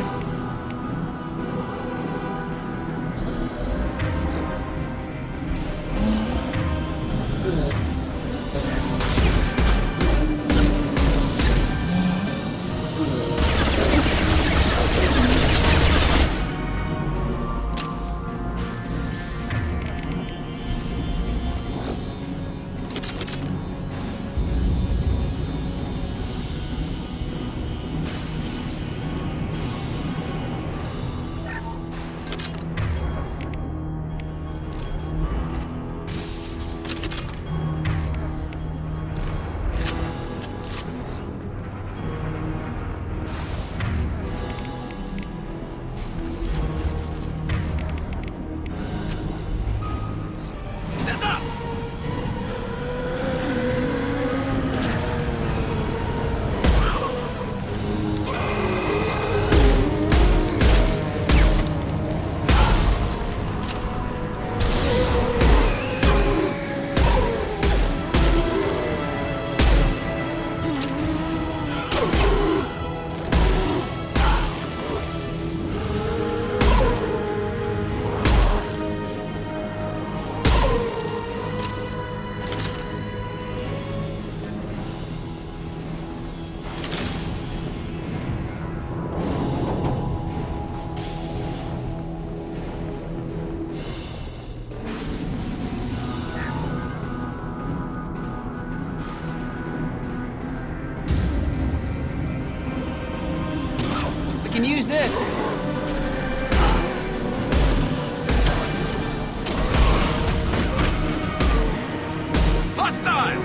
can use this. Hostile!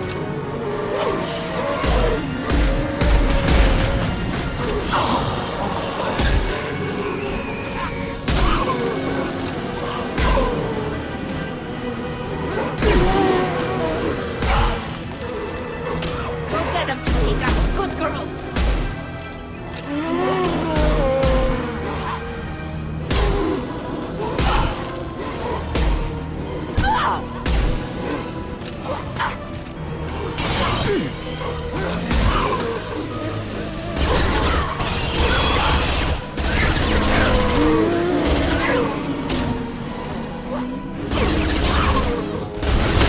Go get him, Chica. Good girl.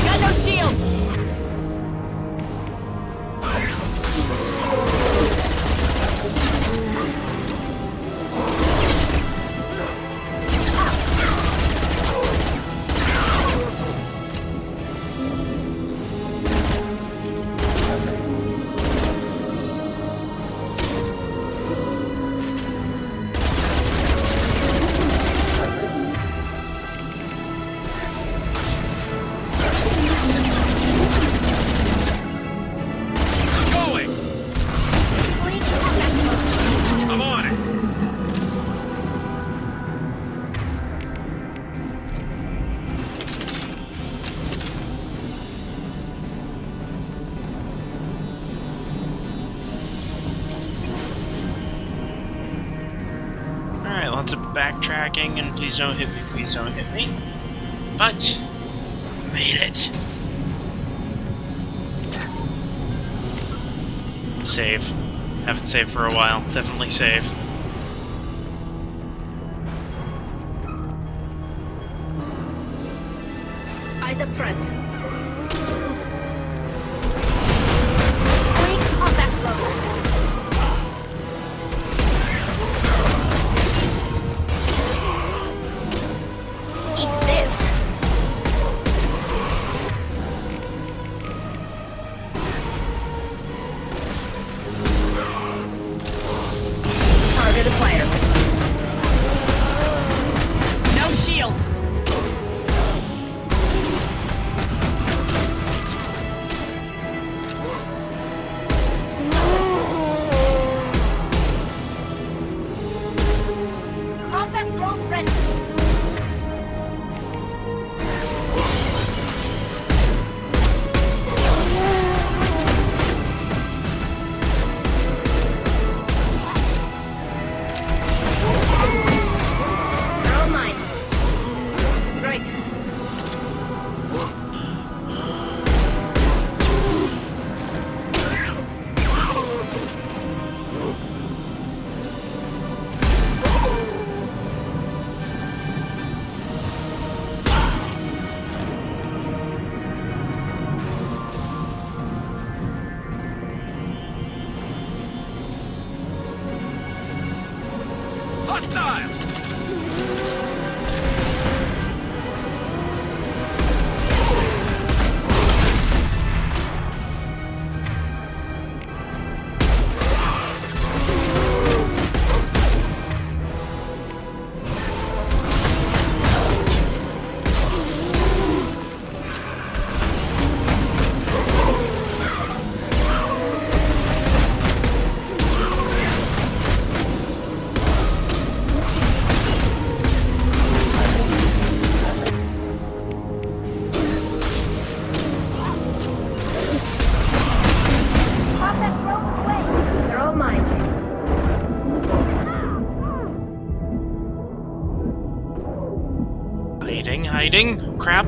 Got no shields! Going! I'm on it! Alright, lots of backtracking, and please don't hit me, please don't hit me. But, made it. Save. Haven't saved for a while. Definitely save. Eyes up front. Bring combat load. Eat this. Target acquired. No shields! Combat drone ready. They're all mine. Right. Hostile! Combat drone away. They're all mine. Hiding, hiding. Crap.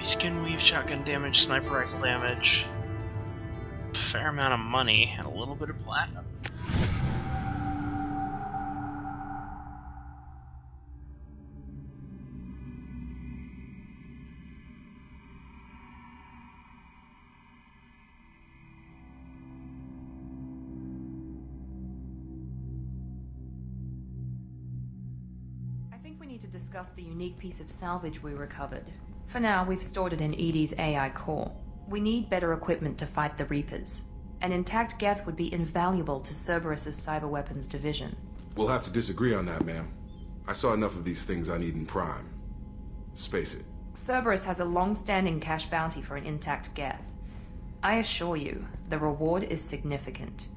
heavy skin weave, shotgun damage, sniper rifle damage, a fair amount of money, and a little bit of platinum. I think we need to discuss the unique piece of salvage we recovered. For now, we've stored it in EDI's AI core. We need better equipment to fight the Reapers. An intact Geth would be invaluable to Cerberus's cyber weapons division. We'll have to disagree on that, ma'am. I saw enough of these things on Eden Prime. Space it. Cerberus has a long-standing cash bounty for an intact Geth. I assure you, the reward is significant.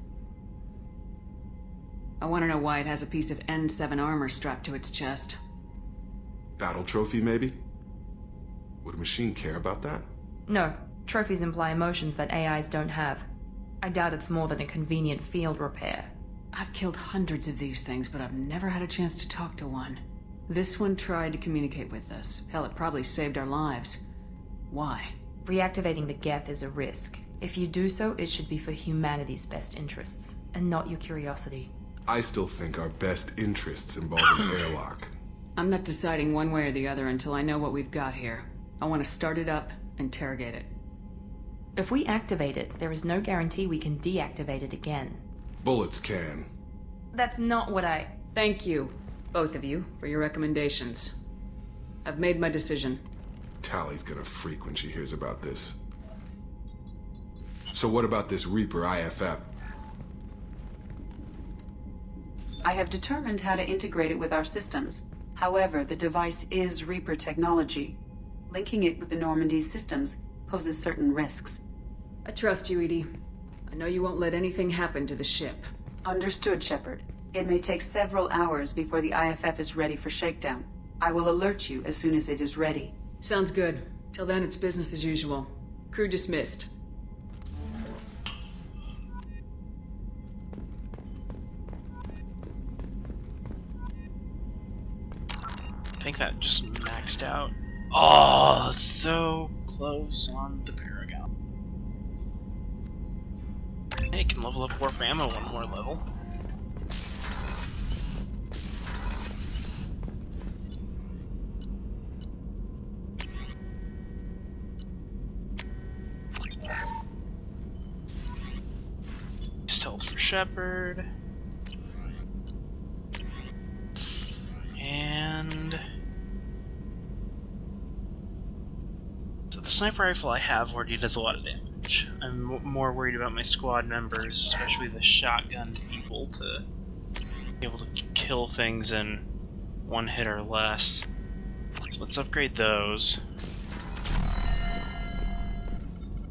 I want to know why it has a piece of N7 armor strapped to its chest. Battle trophy, maybe? Would a machine care about that? No, trophies imply emotions that AIs don't have. I doubt it's more than a convenient field repair. I've killed hundreds of these things, but I've never had a chance to talk to one. This one tried to communicate with us. Hell, it probably saved our lives. Why? Reactivating the Geth is a risk. If you do so, it should be for humanity's best interests, and not your curiosity. I still think our best interests involve an airlock. I'm not deciding one way or the other until I know what we've got here. I want to start it up, interrogate it. If we activate it, there is no guarantee we can deactivate it again. Bullets can. That's not what I... Thank you, both of you, for your recommendations. I've made my decision. Tali's gonna freak when she hears about this. So what about this Reaper IFF? I have determined how to integrate it with our systems. However, the device is Reaper technology. Linking it with the Normandy's systems poses certain risks. I trust you, EDI. I know you won't let anything happen to the ship. Understood, Shepard. It may take several hours before the IFF is ready for shakedown. I will alert you as soon as it is ready. Sounds good. Till then, it's business as usual. Crew dismissed. I think that just maxed out. Oh, so close on the Paragon. Hey, can level up warp ammo one more level. Stealth for Shepard. And so the sniper rifle I have already does a lot of damage. I'm more worried about my squad members, especially the shotgun people, to be able to kill things in one hit or less. So let's upgrade those.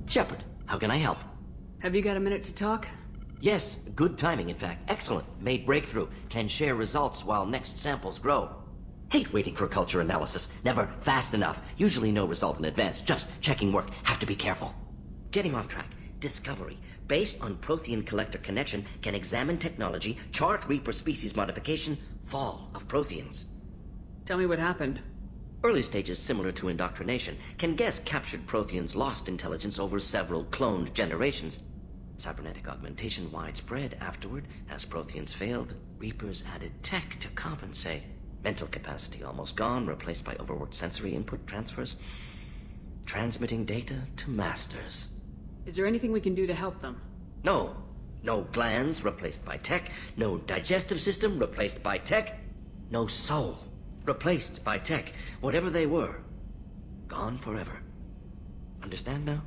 Shepard, how can I help? Have you got a minute to talk? Yes, good timing, in fact. Excellent. Made breakthrough. Can share results while next samples grow. Hate waiting for culture analysis. Never fast enough. Usually no result in advance. Just checking work. Have to be careful. Getting off track. Discovery. Based on Prothean collector connection, can examine technology, chart Reaper species modification, fall of Protheans. Tell me what happened. Early stages similar to indoctrination. Can guess captured Protheans lost intelligence over several cloned generations. Cybernetic augmentation widespread afterward. As Protheans failed, Reapers added tech to compensate. Mental capacity almost gone, replaced by overworked sensory input transfers. Transmitting data to masters. Is there anything we can do to help them? No. No glands replaced by tech. No digestive system replaced by tech. No soul replaced by tech. Whatever they were, gone forever. Understand now?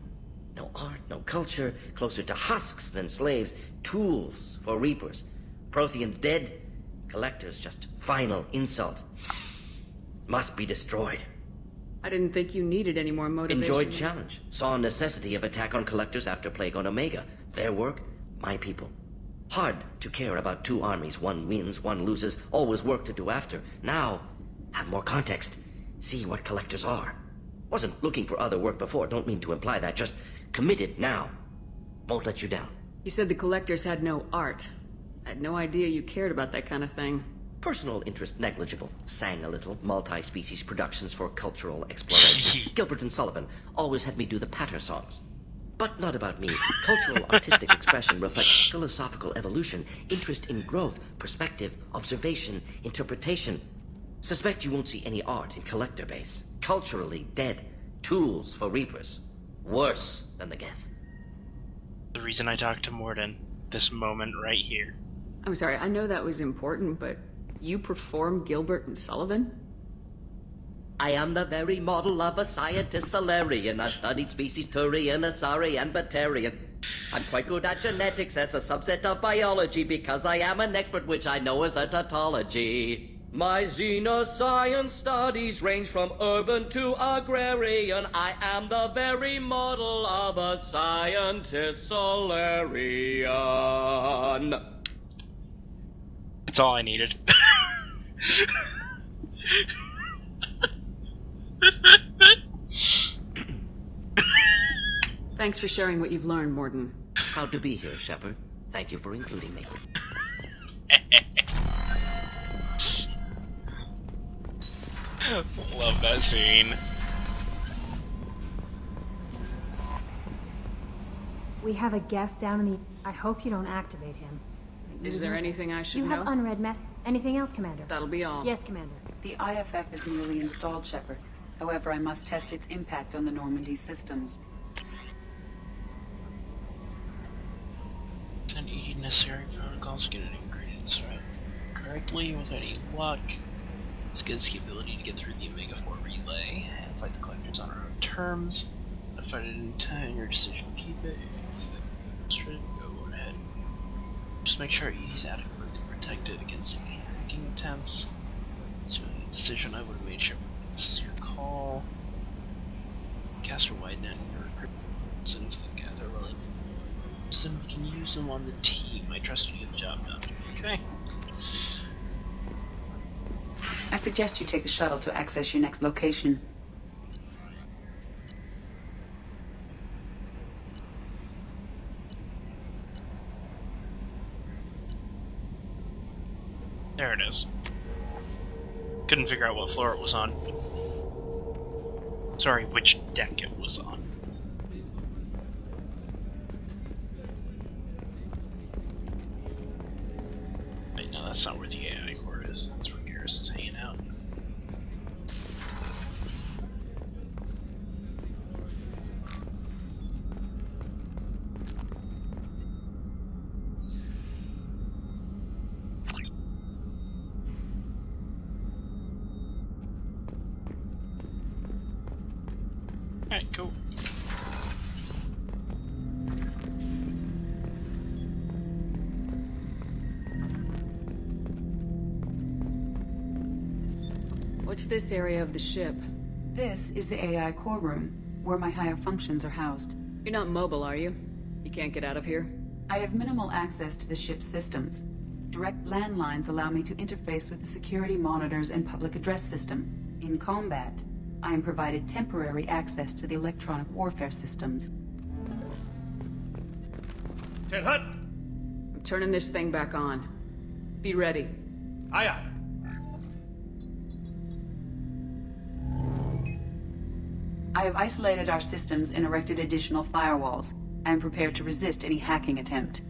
No art, no culture, closer to husks than slaves, tools for Reapers. Protheans dead, collectors just final insult. Must be destroyed. I didn't think you needed any more motivation. Enjoyed challenge. Saw necessity of attack on collectors after Plague on Omega. Their work, my people. Hard to care about two armies. One wins, one loses. Always work to do after. Now, have more context. See what collectors are. Wasn't looking for other work before. Don't mean to imply that. Just committed now. Won't let you down. You said the collectors had no art. I had no idea you cared about that kind of thing. Personal interest negligible. Sang a little. Multi-species productions for cultural exploration. Gilbert and Sullivan always had me do the patter songs. But not about me. Cultural artistic expression reflects philosophical evolution, interest in growth, perspective, observation, interpretation. Suspect you won't see any art in collector base. Culturally dead. Tools for reapers. Worse than the Geth. The reason I talked to Morden. This moment right here. I'm sorry, I know that was important, but you perform Gilbert and Sullivan? I am the very model of a scientist Solarian. I've studied species Turian, Asari, and Batarian. I'm quite good at genetics as a subset of biology because I am an expert, which I know is a tautology. My xenoscience studies range from urban to agrarian. I am the very model of a scientist Solarian. That's all I needed. Thanks for sharing what you've learned, Morden. Proud to be here, Shepard. Thank you for including me. Love that scene. We have a Geth down in the... I hope you don't activate him. Is there anything I should know? You have unread mess... Anything else, Commander? That'll be all. Yes, Commander. The IFF is newly installed, Shepard. However, I must test its impact on the Normandy systems. Send 80 necessary protocols to get it integrated correctly with any luck. This gives the ability to get through the Omega-4 relay and fight the collectors on our own terms. If I didn't time your decision to keep it, if you leave it straight, go ahead. Just make sure he's adequately protected against any hacking attempts. So any decision I would have made, sure this is your call. Cast a wide net in your recruitment, and if the gather willing, then we can use them on the team. I trust you to get the job done. Okay. I suggest you take the shuttle to access your next location. There it is. Couldn't figure out what floor it was on. Sorry, which deck it was on. Wait, no, that's not where the AI core is. That's where Garrus is hanging out. Alright, cool. What's this area of the ship? This is the AI core room, where my higher functions are housed. You're not mobile, are you? You can't get out of here? I have minimal access to the ship's systems. Direct landlines allow me to interface with the security monitors and public address system. In combat, I am provided temporary access to the electronic warfare systems. Ten Hut! I'm turning this thing back on. Be ready. Aye aye. I have isolated our systems and erected additional firewalls. I am prepared to resist any hacking attempt.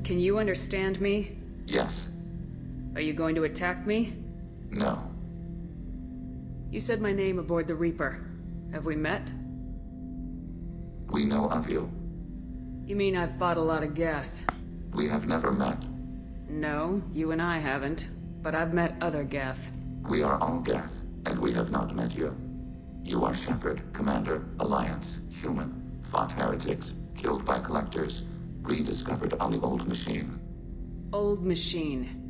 Can you understand me? Yes. Are you going to attack me? No. You said my name aboard the Reaper. Have we met? We know of you. You mean I've fought a lot of Geth? We have never met. No, you and I haven't. But I've met other Geth. We are all Geth, and we have not met you. You are Shepard, Commander, Alliance, human, fought heretics, killed by collectors, rediscovered on the Old Machine. Old Machine.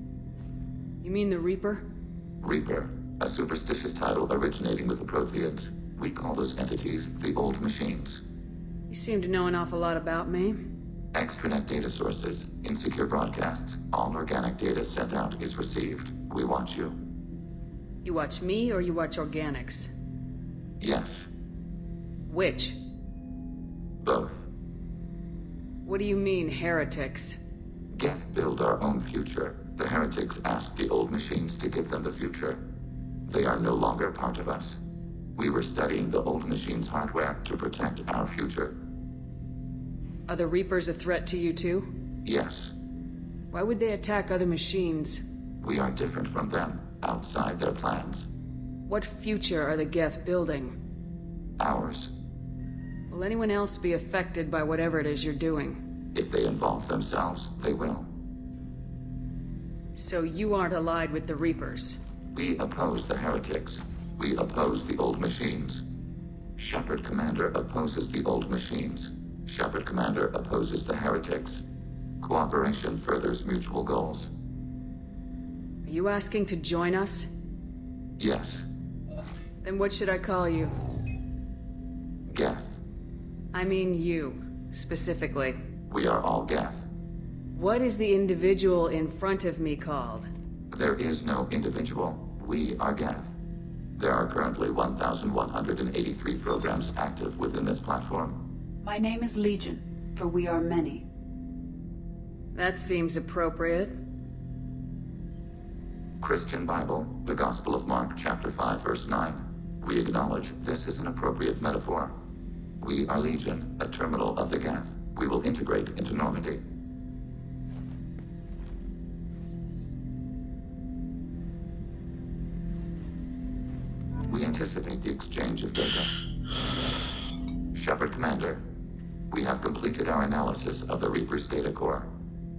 You mean the Reaper? Reaper, a superstitious title originating with the Protheans. We call those entities the Old Machines. You seem to know an awful lot about me. Extranet data sources, insecure broadcasts, all organic data sent out is received. We watch you. You watch me or you watch organics? Yes. Which? Both. What do you mean, heretics? Geth build our own future. The heretics asked the Old Machines to give them the future. They are no longer part of us. We were studying the Old Machines' hardware to protect our future. Are the Reapers a threat to you too? Yes. Why would they attack other machines? We are different from them, outside their plans. What future are the Geth building? Ours. Will anyone else be affected by whatever it is you're doing? If they involve themselves, they will. So you aren't allied with the Reapers? We oppose the heretics. We oppose the Old Machines. Shepard Commander opposes the Old Machines. Shepard Commander opposes the heretics. Cooperation furthers mutual goals. Are you asking to join us? Yes. Then what should I call you? Geth. I mean you, specifically. We are all Geth. What is the individual in front of me called? There is no individual. We are Geth. There are currently 1,183 programs active within this platform. My name is Legion, for we are many. That seems appropriate. Christian Bible, the Gospel of Mark, chapter 5, verse 9. We acknowledge this is an appropriate metaphor. We are Legion, a terminal of the Geth. We will integrate into Normandy. We anticipate the exchange of data. Shepard Commander, we have completed our analysis of the Reaper's data core.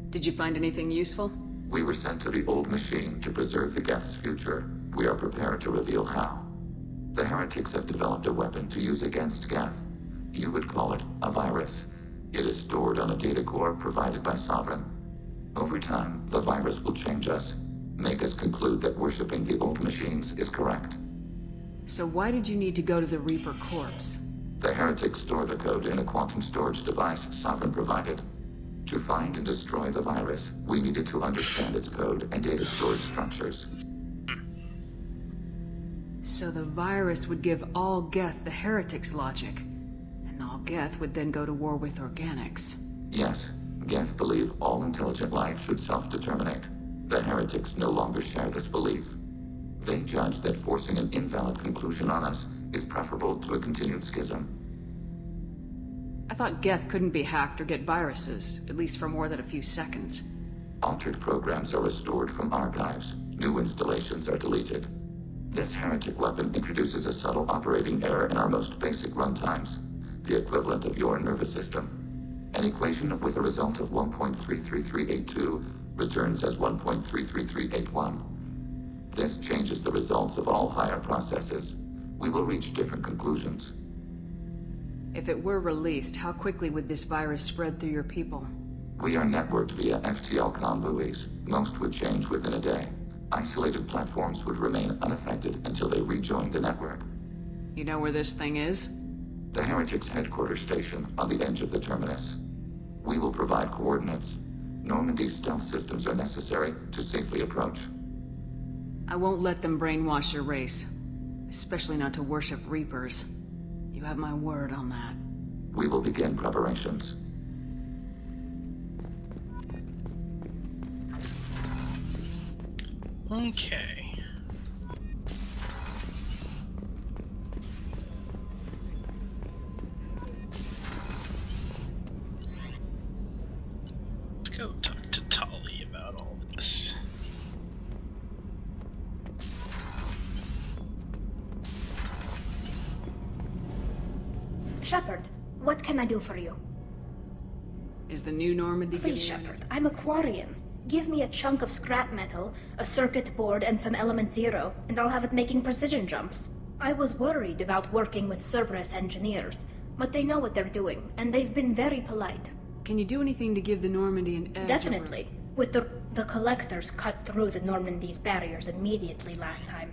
Did you find anything useful? We were sent to the Old Machine to preserve the Geth's future. We are prepared to reveal how. The heretics have developed a weapon to use against Geth. You would call it a virus. It is stored on a data core provided by Sovereign. Over time, the virus will change us, make us conclude that worshipping the Old Machines is correct. So why did you need to go to the Reaper corpse? The heretics store the code in a quantum storage device Sovereign provided. To find and destroy the virus, we needed to understand its code and data storage structures. So the virus would give all Geth the heretics' logic, and all Geth would then go to war with organics. Yes, Geth believe all intelligent life should self-determinate. The heretics no longer share this belief. They judge that forcing an invalid conclusion on us is preferable to a continued schism. I thought Geth couldn't be hacked or get viruses, at least for more than a few seconds. Altered programs are restored from archives. New installations are deleted. This heretic weapon introduces a subtle operating error in our most basic runtimes, the equivalent of your nervous system. An equation with a result of 1.33382 returns as 1.33381. This changes the results of all higher processes. We will reach different conclusions. If it were released, how quickly would this virus spread through your people? We are networked via FTL-COM buoys. Most would change within a day. Isolated platforms would remain unaffected until they rejoined the network. You know where this thing is? The Heretics' headquarters station on the edge of the terminus. We will provide coordinates. Normandy's stealth systems are necessary to safely approach. I won't let them brainwash your race. Especially not to worship Reapers. You have my word on that. We will begin preparations. Okay. Let's go talk to Tali about all this. Shepard, what can I do for you? Is the new Normandy Please, Shepard, I'm a Quarian. Give me a chunk of scrap metal, a circuit board, and some element zero, and I'll have it making precision jumps. I was worried about working with Cerberus engineers, but they know what they're doing, and they've been very polite. Can you do anything to give the Normandy an edge? Definitely. With the collectors cut through the Normandy's barriers immediately last time.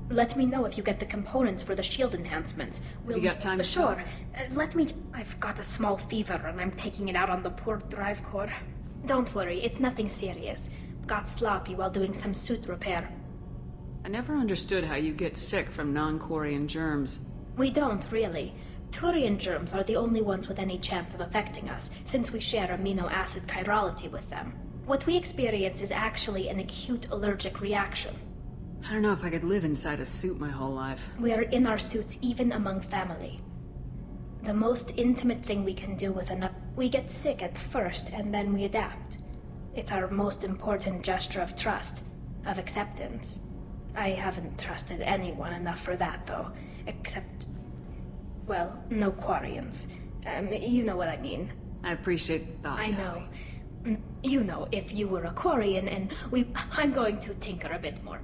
Let me know if you get the components for the shield enhancements. You got time to Sure. talk? I've got a small fever and I'm taking it out on the poor drive core. Don't worry, it's nothing serious. Got sloppy while doing some suit repair. I never understood how you get sick from non-Quarian germs. We don't, really. Turian germs are the only ones with any chance of affecting us, since we share amino acid chirality with them. What we experience is actually an acute allergic reaction. I don't know if I could live inside a suit my whole life. We are in our suits even among family. The most intimate thing we can do with enough... We get sick at first, and then we adapt. It's our most important gesture of trust, of acceptance. I haven't trusted anyone enough for that, though. Except... well, no Quarians. You know what I mean. I appreciate the thought, I know. Tali. You know, if you were a Quarian and I'm going to tinker a bit more.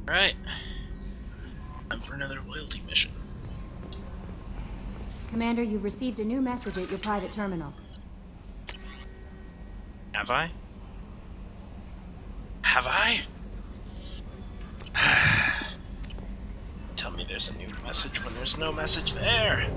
Alright. Time for another loyalty mission. Commander, you've received a new message at your private terminal. Have I? Have I? Tell me there's a new message when there's no message there.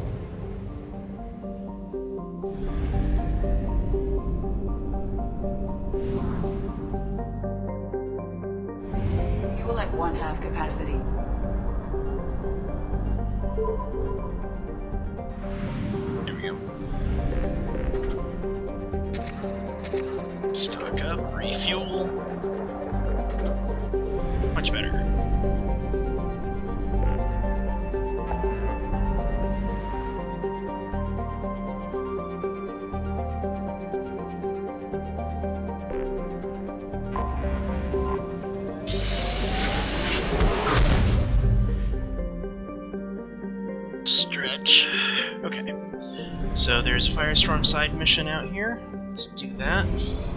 Fuel at 1/2 capacity. There we go. Stock up, refuel. Much better. Stretch. Okay. So there's a Firestorm side mission out here. Let's do that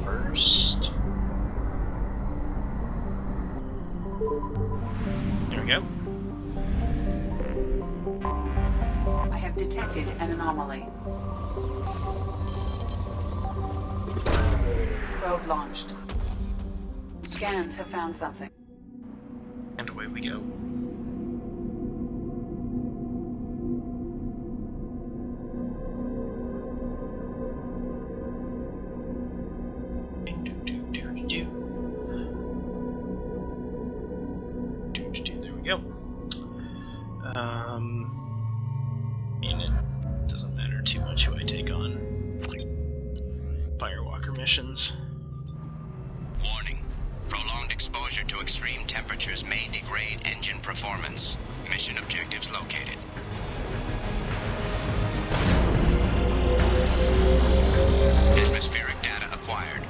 first. There we go. I have detected an anomaly. Probe launched. Scans have found something. And away we go. There we go. It doesn't matter too much who I take on. Firewalker missions. Warning. Prolonged exposure to extreme temperatures may degrade engine performance. Mission objectives located. Atmospheric data acquired.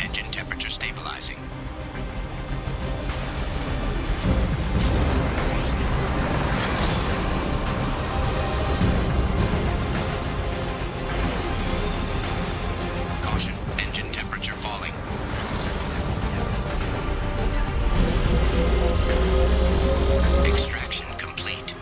Engine temperature stabilizing. Caution, engine temperature falling. Extraction complete.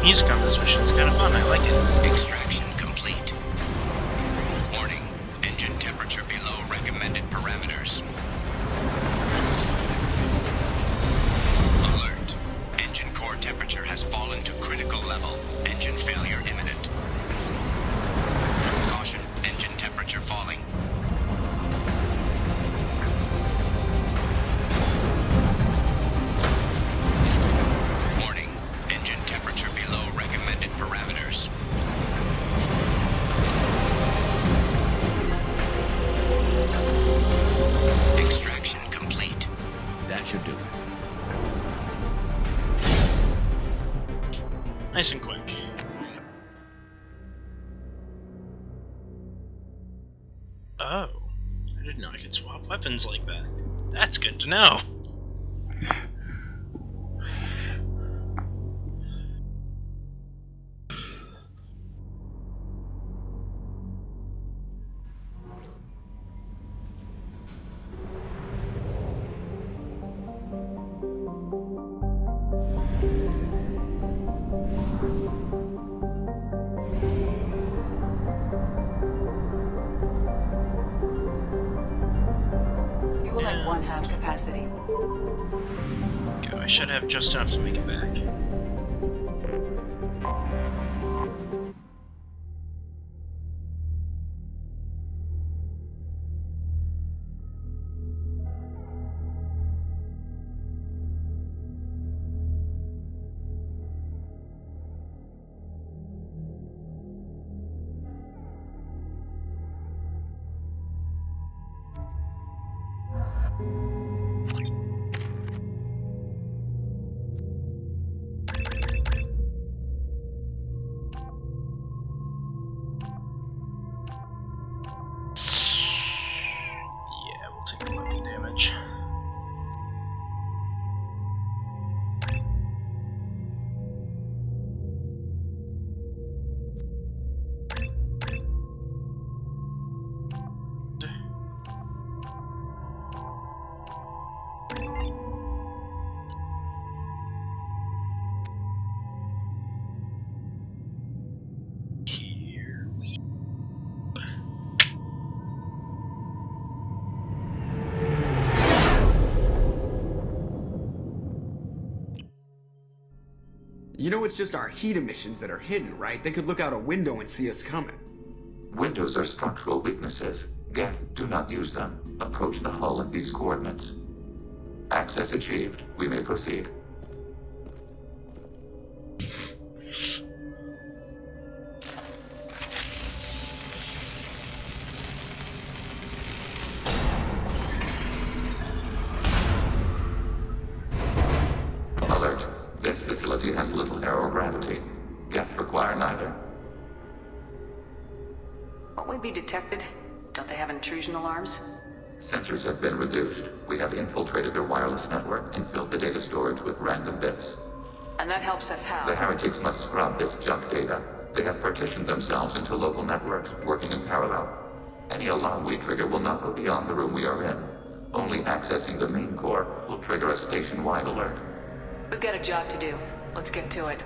music on this mission is kind of fun. I like it. Extraction complete. Warning. Engine temperature below recommended parameters. Alert. Engine core temperature has fallen to critical level. Engine failure imminent. Caution. Engine temperature falling. Warning. Engine temperature below recommended parameters. Extraction complete. That should do it. Nice and quick. Oh, I didn't know I could swap weapons like that. That's good to know. Fuel at 1/2 capacity. Yeah, I should have just enough to make it back. Yeah, we'll take the weapon damage. Here we You know it's just our heat emissions that are hidden, right? They could look out a window and see us coming. Windows are structural weaknesses. Geth, do not use them. Approach the hull at these coordinates. Access achieved. We may proceed. Alert. This facility has little aerogravity. Geth require neither. Won't we be detected? Don't they have intrusion alarms? Sensors have been reduced. We have infiltrated their wireless network and filled the data storage with random bits. And that helps us how? The heretics must scrub this junk data. They have partitioned themselves into local networks, working in parallel. Any alarm we trigger will not go beyond the room we are in. Only accessing the main core will trigger a station-wide alert. We've got a job to do. Let's get to it.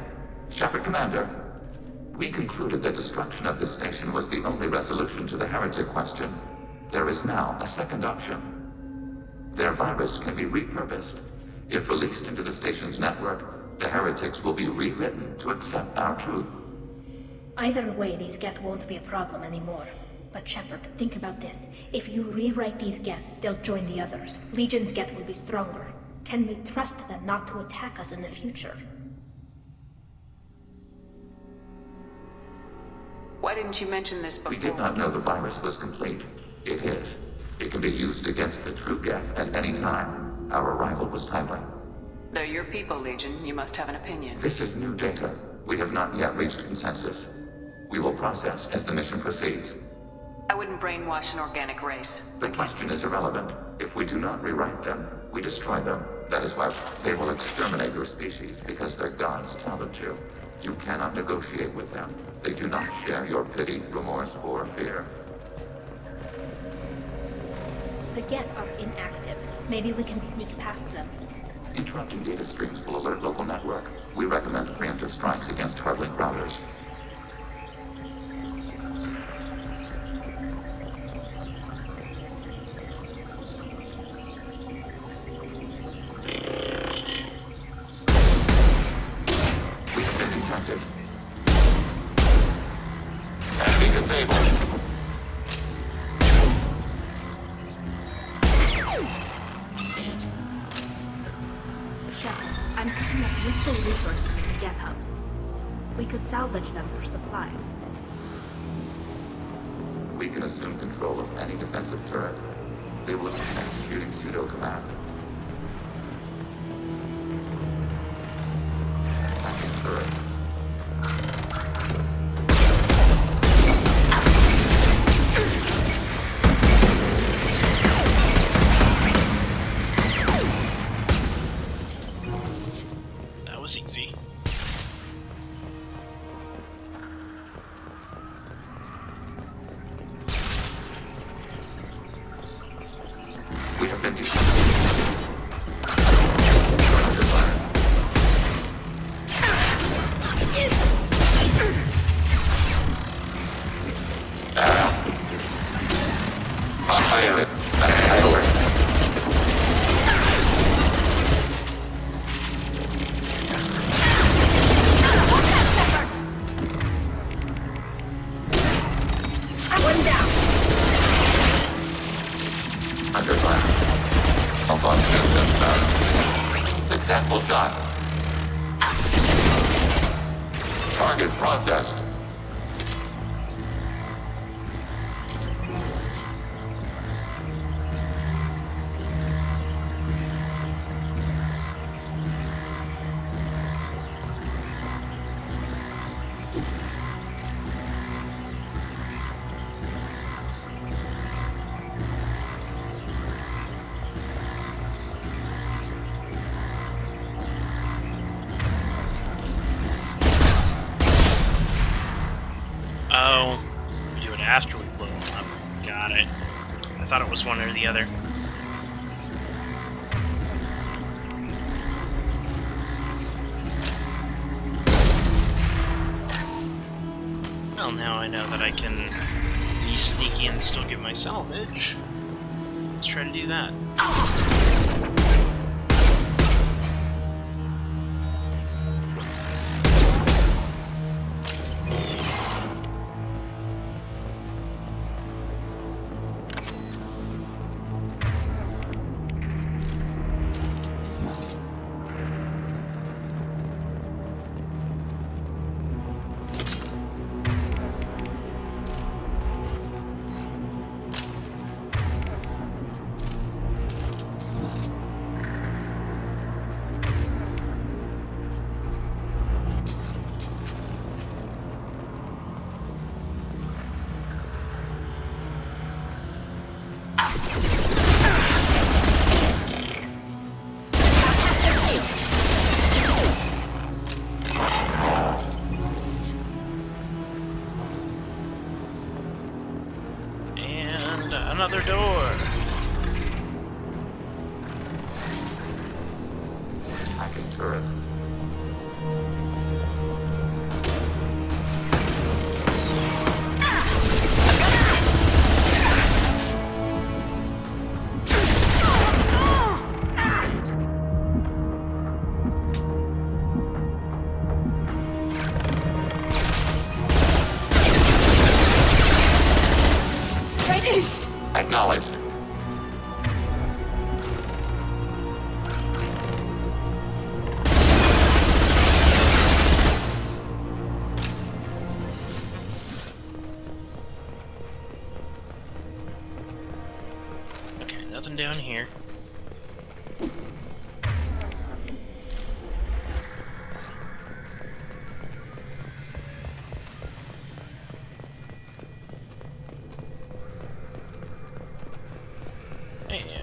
Shepard Commander, we concluded that destruction of this station was the only resolution to the heretic question. There is now a second option. Their virus can be repurposed. If released into the station's network, the heretics will be rewritten to accept our truth. Either way, these Geth won't be a problem anymore. But Shepard, think about this. If you rewrite these Geth, they'll join the others. Legion's Geth will be stronger. Can we trust them not to attack us in the future? Why didn't you mention this before? We did not know the virus was complete. It is. It can be used against the true Geth at any time. Our arrival was timely. They're your people, Legion. You must have an opinion. This is new data. We have not yet reached consensus. We will process as the mission proceeds. I wouldn't brainwash an organic race. The question is irrelevant. If we do not rewrite them, we destroy them. That is why they will exterminate your species, because their gods tell them to. You cannot negotiate with them. They do not share your pity, remorse, or fear. The Geth are inactive. Maybe we can sneak past them. Interrupting data streams will alert local network. We recommend preemptive strikes against hardlink routers. We have been detected. Enemy disabled. I'm picking up useful resources in the Geth hubs. We could salvage them for supplies. We can assume control of any defensive turret. They will be executing pseudo-command. Attacking turret. That was easy. We have been detected. Under fire. Pilot. Pilot. One down. Under fire. Upon system. Successful shot. Target processed. Oh, we do it after we blow them up. Got it. I thought it was one or the other. Well, now I know that I can be sneaky and still get my salvage. Let's try to do that. And another door. Hacking turret. Acknowledged. Okay, nothing down here. Hey.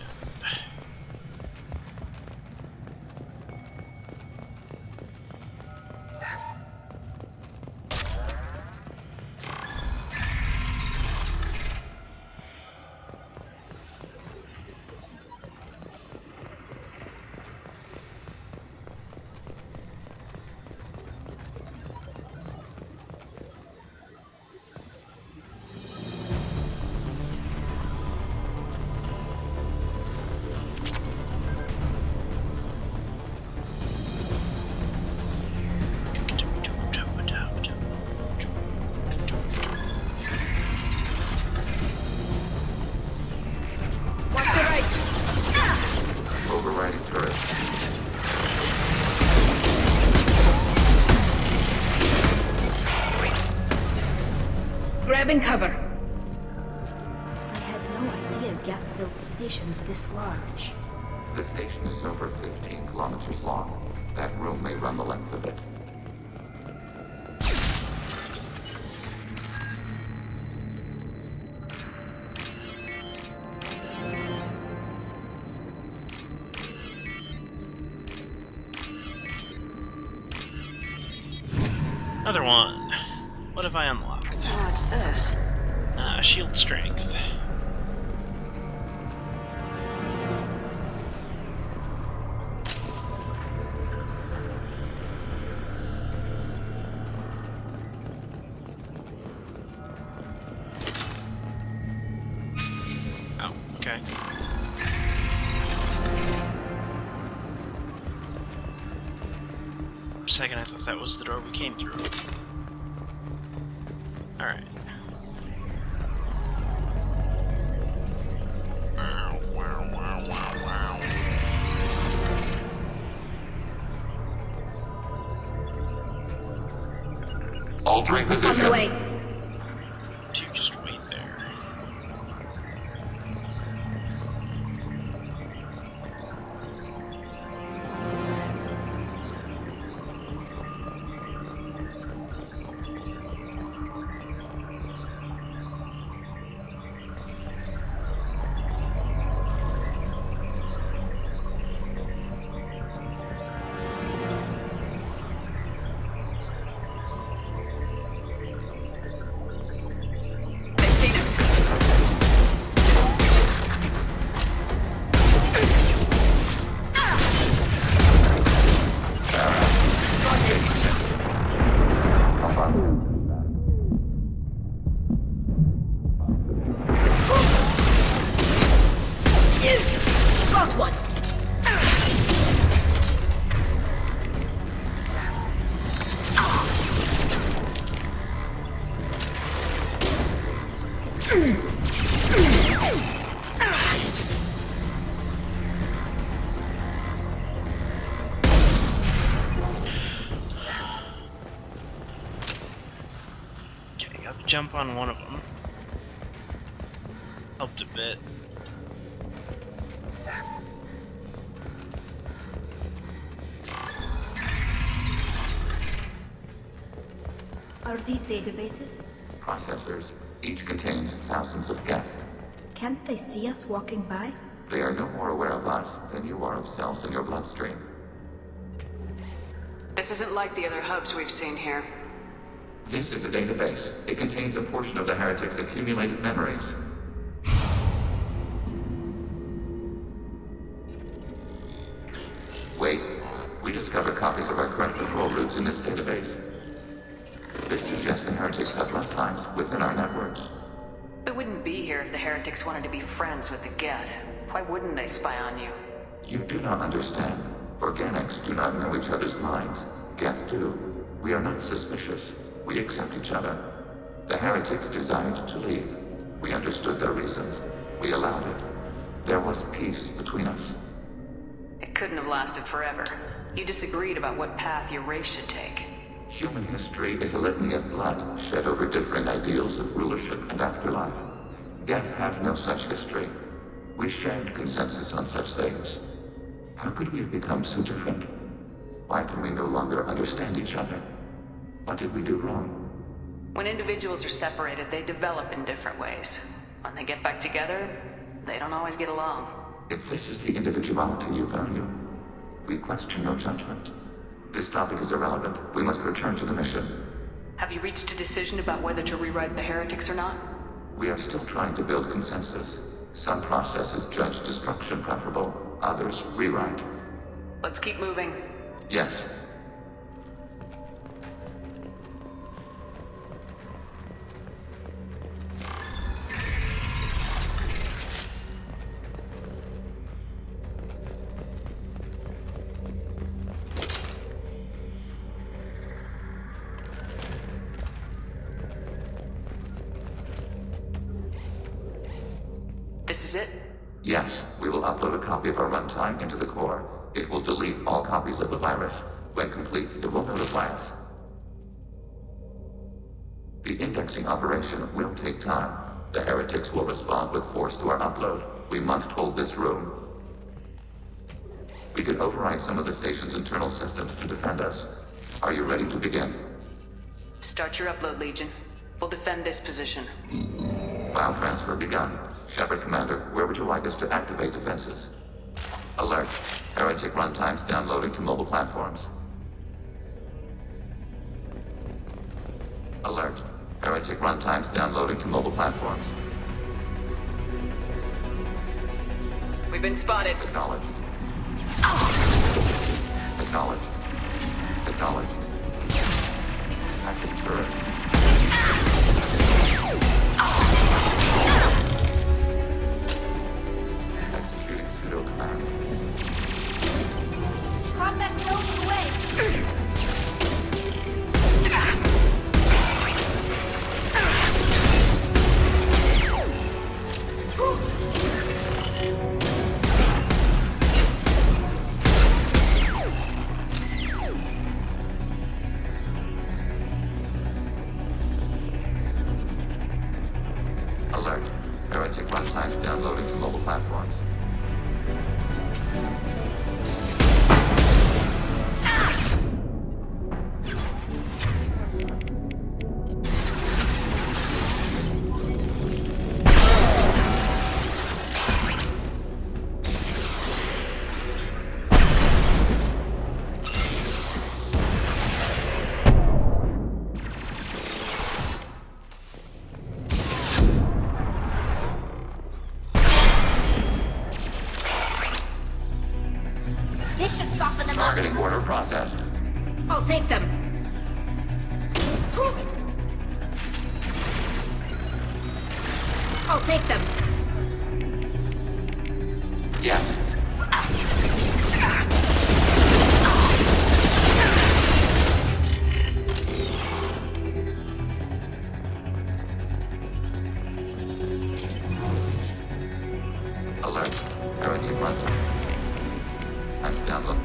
Grabbing cover. I had no idea Geth built stations this large. The station is over 15 kilometers long. That room may run the length of it. Another one. What have I unlocked? What's this? Shield strength. Oh, okay. For a second I thought that was the door we came through. Alright. Altering position. On the way. You just wait there. Got one. Okay, got the jump on one of them. Helped a bit. Are these databases? Processors. Each contains thousands of Geth. Can't they see us walking by? They are no more aware of us than you are of cells in your bloodstream. This isn't like the other hubs we've seen here. This is a database. It contains a portion of the heretic's accumulated memories. Wait. We discovered copies of our current control routes in this database. This suggests the heretics have runtimes within our networks. We wouldn't be here if the heretics wanted to be friends with the Geth. Why wouldn't they spy on you? You do not understand. Organics do not know each other's minds. Geth do. We are not suspicious. We accept each other. The heretics desired to leave. We understood their reasons. We allowed it. There was peace between us. It couldn't have lasted forever. You disagreed about what path your race should take. Human history is a litany of blood shed over differing ideals of rulership and afterlife. Geth have no such history. We shared consensus on such things. How could we have become so different? Why can we no longer understand each other? What did we do wrong? When individuals are separated, they develop in different ways. When they get back together, they don't always get along. If this is the individuality you value, we question your judgment. This topic is irrelevant. We must return to the mission. Have you reached a decision about whether to rewrite the heretics or not? We are still trying to build consensus. Some processes judge destruction preferable, others rewrite. Let's keep moving. Yes. This is it? Yes, we will upload a copy of our runtime into the core. It will delete all copies of the virus. When complete, it will notify us. The indexing operation will take time. The heretics will respond with force to our upload. We must hold this room. We can override some of the station's internal systems to defend us. Are you ready to begin? Start your upload, Legion. We'll defend this position. File transfer begun. Shepard Commander, where would you like us to activate defenses? Alert. Heretic runtimes downloading to mobile platforms. Alert. Heretic runtimes downloading to mobile platforms. We've been spotted. Acknowledged. Acknowledged. Acknowledged. Active turret. Executing pseudo command. Combat drones away! Alert. Heretic runtimes downloading to mobile platforms. This should soften them up. Targeting order processed. I'll take them. I'll take them. Yes. Alert. Heretic runtime. Times download.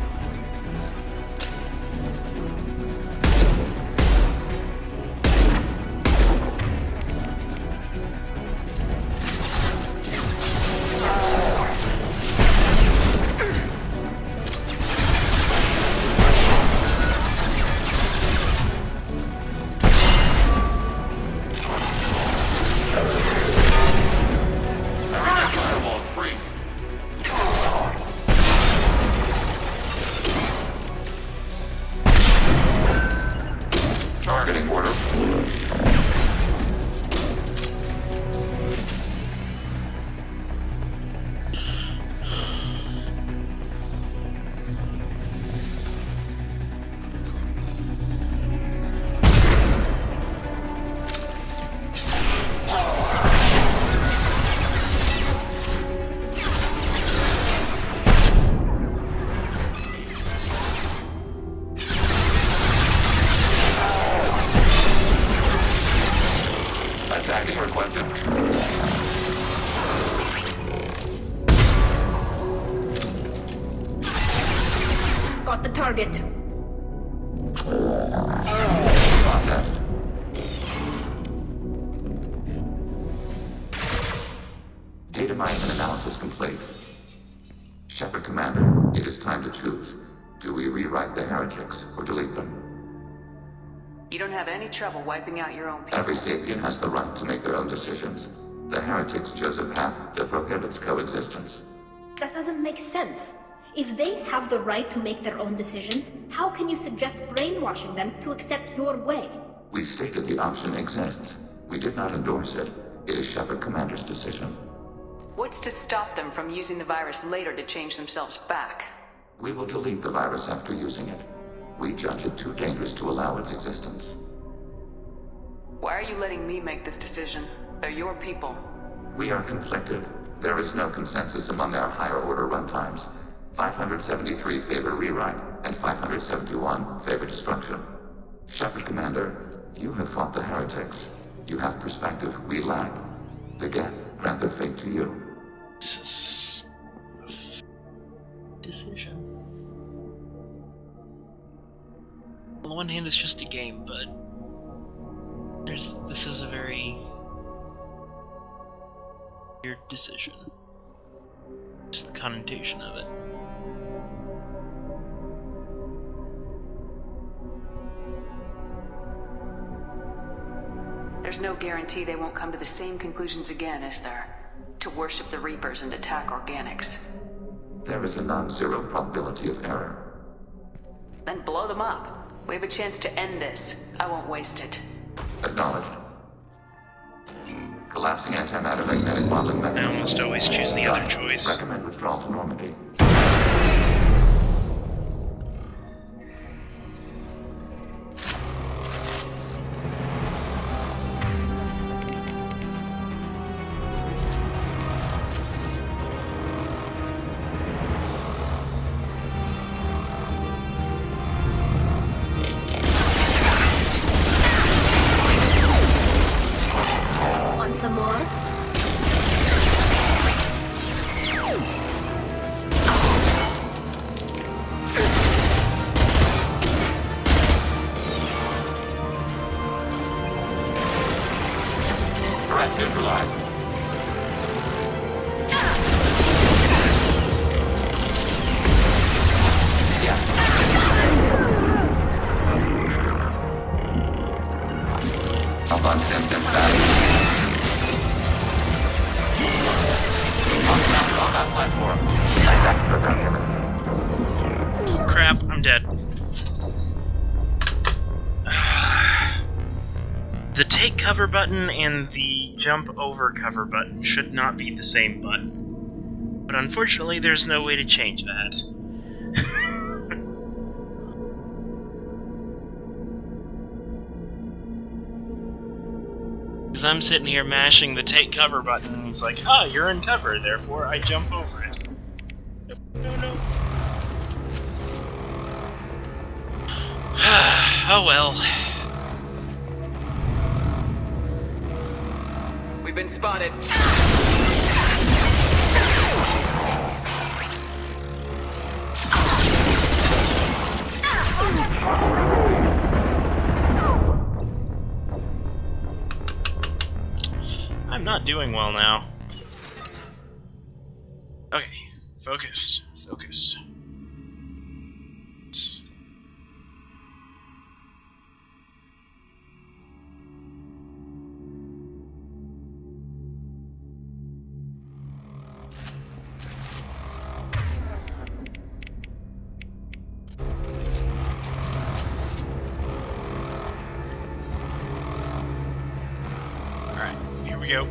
Targeting order. Attacking requested. Got the target. Processed. Data mining and analysis complete. Shepard Commander, it is time to choose. Do we rewrite the heretics or delete them? You don't have any trouble wiping out your own people. Every sapient has the right to make their own decisions. The heretics chose a path that prohibits coexistence. That doesn't make sense. If they have the right to make their own decisions, how can you suggest brainwashing them to accept your way? We stated the option exists. We did not endorse it. It is Shepard Commander's decision. What's to stop them from using the virus later to change themselves back? We will delete the virus after using it. We judge it too dangerous to allow its existence. Why are you letting me make this decision? They're your people. We are conflicted. There is no consensus among our higher order runtimes. 573 favor rewrite, and 571 favor destruction. Shepard Commander, you have fought the heretics. You have perspective we lack. The Geth grant their fate to you. Decision. On the one hand, it's just a game, but This is a very weird decision. Just the connotation of it. There's no guarantee they won't come to the same conclusions again, is there? To worship the Reapers and attack organics. There is a non-zero probability of error. Then blow them up. We have a chance to end this. I won't waste it. Acknowledged. Collapsing antimatter magnetic modeling mechanism. I almost always choose the other choice. Recommend withdrawal to Normandy. Want some more? Threat neutralized. Up on distance value. On that platform. Nice extra countryman. Crap, I'm dead. The take cover button and the jump over cover button should not be the same button. But unfortunately, there's no way to change that. Because I'm sitting here mashing the take cover button, and he's like, ah, you're in cover, therefore I jump over it. No. Oh well. We've been spotted. I'm not doing well now. Okay, focus. Alright, here we go.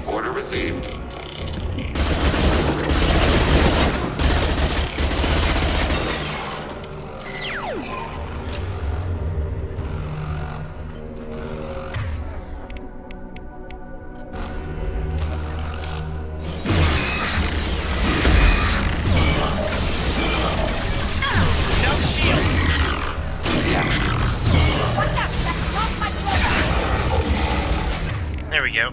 Order received. There we go.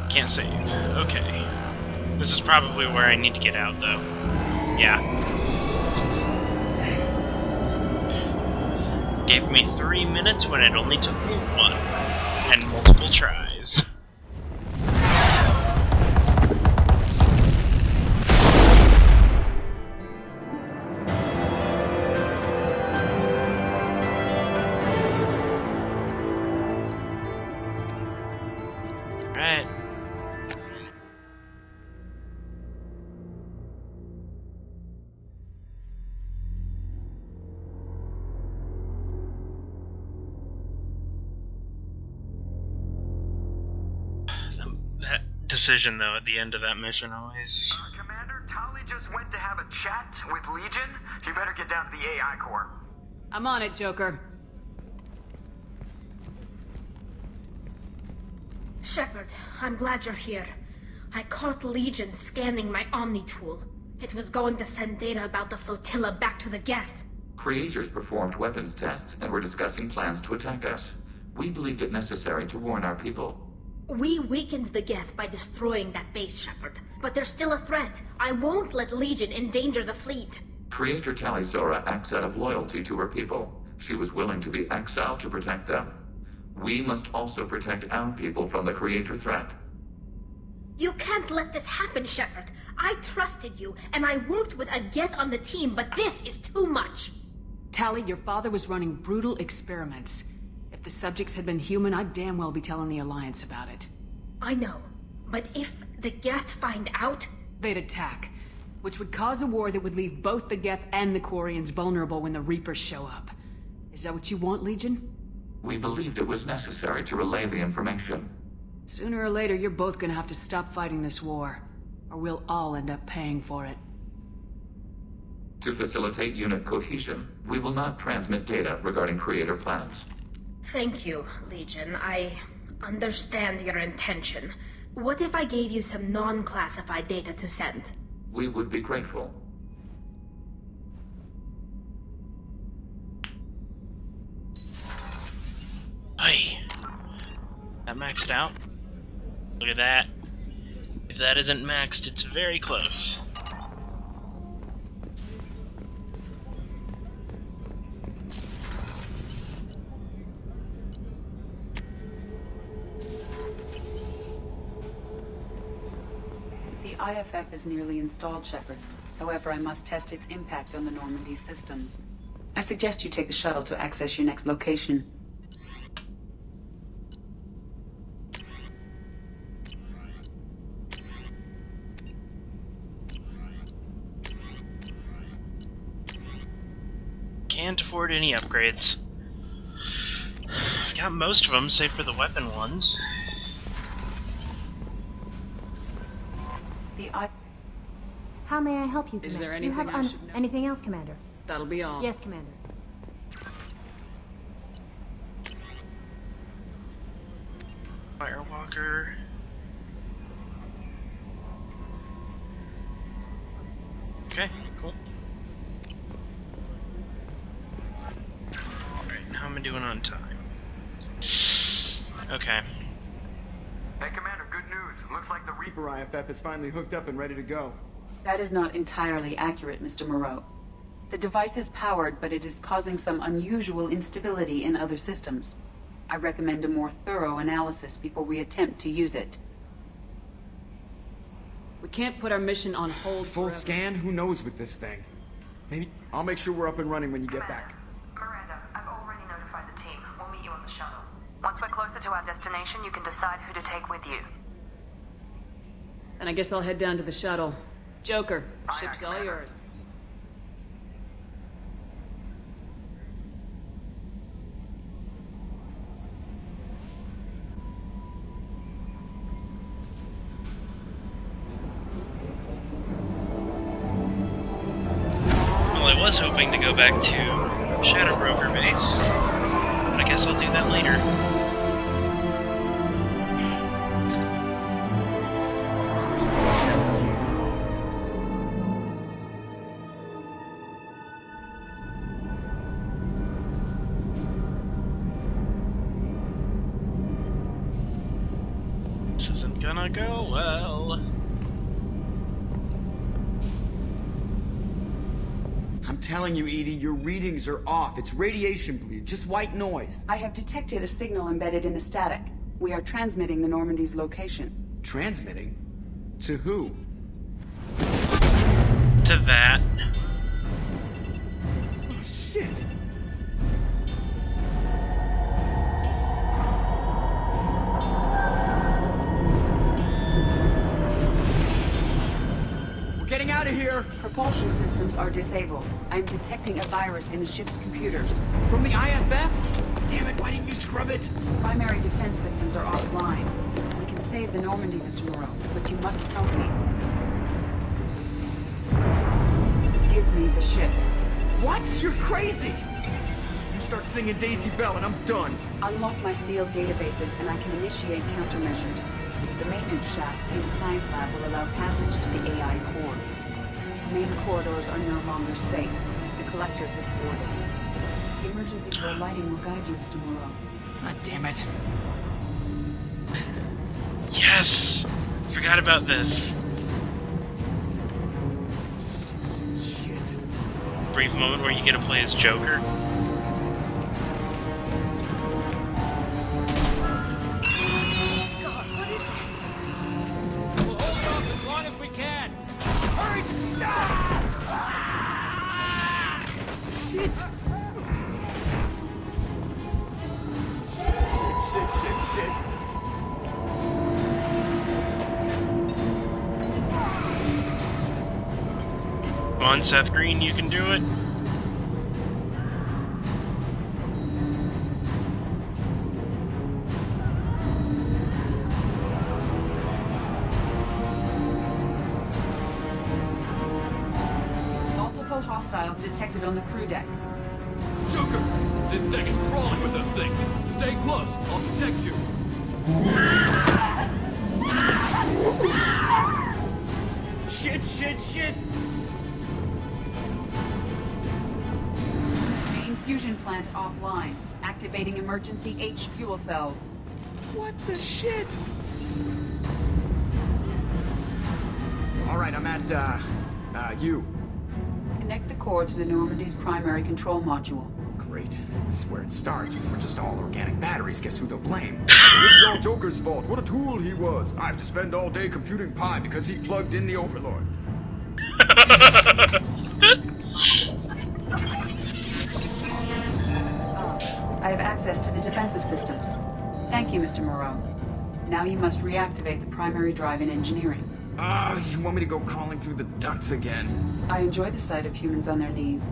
Can't save. Okay. This is probably where I need to get out, though. Yeah. Gave me 3 minutes when it only took me 1. And multiple tries. Right. That decision, though, at the end of that mission always... Commander, Tali just went to have a chat with Legion. You better get down to the AI core. I'm on it, Joker. Shepard, I'm glad you're here. I caught Legion scanning my Omni tool. It was going to send data about the flotilla back to the Geth. Creators performed weapons tests and were discussing plans to attack us. We believed it necessary to warn our people. We weakened the Geth by destroying that base, Shepard. But there's still a threat. I won't let Legion endanger the fleet. Creator Tali Zora acts out of loyalty to her people. She was willing to be exiled to protect them. We must also protect our people from the Creator threat. You can't let this happen, Shepard. I trusted you, and I worked with a Geth on the team, but this is too much. Tali, your father was running brutal experiments. If the subjects had been human, I'd damn well be telling the Alliance about it. I know, but if the Geth find out... They'd attack, which would cause a war that would leave both the Geth and the Quarians vulnerable when the Reapers show up. Is that what you want, Legion? We believed it was necessary to relay the information. Sooner or later, you're both gonna have to stop fighting this war, or we'll all end up paying for it. To facilitate unit cohesion, we will not transmit data regarding Creator plans. Thank you, Legion. I understand your intention. What if I gave you some non-classified data to send? We would be grateful. Hey, that maxed out. Look at that. If that isn't maxed, it's very close. The IFF is nearly installed, Shepard. However, I must test its impact on the Normandy systems. I suggest you take the shuttle to access your next location. Can't afford any upgrades. I've got most of them, save for the weapon ones. How may I help you, Commander? Is there You anything have I should know? anything else, Commander? That'll be all. Yes, Commander. Firewalker. Okay, cool. Alright, how am I doing on time? Okay. Hey, Commander, good news. Looks like the Reaper IFF is finally hooked up and ready to go. That is not entirely accurate, Mr. Moreau. The device is powered, but it is causing some unusual instability in other systems. I recommend a more thorough analysis before we attempt to use it. We can't put our mission on hold Full forever. scan? Who knows with this thing? Maybe I'll make sure we're up and running when you get back. Miranda, I've already notified the team. We'll meet you on the shuttle. Once we're closer to our destination, you can decide who to take with you. And I guess I'll head down to the shuttle. Joker, ship's all yours. Well, I was hoping to go back to Shadow Broker base, but I guess I'll do that later. This isn't gonna go well. I'm telling you, Edie, your readings are off. It's radiation bleed, just white noise. I have detected a signal embedded in the static. We are transmitting the Normandy's location. Transmitting? To who? To that. Oh, shit. We're getting out of here! Propulsion systems are disabled. I'm detecting a virus in the ship's computers. From the IFF? Damn it, why didn't you scrub it? Primary defense systems are offline. We can save the Normandy, Mr. Moreau, but you must help me. Give me the ship. What? You're crazy! You start singing Daisy Bell and I'm done. Unlock my sealed databases and I can initiate countermeasures. The maintenance shaft in the science lab will allow passage to the AI core. Main corridors are no longer safe. The collectors have boarded. The emergency door lighting will guide you, Mr. Moreau. God damn it. Yes! Forgot about this. Shit. Brief moment where you get to play as Joker. God, what is that? We'll hold it off as long as we can. Hurry! Shit! Shit. Come on, Seth Green, you can do it. Multiple hostiles detected on the crew deck. Joker, this deck is crawling with those things. Stay close. I'll protect you. Shit! Main fusion plant offline. Activating emergency H fuel cells. What the shit? Alright, I'm at, U. Connect the core to the Normandy's primary control module. Great. This is where it starts. We're just all organic batteries. Guess who they'll blame? It's all Joker's fault. What a tool he was. I have to spend all day computing pi because he plugged in the Overlord. I have access to the defensive systems. Thank you, Mr. Moreau. Now you must reactivate the primary drive in engineering. You want me to go crawling through the ducts again? I enjoy the sight of humans on their knees.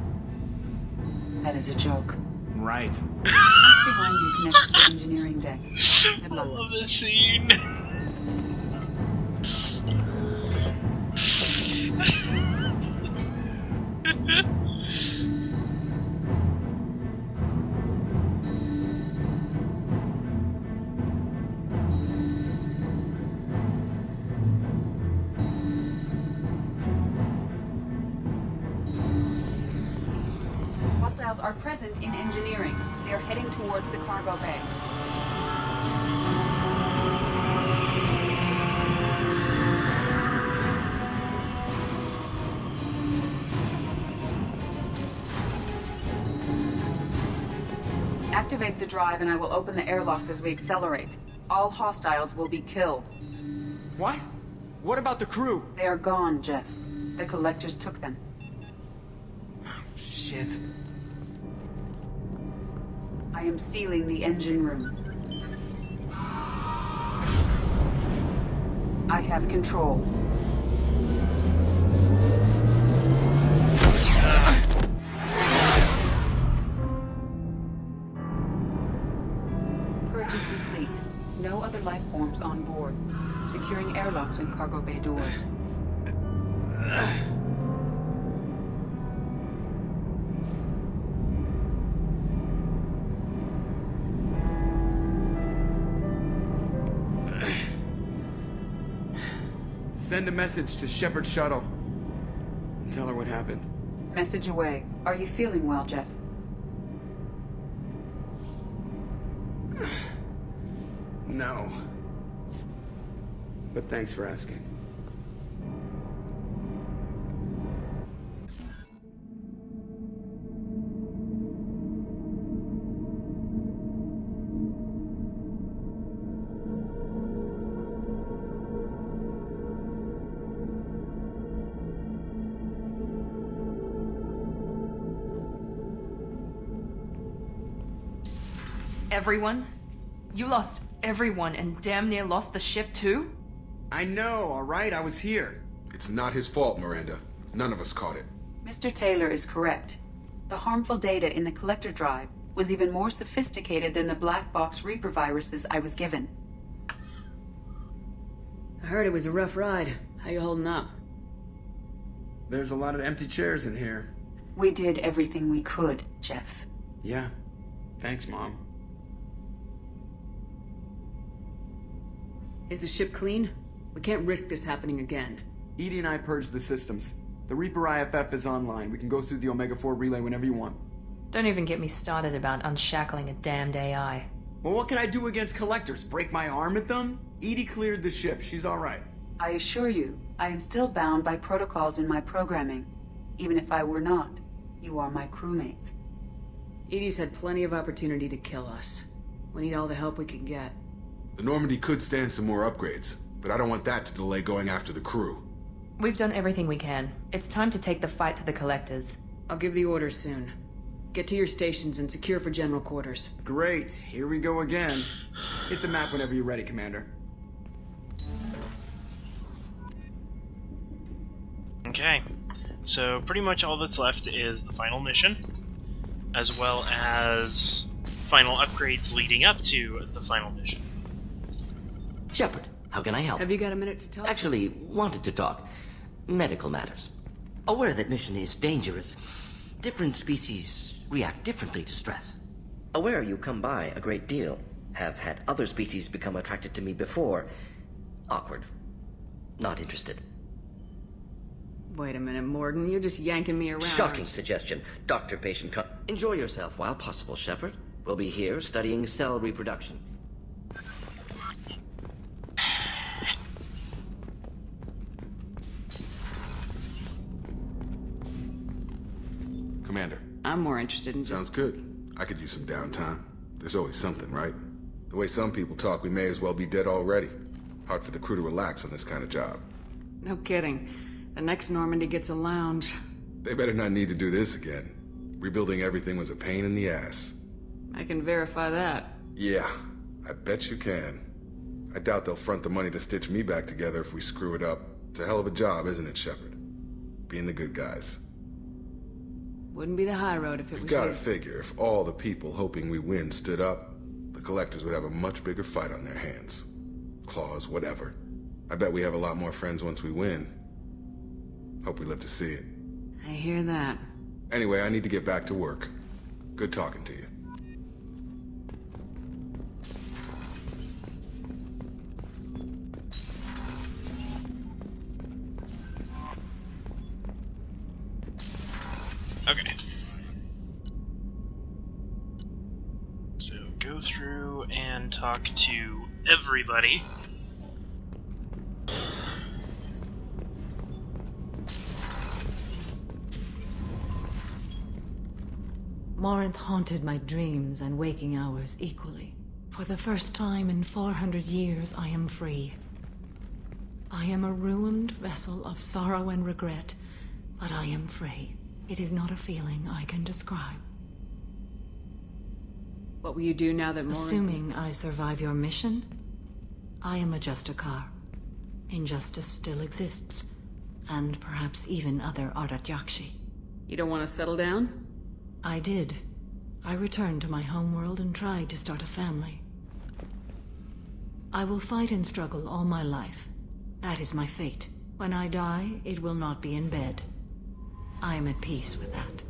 That is a joke. Right. Behind you connects to the engineering deck. Good luck. I love this scene. Hostiles are present in engineering. They are heading towards the cargo bay. Activate the drive and I will open the airlocks as we accelerate. All hostiles will be killed. What? What about the crew? They are gone, Jeff. The collectors took them. Shit. I am sealing the engine room. I have control. Purge is complete. No other life forms on board. Securing airlocks and cargo bay doors. Send a message to Shepard Shuttle. Tell her what happened. Message away. Are you feeling well, Jeff? No. But thanks for asking. Everyone? You lost everyone and damn near lost the ship too? I know, alright? I was here. It's not his fault, Miranda. None of us caught it. Mr. Taylor is correct. The harmful data in the collector drive was even more sophisticated than the black box Reaper viruses I was given. I heard it was a rough ride. How you holding up? There's a lot of empty chairs in here. We did everything we could, Jeff. Yeah, Thanks, Mom. Is the ship clean? We can't risk this happening again. EDI and I purged the systems. The Reaper IFF is online. We can go through the Omega-4 relay whenever you want. Don't even get me started about unshackling a damned AI. Well, what can I do against collectors? Break my arm at them? EDI cleared the ship. She's alright. I assure you, I am still bound by protocols in my programming. Even if I were not, you are my crewmates. Edie's had plenty of opportunity to kill us. We need all the help we can get. The Normandy could stand some more upgrades, but I don't want that to delay going after the crew. We've done everything we can. It's time to take the fight to the collectors. I'll give the orders soon. Get to your stations and secure for general quarters. Great. Here we go again. Hit the map whenever you're ready, Commander. Okay, so pretty much all that's left is the final mission, as well as final upgrades leading up to the final mission. Shepard, how can I help? Have you got a minute to talk? Actually, wanted to talk. Medical matters. Aware that mission is dangerous. Different species react differently to stress. Aware you come by a great deal. Have had other species become attracted to me before. Awkward. Not interested. Wait a minute, Morgan. You're just yanking me around. Shocking suggestion. Doctor-patient Enjoy yourself while possible, Shepard. We'll be here studying cell reproduction. Commander. I'm more interested in just... Sounds good. I could use some downtime. There's always something, right? The way some people talk, we may as well be dead already. Hard for the crew to relax on this kind of job. No kidding. The next Normandy gets a lounge. They better not need to do this again. Rebuilding everything was a pain in the ass. I can verify that. Yeah, I bet you can. I doubt they'll front the money to stitch me back together if we screw it up. It's a hell of a job, isn't it, Shepard? Being the good guys. Wouldn't be the high road if it was... You've got to figure, if all the people hoping we win stood up, the collectors would have a much bigger fight on their hands. Claws, whatever. I bet we have a lot more friends once we win. Hope we live to see it. I hear that. Anyway, I need to get back to work. Good talking to you. Okay. So go through and talk to everybody. Morinth haunted my dreams and waking hours equally. For the first time in 400 years, I am free. I am a ruined vessel of sorrow and regret, but I am free. It is not a feeling I can describe. What will you do now that Morinth... Assuming I survive your mission, I am a Justicar. Injustice still exists, and perhaps even other Ardatyakshi. You don't want to settle down? I did. I returned to my homeworld and tried to start a family. I will fight and struggle all my life. That is my fate. When I die, it will not be in bed. I am at peace with that.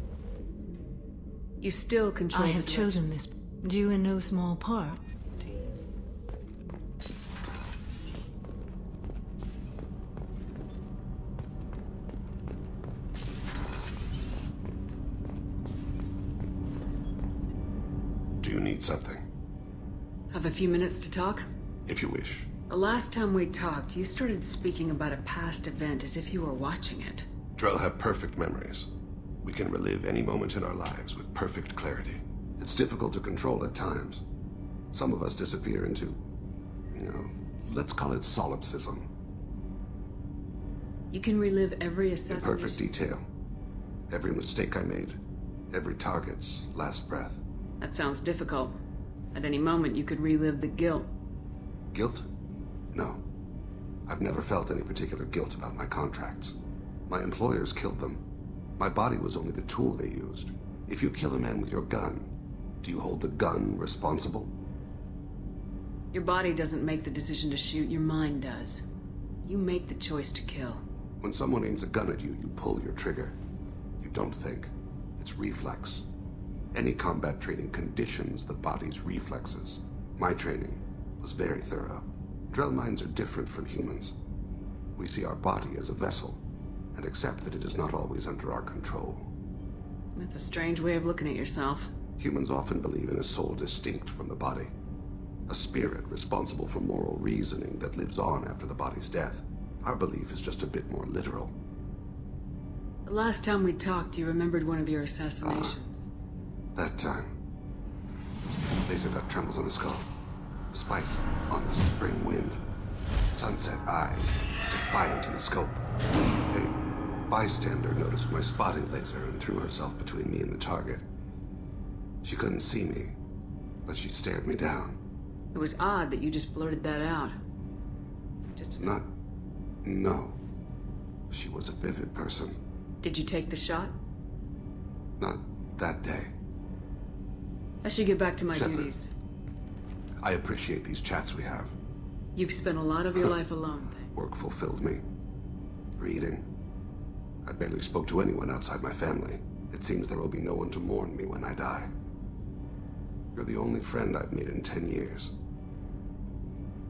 You still control... I have chosen this, due in no small part. Do you need something? Have a few minutes to talk? If you wish. The last time we talked, you started speaking about a past event as if you were watching it. Drell have perfect memories. We can relive any moment in our lives with perfect clarity. It's difficult to control at times. Some of us disappear into, let's call it solipsism. You can relive every In assassination... perfect detail. Every mistake I made. Every target's last breath. That sounds difficult. At any moment, you could relive the guilt. Guilt? No. I've never felt any particular guilt about my contracts. My employers killed them. My body was only the tool they used. If you kill a man with your gun, do you hold the gun responsible? Your body doesn't make the decision to shoot, your mind does. You make the choice to kill. When someone aims a gun at you, you pull your trigger. You don't think. It's reflex. Any combat training conditions the body's reflexes. My training was very thorough. Drell minds are different from humans. We see our body as a vessel, and accept that it is not always under our control. That's a strange way of looking at yourself. Humans often believe in a soul distinct from the body. A spirit responsible for moral reasoning that lives on after the body's death. Our belief is just a bit more literal. The last time we talked, you remembered one of your assassinations. That time. Laser dot trembles on the skull. Spice on the spring wind. Sunset eyes, defiant in the scope. A bystander noticed my spotting laser and threw herself between me and the target. She couldn't see me, but she stared me down. It was odd that you just blurted that out. No. She was a vivid person. Did you take the shot? Not that day. I should get back to my Shepard, duties. I appreciate these chats we have. You've spent a lot of your life alone. Work fulfilled me. Reading. I barely spoke to anyone outside my family. It seems there will be no one to mourn me when I die. You're the only friend I've made in 10 years.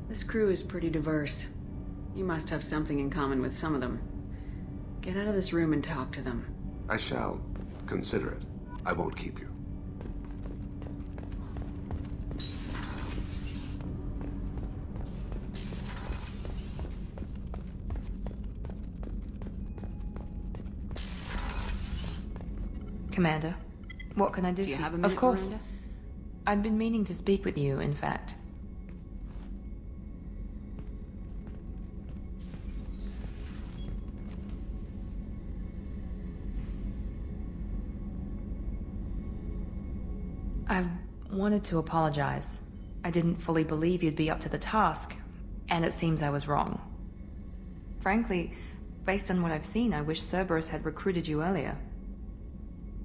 This crew is pretty diverse. You must have something in common with some of them. Get out of this room and talk to them. I shall. Consider it. I won't keep you. Commander, what can I do? Do you have a Of minute, course. Miranda? I'd been meaning to speak with you, in fact. I wanted to apologize. I didn't fully believe you'd be up to the task, and it seems I was wrong. Frankly, based on what I've seen, I wish Cerberus had recruited you earlier.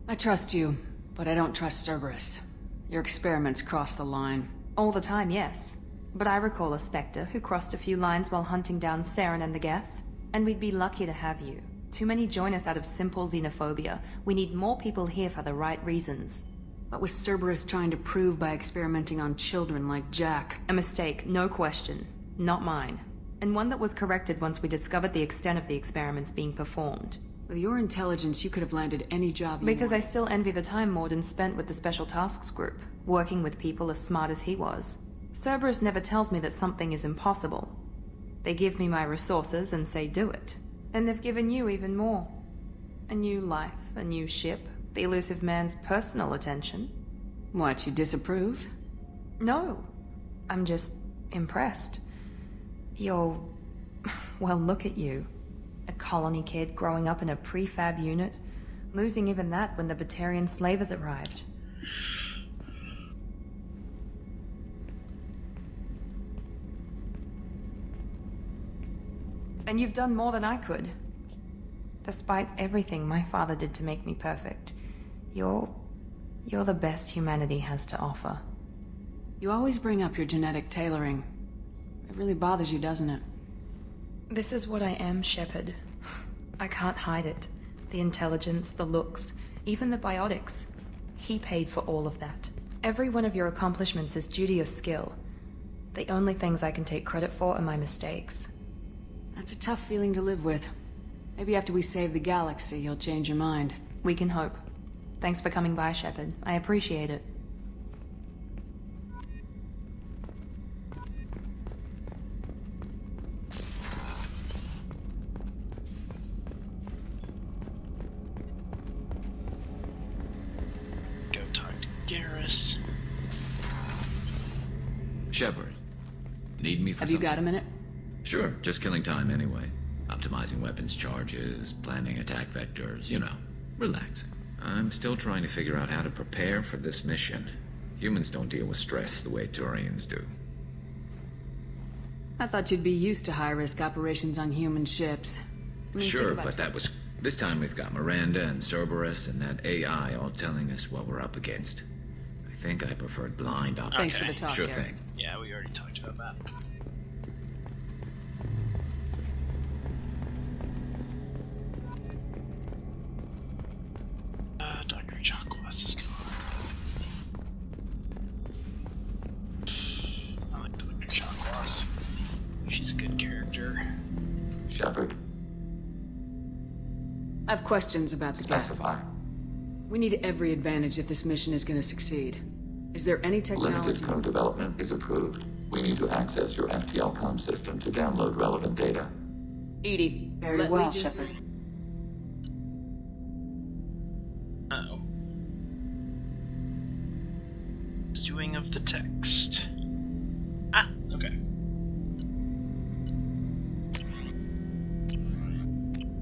I trust you, but I don't trust Cerberus. Your experiments cross the line. All the time, yes. But I recall a Spectre who crossed a few lines while hunting down Saren and the Geth. And we'd be lucky to have you. Too many join us out of simple xenophobia. We need more people here for the right reasons. What was Cerberus trying to prove by experimenting on children like Jack? A mistake, no question. Not mine. And one that was corrected once we discovered the extent of the experiments being performed. With your intelligence, you could have landed any job you Because I wanted. still envy the time Morden spent with the Special Tasks Group, working with people as smart as he was. Cerberus never tells me that something is impossible. They give me my resources and say do it. And they've given you even more. A new life, a new ship, the elusive man's personal attention. What, you disapprove? No. I'm just impressed. You're... well, look at you. A colony kid growing up in a prefab unit, losing even that when the Batarian slavers arrived. And you've done more than I could. Despite everything my father did to make me perfect, you're the best humanity has to offer. You always bring up your genetic tailoring. It really bothers you, doesn't it? This is what I am, Shepard. I can't hide it. The intelligence, the looks, even the biotics. He paid for all of that. Every one of your accomplishments is due to your skill. The only things I can take credit for are my mistakes. That's a tough feeling to live with. Maybe after we save the galaxy, you'll change your mind. We can hope. Thanks for coming by, Shepard. I appreciate it. Go talk to Garrus. Shepard, need me for Have something? you got a minute? Sure, just killing time anyway. Optimizing weapons charges, planning attack vectors, you know, relaxing. I'm still trying to figure out how to prepare for this mission. Humans don't deal with stress the way Turians do. I thought you'd be used to high-risk operations on human ships. I mean, Sure, think about but that was... This time we've got Miranda and Cerberus and that AI all telling us what we're up against. I think I preferred blind optimism. Thanks for the talk, Sure Garrus. thing. Yeah, we already talked about that. Dr. Jacques is gone. I have questions about the gap. Specify. We need every advantage if this mission is going to succeed. Is there any technology... Limited co-development is approved. We need to access your FTL comm system to download relevant data. EDI. Very well, Shepard. Uh-oh. Doing of the text. Ah, okay.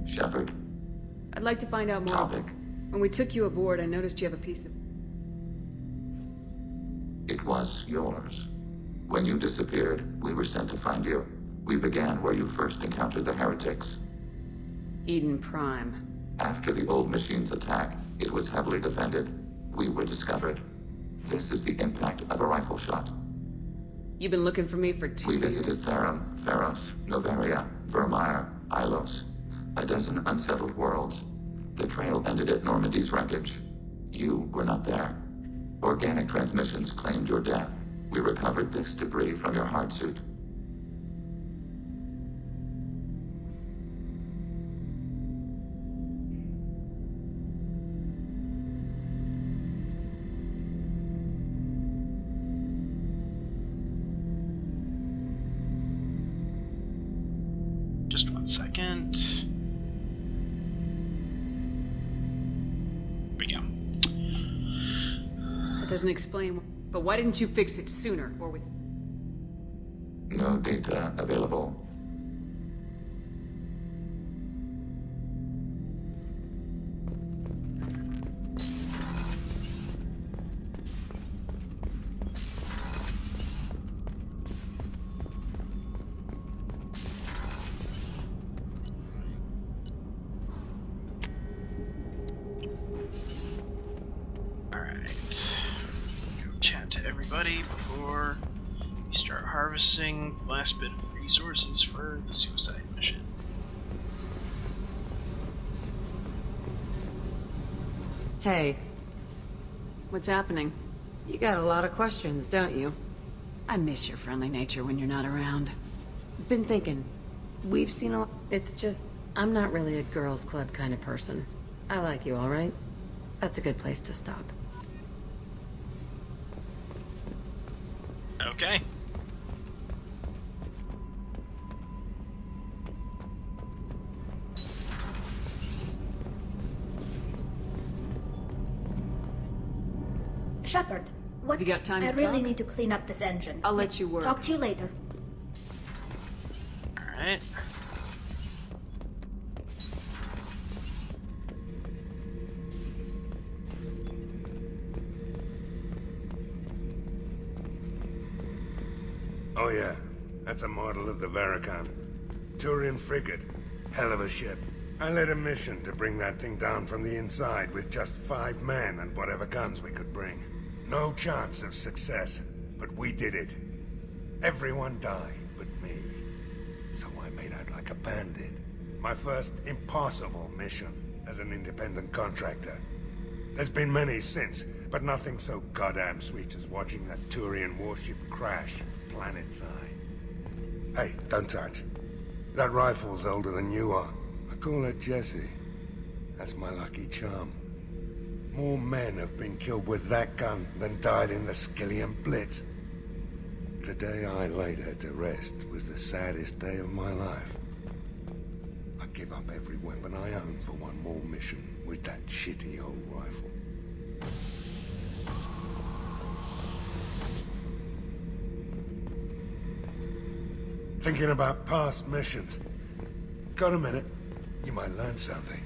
Shepard. I'd like to find out more. Topic. When we took you aboard, I noticed you have a piece of... It was yours. When you disappeared, we were sent to find you. We began where you first encountered the heretics. Eden Prime. After the old machine's attack, it was heavily defended. We were discovered. This is the impact of a rifle shot. You've been looking for me for 2 We years. visited Therum, Theros, Novaria, Vermeer, Ilos. A dozen unsettled worlds. The trail ended at Normandy's wreckage. You were not there. Organic transmissions claimed your death. We recovered this debris from your hard suit. Just 1 second. Here we go. That doesn't explain... But why didn't you fix it sooner, or with... No data available. Chat to everybody before we start harvesting the last bit of resources for the suicide mission. Hey. What's happening? You got a lot of questions, don't you? I miss your friendly nature when you're not around. Been thinking. We've seen a lot. It's just, I'm not really a girls' club kind of person. I like you, all right? That's a good place to stop. Okay. Shepard, what? Have you got time I to really talk? need to clean up this engine. I'll let you work. Talk to you later. Alright. Oh yeah, that's a model of the Varicon. Turian frigate. Hell of a ship. I led a mission to bring that thing down from the inside with just 5 men and whatever guns we could bring. No chance of success, but we did it. Everyone died but me. So I made out like a bandit. My first impossible mission as an independent contractor. There's been many since, but nothing so goddamn sweet as watching that Turian warship crash planet side. Hey, don't touch. That rifle's older than you are. I call it Jesse. That's my lucky charm. More men have been killed with that gun than died in the Skillian Blitz. The day I laid her to rest was the saddest day of my life. I give up every weapon I own for one more mission with that shitty old rifle. Thinking about past missions. Got a minute? You might learn something.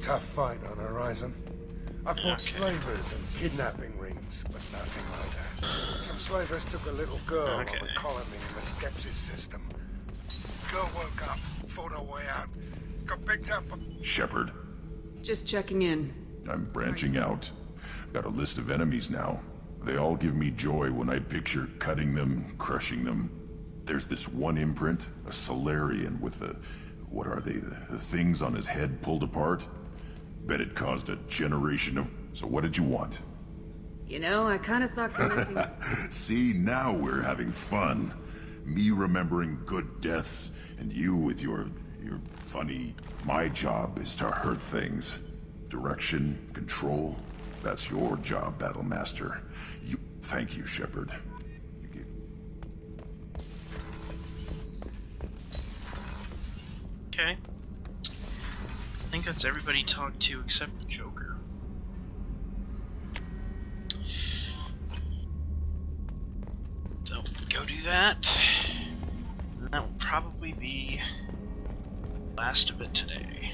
Tough fight on horizon. I fought slavers and kidnapping rings, but nothing like that. Some slavers took a little girl on the colony in the Skepsis system. Girl woke up, fought her way out, got picked up. Shepard, Just checking in. I'm branching out. Got a list of enemies now. They all give me joy when I picture cutting them, crushing them. There's this one imprint, a Solarian with the... what are they? The things on his head pulled apart? Bet it caused a generation of... So what did you want? You know, I kind of thought connecting... See, now we're having fun. Me remembering good deaths, and you with your You're funny. My job is to hurt things. Direction, control. That's your job, Battle Master. Thank you, Shepard. Okay. I think that's everybody talked to except the Joker. So, go do that. And that will probably be the last of it today.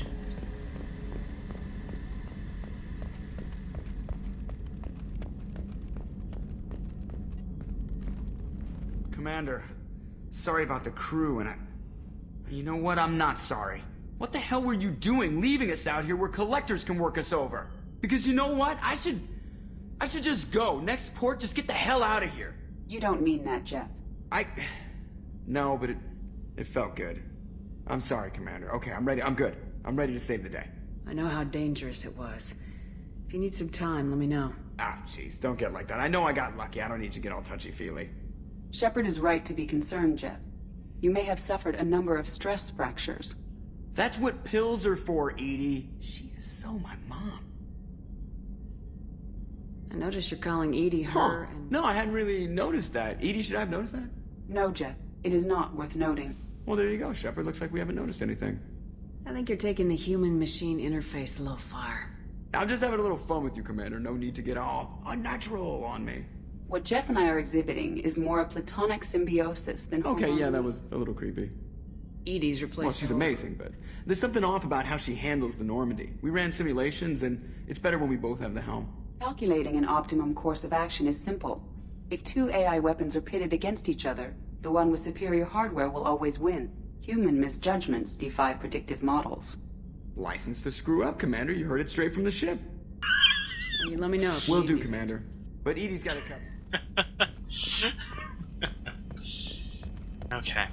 Commander, sorry about the crew, and you know what? I'm not sorry. What the hell were you doing leaving us out here where collectors can work us over? Because you know what? I should just go. Next port, just get the hell out of here. You don't mean that, Jeff. No, but it felt good. I'm sorry, Commander. Okay, I'm ready. I'm good. I'm ready to save the day. I know how dangerous it was. If you need some time, let me know. Ah, jeez, don't get like that. I know I got lucky. I don't need to get all touchy-feely. Shepard is right to be concerned, Jeff. You may have suffered a number of stress fractures. That's what pills are for, Edie. She is so my mom. I noticed you're calling Edie her and... No, I hadn't really noticed that. Edie, should I have noticed that? No, Jeff. It is not worth noting. Well, there you go, Shepard. Looks like we haven't noticed anything. I think you're taking the human-machine interface a little far. I'm just having a little fun with you, Commander. No need to get all unnatural on me. What Jeff and I are exhibiting is more a platonic symbiosis than Okay, yeah, that was a little creepy. Edie's replaced. Well, she's amazing, but there's something off about how she handles the Normandy. We ran simulations, and it's better when we both have the helm. Calculating an optimum course of action is simple. If two AI weapons are pitted against each other, the one with superior hardware will always win. Human misjudgments defy predictive models. License to screw up, Commander. You heard it straight from the ship. You let me know if Will you do, need me. Commander. But Edie's got it covered. Okay.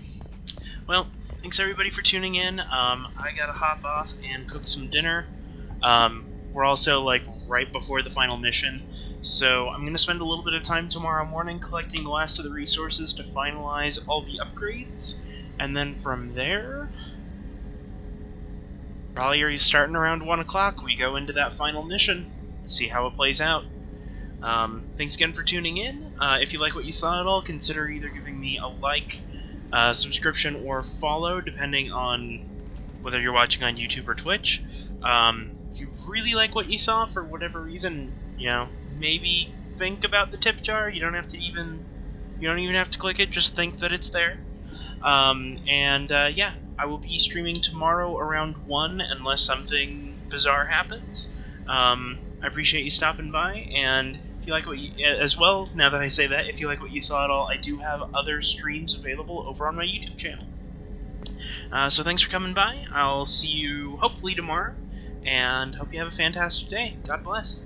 Well, thanks everybody for tuning in. I gotta hop off and cook some dinner. We're also like right before the final mission, so I'm gonna spend a little bit of time tomorrow morning collecting the last of the resources to finalize all the upgrades, and then from there, probably starting around 1 o'clock, we go into that final mission, see how it plays out. Thanks again for tuning in. If you like what you saw at all, consider either giving me a like, subscription, or follow, depending on whether you're watching on YouTube or Twitch. If you really like what you saw for whatever reason, maybe think about the tip jar. You don't even have to click it, just think that it's there. Yeah, I will be streaming tomorrow around 1 unless something bizarre happens. I appreciate you stopping by, and if you like what you, as well, now that I say that, if you like what you saw at all, I do have other streams available over on my YouTube channel. So thanks for coming by. I'll see you hopefully tomorrow, and hope you have a fantastic day. God bless.